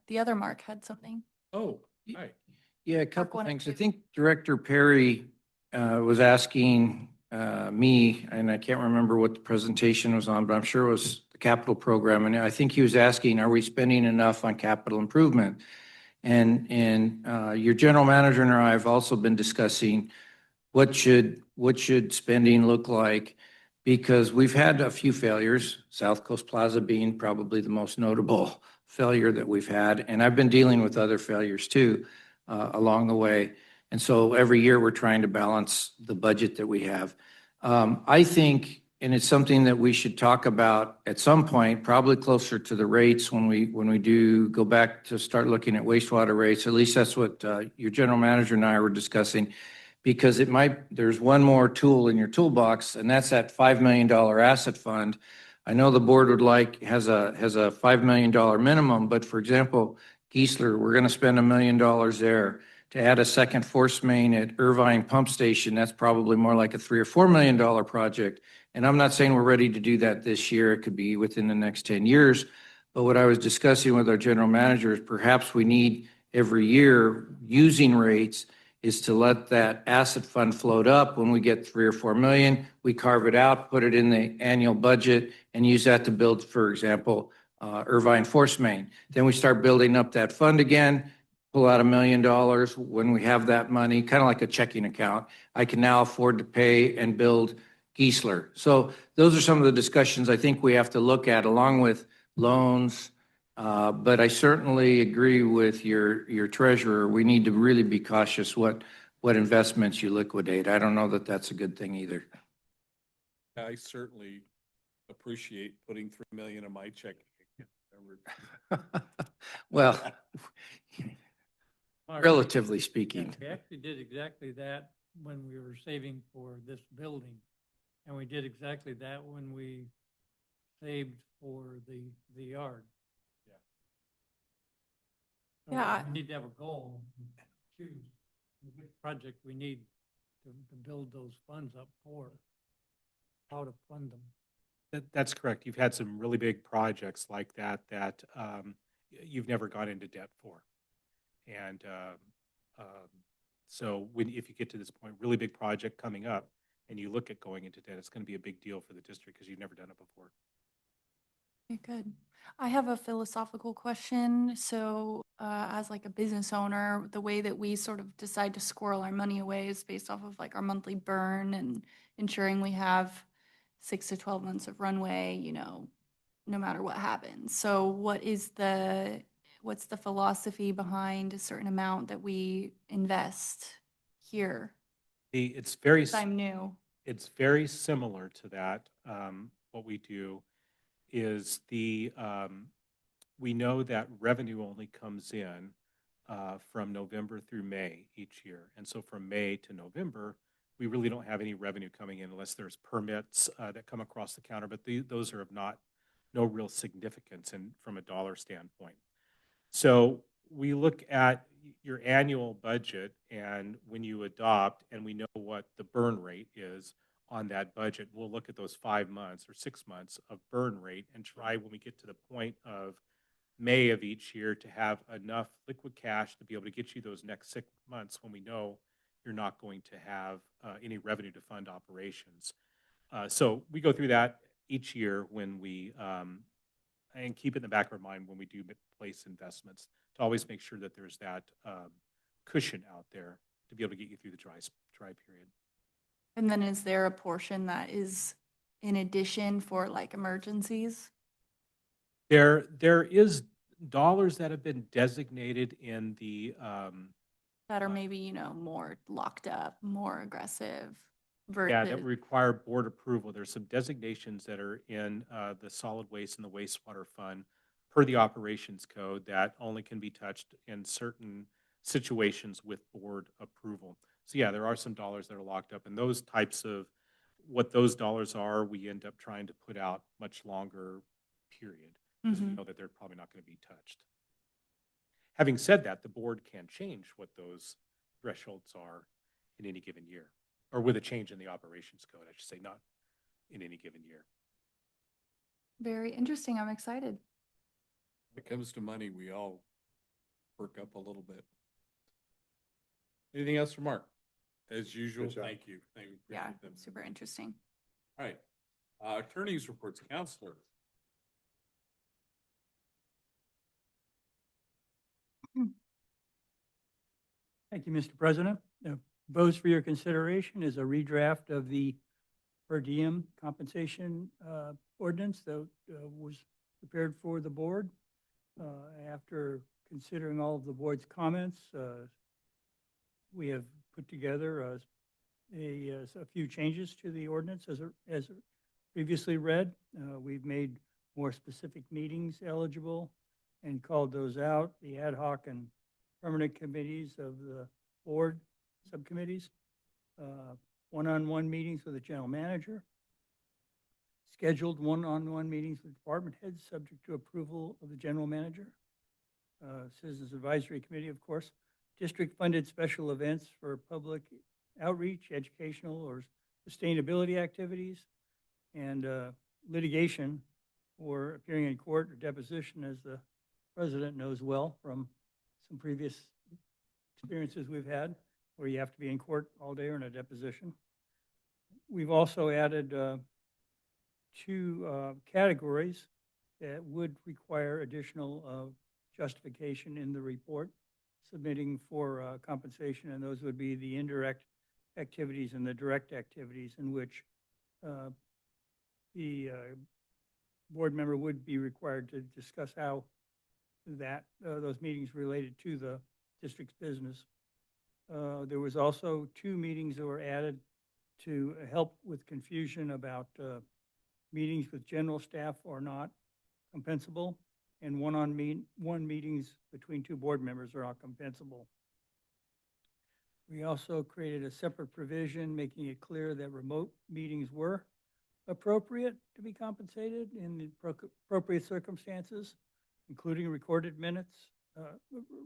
[SPEAKER 9] the other Mark had something.
[SPEAKER 1] Oh, hi.
[SPEAKER 14] Yeah, a couple
[SPEAKER 9] wanted
[SPEAKER 14] things. I
[SPEAKER 9] to-
[SPEAKER 14] think Director Perry was asking me, and I can't remember what the presentation was on, but I'm sure it was the capital program. And I think he was asking, are we spending enough on capital improvement? And your general manager and I have also been discussing what should spending look like, because we've had a few failures, South Coast Plaza being probably the most notable failure that we've had. And I've been dealing with other failures too along the way. And so every year we're trying to balance the budget that we have. I think and it's something that we should talk about at some point, probably closer to the rates when we do go back to start looking at wastewater rates. At least that's what your general manager and I were discussing, because there's one more tool in your toolbox, and that's that $5 million asset fund. I know the board has a $5 million minimum, but for example, Geisler, we're going to spend $1 million there. To add a second force main at Irvine Pump Station, that's probably more like a $3 or $4 million project. And I'm not saying we're ready to do that this year. It could be within the next 10 years. But what I was discussing with our general manager is perhaps we need every year using rates is to let that asset fund float up. When we get 3 or 4 million, we carve it out, put it in the annual budget, and use that to build, for example, Irvine Force Main. Then we start building up that fund again, pull out $1 million when we have that money, kind of like a checking account. I can now afford to pay and build Geisler. So those are some of the discussions I think we have to look at along with loans. But I certainly agree with your treasurer. We need to really be cautious what investments you liquidate. I don't know that that's a good thing either.
[SPEAKER 1] I certainly appreciate putting 3 million in my checking account.
[SPEAKER 14] Well,
[SPEAKER 3] Mark,
[SPEAKER 14] relatively speaking.
[SPEAKER 3] We actually did exactly that when we were saving for this building. And we did exactly that when we saved for the yard. So
[SPEAKER 9] Yeah.
[SPEAKER 3] We need to have a goal, choose which project we need to build those funds up for, how to fund them.
[SPEAKER 16] That's correct. You've had some really big projects like that you've never gone into debt for. And so if you get to this point, really big project coming up, and you look at going into debt, it's going to be a big deal for the district because you've never done it before.
[SPEAKER 9] Okay, good. I have a philosophical question. So, as like a business owner, the way that we sort of decide to squirrel our money away is based off of like our monthly burn and ensuring we have 6 to 12 months of runway, no matter what happens. So, what's the philosophy behind a certain amount that we invest here?
[SPEAKER 16] It's very,
[SPEAKER 9] 'Cause I'm new.
[SPEAKER 16] it's very similar to that. What we do is we know that revenue only comes in from November through May each year. And so from May to November, we really don't have any revenue coming in unless there's permits that come across the counter, but those are of no real significance from a dollar standpoint. So we look at your annual budget, and when you adopt, and we know what the burn rate is on that budget, we'll look at those 5 months or 6 months of burn rate and try, when we get to the point of May of each year, to have enough liquid cash to be able to get you those next 6 months when we know you're not going to have any revenue to fund operations. So we go through that each year when we, and keep it in the back of our mind when we do place investments, to always make sure that there's that cushion out there to be able to get you through the dry period.
[SPEAKER 9] And then is there a portion that is in addition for like emergencies?
[SPEAKER 16] There is dollars that have been designated in the
[SPEAKER 9] That are maybe, more locked up, more aggressive
[SPEAKER 16] that
[SPEAKER 9] versus,
[SPEAKER 16] require board approval. There's some designations that are in the solid waste and the wastewater fund per the operations code that only can be touched in certain situations with board approval. So yeah, there are some dollars that are locked up, and those types of what those dollars are, we end up trying to put out much longer period because we know that they're probably not going to be touched. Having said that, the board can change what those thresholds are in any given year, or with a change in the operations code, I should say, not in any given year.
[SPEAKER 9] very interesting. I'm excited.
[SPEAKER 1] When it comes to money, we all perk up a little bit. Anything else for Mark? As usual,
[SPEAKER 8] Good job.
[SPEAKER 1] thank you.
[SPEAKER 9] Yeah,
[SPEAKER 1] Appreciate them.
[SPEAKER 9] super interesting.
[SPEAKER 1] All right. Attorneys reports, counselor.
[SPEAKER 13] Thank you, Mr. President. Proposed for your consideration is a redraft of the per diem compensation ordinance that was prepared for the board. After considering all of the board's comments, we have put together a few changes to the ordinance as previously read. We've made more specific meetings eligible and called those out, the ad hoc and permanent committees of the board subcommittees, one-on-one meetings with the general manager, scheduled one-on-one meetings with department heads subject to approval of the general manager, Citizens Advisory Committee, of course, district-funded special events for public outreach, educational, or sustainability activities, and litigation or appearing in court or deposition, as the president knows well from some previous experiences we've had, where you have to be in court all day or in a deposition. We've also added two categories that would require additional justification in the report submitting for compensation, and those would be the indirect activities and the direct activities in which the board member would be required to discuss how that those meetings related to the district's business. There was also two meetings that were added to help with confusion about meetings with general staff are not compensable, and one meetings between two board members are not compensable. We also created a separate provision making it clear that remote meetings were appropriate to be compensated in the appropriate circumstances, including recorded minutes,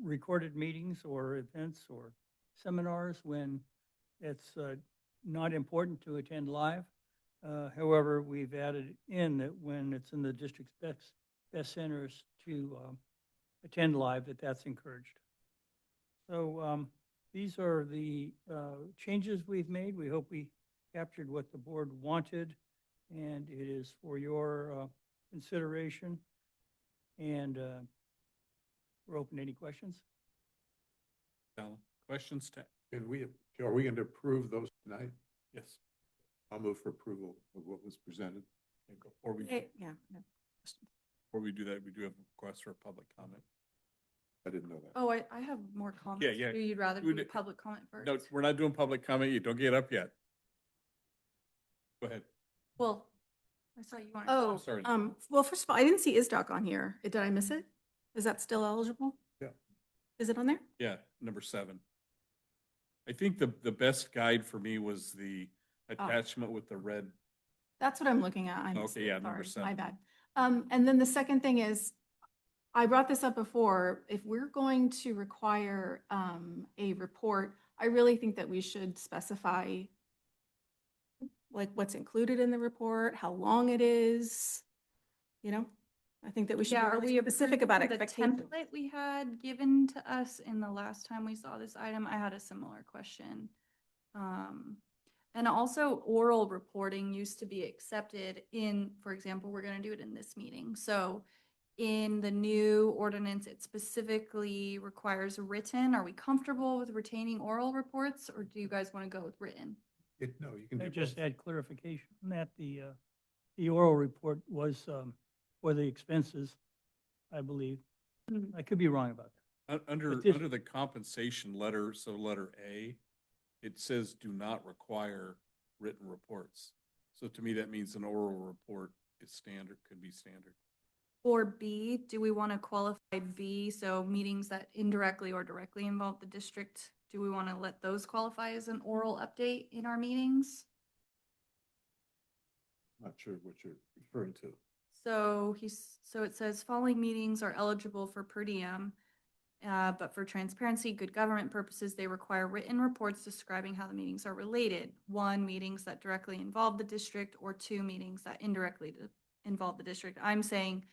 [SPEAKER 13] recorded meetings or events or seminars when it's not important to attend live. However, we've added in that when it's in the district's best interest to attend live, that's encouraged. So these are the changes we've made. We hope we captured what the board wanted, and it is for your consideration. And we're open to any questions.
[SPEAKER 1] Questions?
[SPEAKER 8] Are we going to approve those tonight?
[SPEAKER 1] Yes.
[SPEAKER 8] I'll move for approval of what was presented.
[SPEAKER 1] Before we do that, we do have a request for a public comment.
[SPEAKER 8] I didn't know that.
[SPEAKER 9] Oh, I have more comments.
[SPEAKER 1] Yeah.
[SPEAKER 9] You'd rather
[SPEAKER 1] Do
[SPEAKER 9] do
[SPEAKER 1] it.
[SPEAKER 9] public comment first?
[SPEAKER 1] No, we're not doing public comment. You don't get up yet. Go ahead.
[SPEAKER 9] Well, I saw you wanted.
[SPEAKER 1] Oh, sorry.
[SPEAKER 12] Well, first of all, I didn't see ISDOC on here. Did I miss it? Is that still eligible?
[SPEAKER 8] Yeah.
[SPEAKER 12] Is it on there?
[SPEAKER 1] Yeah, number 7. I think the best guide for me was the attachment with the red.
[SPEAKER 12] That's what I'm looking at. I missed
[SPEAKER 1] Okay,
[SPEAKER 12] it.
[SPEAKER 1] yeah, number
[SPEAKER 12] Sorry, my
[SPEAKER 1] 7.
[SPEAKER 12] bad. And then the second thing is, I brought this up before, if we're going to require a report, I really think that we should specify like what's included in the report, how long it is, you know? I think that we should be
[SPEAKER 2] Yeah, are
[SPEAKER 12] really
[SPEAKER 2] we
[SPEAKER 12] specific
[SPEAKER 2] approving
[SPEAKER 12] about
[SPEAKER 2] the
[SPEAKER 12] expectations.
[SPEAKER 2] template we had given to us in the last time we saw this item? I had a similar question. And also oral reporting used to be accepted in, for example, we're going to do it in this meeting. So in the new ordinance, it specifically requires written. Are we comfortable with retaining oral reports, or do you guys want to go with written?
[SPEAKER 8] No, you can
[SPEAKER 13] I
[SPEAKER 8] do
[SPEAKER 13] just
[SPEAKER 8] both.
[SPEAKER 13] add clarification that the oral report was for the expenses, I believe. I could be wrong about that.
[SPEAKER 1] Under
[SPEAKER 13] But this-
[SPEAKER 1] the compensation letter, so letter A, it says do not require written reports. So to me, that means an oral report is standard, could be standard.
[SPEAKER 2] Or B, do we want to qualify B, so meetings that indirectly or directly involve the district, do we want to let those qualify as an oral update in our meetings?
[SPEAKER 8] Not sure what you're referring to.
[SPEAKER 2] So so it says following meetings are eligible for per diem, but for transparency, good government purposes, they require written reports describing how the meetings are related. 1, meetings that directly involve the district, or 2, meetings that indirectly involve the district. I'm saying,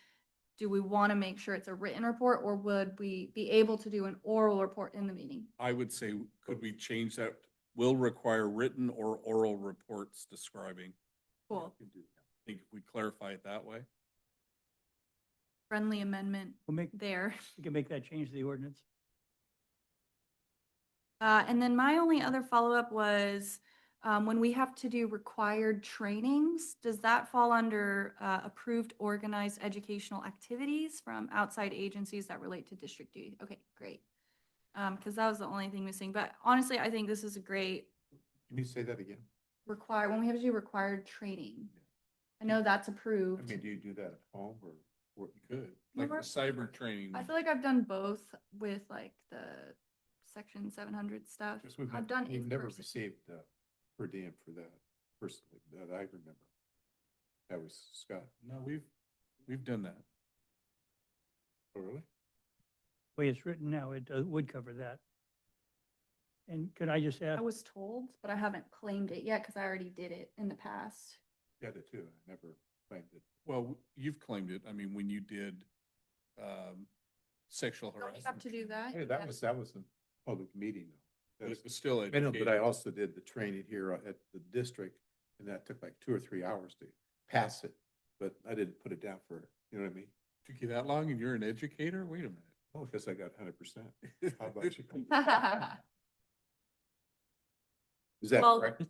[SPEAKER 2] do we want to make sure it's a written report, or would we be able to do an oral report in the meeting?
[SPEAKER 1] I would say, could we change that? Will require written or oral reports describing.
[SPEAKER 2] Cool.
[SPEAKER 1] I think if we clarify it that way.
[SPEAKER 2] Friendly amendment
[SPEAKER 13] We'll make,
[SPEAKER 2] there.
[SPEAKER 13] we can make that change to the ordinance.
[SPEAKER 2] And then my only other follow-up was, when we have to do required trainings, does that fall under approved organized educational activities from outside agencies that relate to district duty? Okay, great. Because that was the only thing missing. But honestly, I think this is a great
[SPEAKER 8] Can you say that again?
[SPEAKER 2] when we have to do required training. I know that's
[SPEAKER 8] I
[SPEAKER 2] approved.
[SPEAKER 8] mean, do you do that at home or you could?
[SPEAKER 1] Like the
[SPEAKER 2] Never-
[SPEAKER 1] cyber training.
[SPEAKER 2] I feel like I've done both with like the Section 700 stuff.
[SPEAKER 8] Because we've never
[SPEAKER 2] in-person.
[SPEAKER 8] received per diem for that personally, that I remember. That was Scott.
[SPEAKER 1] No, we've done that.
[SPEAKER 8] Oh, really?
[SPEAKER 13] The way it's written now, it would cover that. And could I just ask,
[SPEAKER 2] I was told, but I haven't claimed it yet because I already did it in the past.
[SPEAKER 8] Yeah, did too. I never claimed it.
[SPEAKER 1] Well, you've claimed it. I mean, when you did sexual
[SPEAKER 2] Don't we
[SPEAKER 1] harassment.
[SPEAKER 2] have to do that?
[SPEAKER 8] Hey, that was a public meeting though.
[SPEAKER 1] But it was still
[SPEAKER 8] I know, but I
[SPEAKER 1] educational.
[SPEAKER 8] also did the training here at the district, and that took like 2 or 3 hours to pass it. But I didn't put it down for, you know what I mean?
[SPEAKER 1] Took you that long and you're an educator? Wait a minute.
[SPEAKER 8] Oh, because I got 100%. How about you? Is that
[SPEAKER 2] Well-
[SPEAKER 8] correct?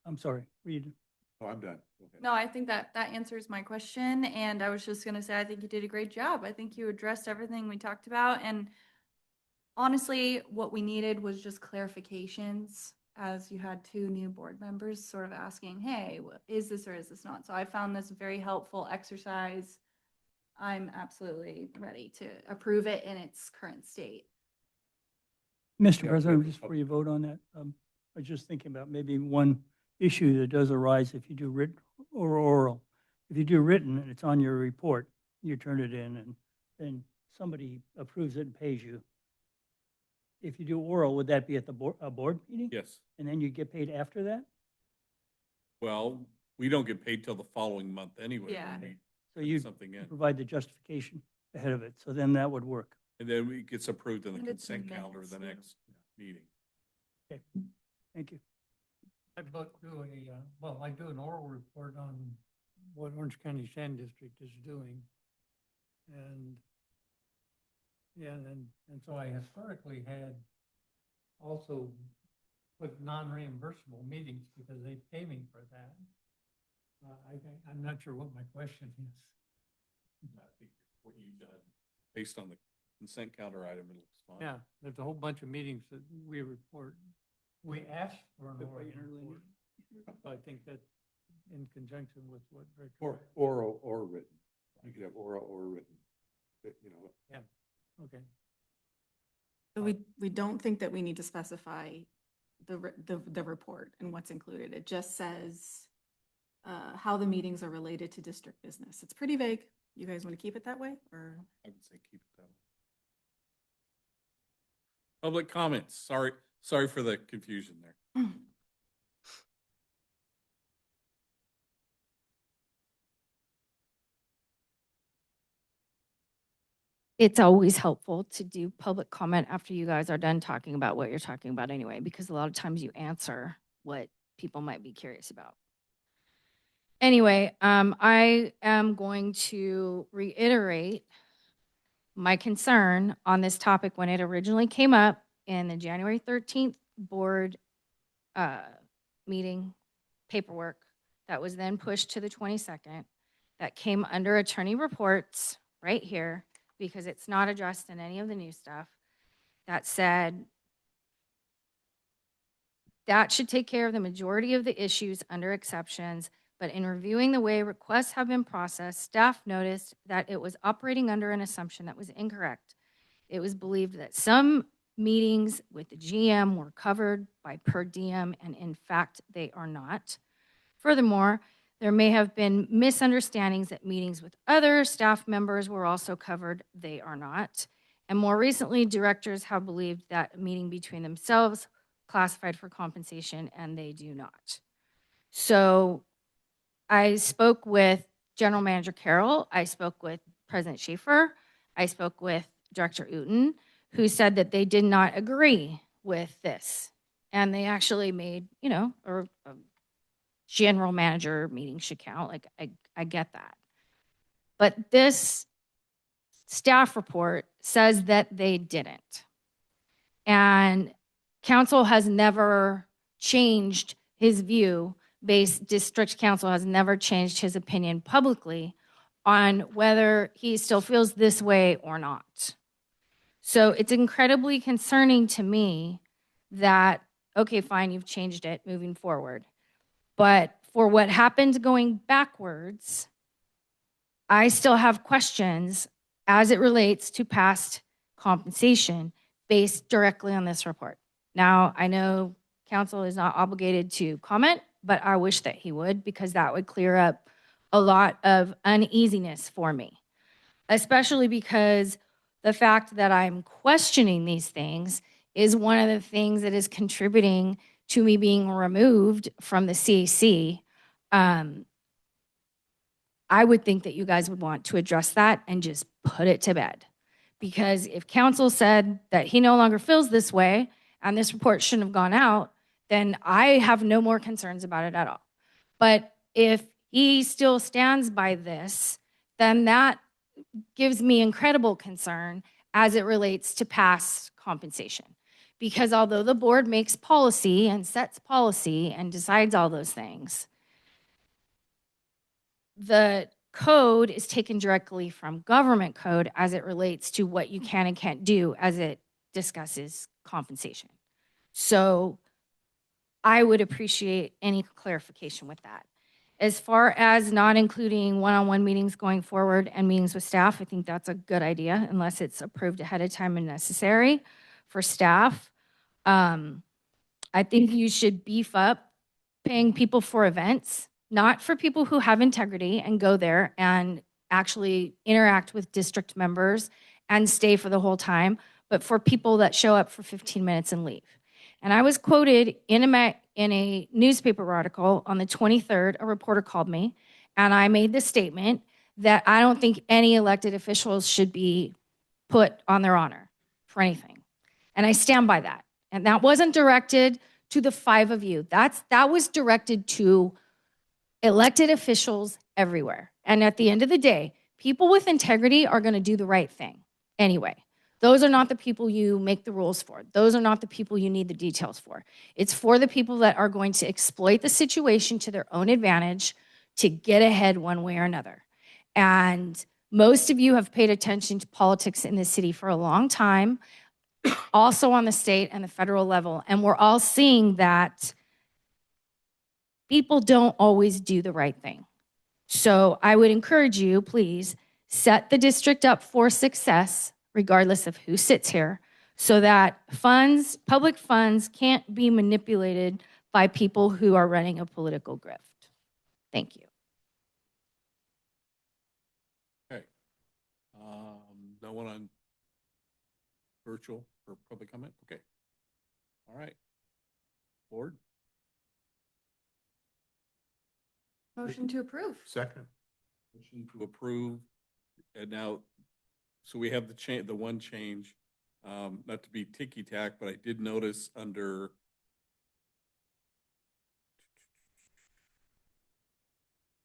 [SPEAKER 13] I'm sorry, read.
[SPEAKER 8] Oh, I'm done. Okay.
[SPEAKER 2] No, I think that answers my question. And I was just gonna say, I think you did a great job. I think you addressed everything we talked about. And honestly, what we needed was just clarifications, as you had 2 new board members sort of asking, hey, is this or is this not? So I found this a very helpful exercise. I'm absolutely ready to approve it in its current state.
[SPEAKER 13] Mr.
[SPEAKER 8] Yeah,
[SPEAKER 13] President,
[SPEAKER 8] good.
[SPEAKER 13] just before you vote on that, I was just thinking about maybe one issue that does arise if you do written or oral. If you do written and it's on your report, you turn it in and then somebody approves it and pays you. If you do oral, would that be at the board meeting?
[SPEAKER 1] Yes.
[SPEAKER 13] And then you get paid after that?
[SPEAKER 1] Well, we don't get paid till the following month anyway. when
[SPEAKER 2] Yeah.
[SPEAKER 1] we
[SPEAKER 13] So
[SPEAKER 1] put
[SPEAKER 13] you
[SPEAKER 1] something in.
[SPEAKER 13] provide the justification ahead of it, so then that would work.
[SPEAKER 1] And then it gets approved in the
[SPEAKER 2] And it's
[SPEAKER 1] consent calendar
[SPEAKER 2] minutes,
[SPEAKER 1] the
[SPEAKER 2] yeah.
[SPEAKER 1] next meeting.
[SPEAKER 13] Okay, thank you.
[SPEAKER 3] I'd like to do I do an oral report on what Orange County Sand District is doing. And, yeah, and so I historically had also put non-reimbursable meetings because they pay me for that. I'm not sure what my question is.
[SPEAKER 1] I think what you've done, based on the consent calendar item, it looks fine.
[SPEAKER 3] Yeah, there's a whole bunch of meetings that we report. We asked for an oral report. So I think that in conjunction with what Rick.
[SPEAKER 8] Or oral or written. You could have oral or written. But, you know,
[SPEAKER 3] Yeah, okay.
[SPEAKER 12] So we don't think that we need to specify the report and what's included. It just says how the meetings are related to district business. It's pretty vague. You guys want to keep it that way or?
[SPEAKER 1] I would say keep it that way. Public comments. Sorry for the confusion there.
[SPEAKER 5] It's always helpful to do public comment after you guys are done talking about what you're talking about anyway, because a lot of times you answer what people might be curious about. Anyway, I am going to reiterate my concern on this topic when it originally came up in the January 13th board meeting paperwork that was then pushed to the 22nd, that came under attorney reports right here, because it's not addressed in any of the new stuff, that said that should take care of the majority of the issues under exceptions, but in reviewing the way requests have been processed, staff noticed that it was operating under an assumption that was incorrect. It was believed that some meetings with the GM were covered by per diem, and in fact, they are not. Furthermore, there may have been misunderstandings that meetings with other staff members were also covered. They are not. And more recently, directors have believed that a meeting between themselves classified for compensation, and they do not. So I spoke with General Manager Carroll. I spoke with President Schaefer. I spoke with Director Uten, who said that they did not agree with this. And they actually made, a general manager meeting should count. Like, I get that. But this staff report says that they didn't. And council has never changed his view. District council has never changed his opinion publicly on whether he still feels this way or not. So it's incredibly concerning to me that, okay, fine, you've changed it moving forward. But for what happened going backwards, I still have questions as it relates to past compensation based directly on this report. Now, I know council is not obligated to comment, but I wish that he would, because that would clear up a lot of uneasiness for me, especially because the fact that I'm questioning these things is one of the things that is contributing to me being removed from the CAC. I would think that you guys would want to address that and just put it to bed. Because if council said that he no longer feels this way and this report shouldn't have gone out, then I have no more concerns about it at all. But if he still stands by this, then that gives me incredible concern as it relates to past compensation. Because although the board makes policy and sets policy and decides all those things, the code is taken directly from government code as it relates to what you can and can't do as it discusses compensation. So I would appreciate any clarification with that. As far as not including one-on-one meetings going forward and meetings with staff, I think that's a good idea unless it's approved ahead of time and necessary for staff. I think you should beef up paying people for events, not for people who have integrity and go there and actually interact with district members and stay for the whole time, but for people that show up for 15 minutes and leave. And I was quoted in a newspaper article on the 23rd, a reporter called me, and I made the statement that I don't think any elected officials should be put on their honor for anything. And I stand by that. And that wasn't directed to the 5 of you. That was directed to elected officials everywhere. And at the end of the day, people with integrity are going to do the right thing anyway. Those are not the people you make the rules for. Those are not the people you need the details for. It's for the people that are going to exploit the situation to their own advantage to get ahead one way or another. And most of you have paid attention to politics in this city for a long time, also on the state and the federal level. And we're all seeing that people don't always do the right thing. So I would encourage you, please, set the district up for success, regardless of who sits here, so that funds, public funds, can't be manipulated by people who are running a political grift. Thank you.
[SPEAKER 1] Okay. No one on virtual for public comment? Okay. All right. Board?
[SPEAKER 2] Motion to approve.
[SPEAKER 8] Second.
[SPEAKER 1] Motion to approve. And now, so we have the one change, not to be ticky-tack, but I did notice under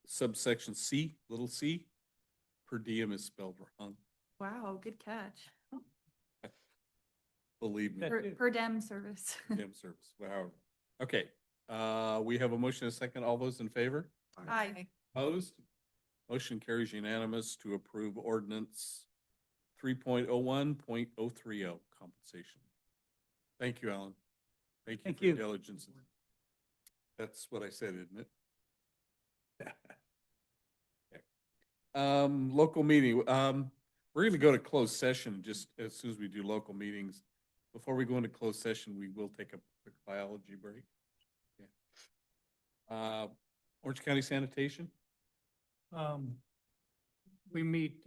[SPEAKER 1] subsection C, little c, per diem is spelled wrong.
[SPEAKER 9] Wow, good catch.
[SPEAKER 1] Believe me.
[SPEAKER 2] Per dem service.
[SPEAKER 1] Diem service. Wow. Okay. We have a motion and a second. All those in favor?
[SPEAKER 9] Aye.
[SPEAKER 1] Opposed? Motion carries unanimous to approve ordinance 3.01.030 compensation. Thank you, Alan. Thank you
[SPEAKER 13] Thank
[SPEAKER 1] for your
[SPEAKER 13] you.
[SPEAKER 1] diligence. That's what I said, isn't it? Okay. Local meeting. We're going to go to closed session just as soon as we do local meetings. Before we go into closed session, we will take a quick biology break. Yeah. Orange County Sanitation?
[SPEAKER 3] We meet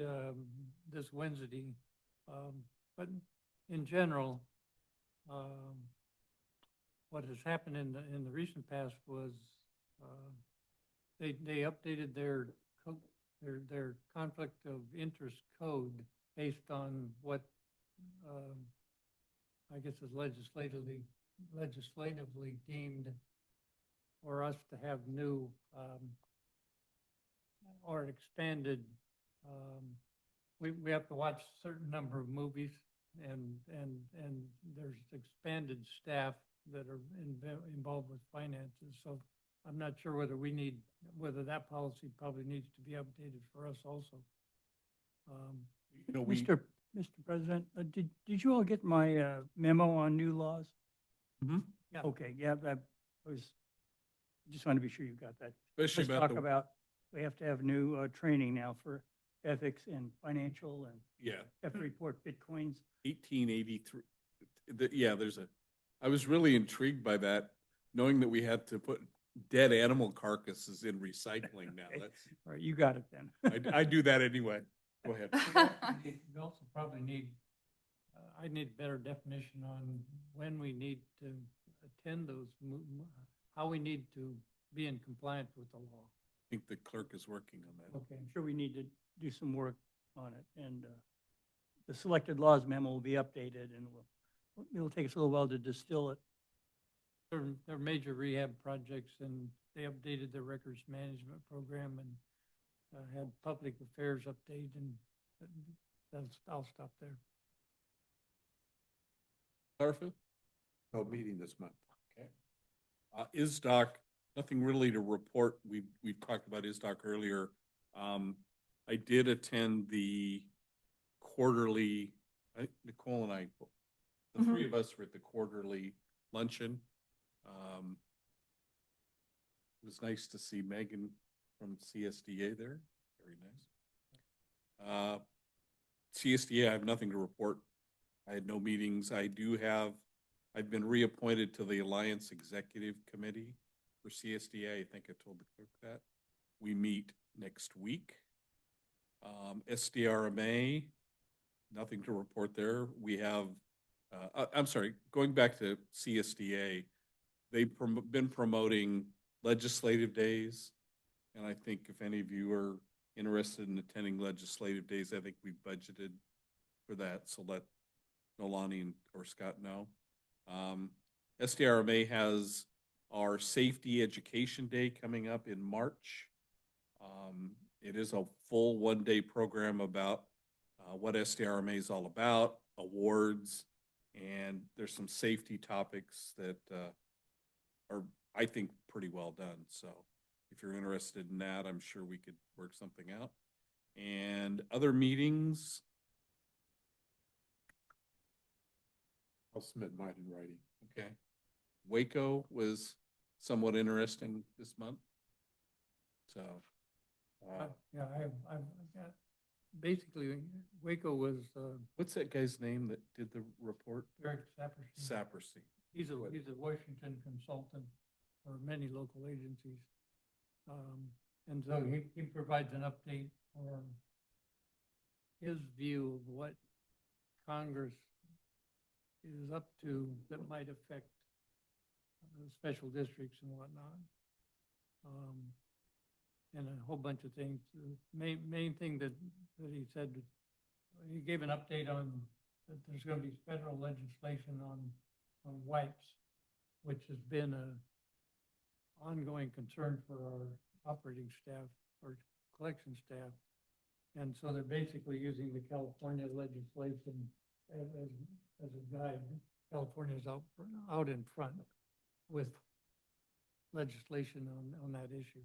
[SPEAKER 3] this Wednesday, but in general, what has happened in the recent past was they updated their conflict of interest code based on what I guess is legislatively deemed for us to have new or expanded. We have to watch a certain number of movies, and there's expanded staff that are involved with finances. So I'm not sure whether that policy probably needs to be updated for us also.
[SPEAKER 1] You know,
[SPEAKER 13] Mr. President, did you all get my memo on new laws?
[SPEAKER 1] Mm-hmm.
[SPEAKER 3] Yeah.
[SPEAKER 13] Okay, yeah, that was Just want to be sure you've got that.
[SPEAKER 1] Especially
[SPEAKER 13] Let's
[SPEAKER 1] about
[SPEAKER 13] talk
[SPEAKER 1] the,
[SPEAKER 13] about, we have to have new training now for ethics and financial and
[SPEAKER 1] yeah,
[SPEAKER 13] have to report Bitcoins.
[SPEAKER 1] 1883. Yeah, I was really intrigued by that, knowing that we had to put dead animal carcasses in recycling now.
[SPEAKER 13] Okay.
[SPEAKER 1] That's,
[SPEAKER 13] All right, you got it then.
[SPEAKER 1] I do that anyway. Go ahead.
[SPEAKER 3] We also probably need, I need better definition on when we need to attend those, how we need to be in compliance with the law.
[SPEAKER 1] I think the clerk is working on that.
[SPEAKER 3] Okay.
[SPEAKER 13] I'm sure we need to do some work on it, and the selected laws memo will be updated, and it'll take us a little while to distill it.
[SPEAKER 3] They're major rehab projects, and they updated their records management program and had public affairs update, and I'll stop there.
[SPEAKER 1] Garfield?
[SPEAKER 8] No meeting this month.
[SPEAKER 1] Okay. ISDOC, nothing really to report. We've talked about ISDOC earlier. I did attend the quarterly, Nicole and I, the three of us were at the quarterly luncheon. It was nice to see Megan from CSDA there. Very nice. CSDA, I have nothing to report. I had no meetings. I've been reappointed to the Alliance Executive Committee for CSDA. I think I told the clerk that. We meet next week. SDRMA, nothing to report there. We have, I'm sorry, going back to CSDA, they've been promoting legislative days. And I think if any of you are interested in attending legislative days, I think we budgeted for that. So let Nolani or Scott know. SDRMA has our Safety Education Day coming up in March. It is a full one-day program about what SDRMA is all about, awards, and there's some safety topics that are, I think, pretty well done. So if you're interested in that, I'm sure we could work something out. And other meetings,
[SPEAKER 8] I'll submit mine in writing.
[SPEAKER 1] okay. Waco was somewhat interesting this month. So,
[SPEAKER 3] Yeah, I've got, basically, Waco was,
[SPEAKER 1] what's that guy's name that did the report?
[SPEAKER 3] Eric Saperstein.
[SPEAKER 1] Saperstein.
[SPEAKER 3] He's a Washington consultant for many local agencies. And so he provides an update on his view of what Congress is up to that might affect special districts and whatnot. And a whole bunch of things. The main thing that he said, he gave an update on that there's going to be federal legislation on wipes, which has been a ongoing concern for our operating staff or collection staff. And so they're basically using the California legislation as a guide. California's out in front with legislation on that issue.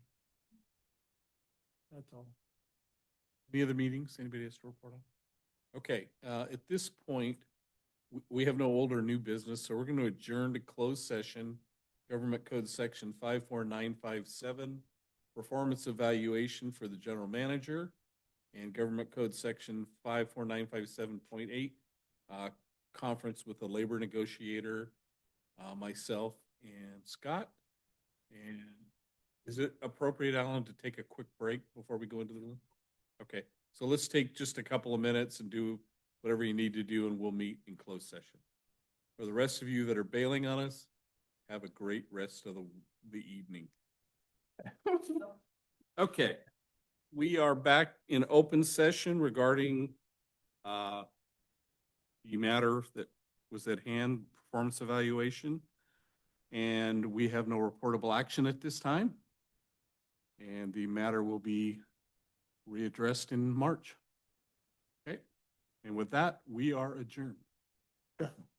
[SPEAKER 3] That's all.
[SPEAKER 1] Any other meetings anybody has to report on? Okay, at this point, we have no old or new business, so we're going to adjourn to closed session. Government Code Section 54957, performance evaluation for the general manager, and Government Code Section 54957.8, conference with the labor negotiator, myself and Scott. And is it appropriate, Alan, to take a quick break before we go into the room? Okay, so let's take just a couple of minutes and do whatever you need to do, and we'll meet in closed session. For the rest of you that are bailing on us, have a great rest of the evening. Okay, we are back in open session regarding the matter that was at hand, performance evaluation. And we have no reportable action at this time. And the matter will be readdressed in March. Okay, and with that, we are adjourned.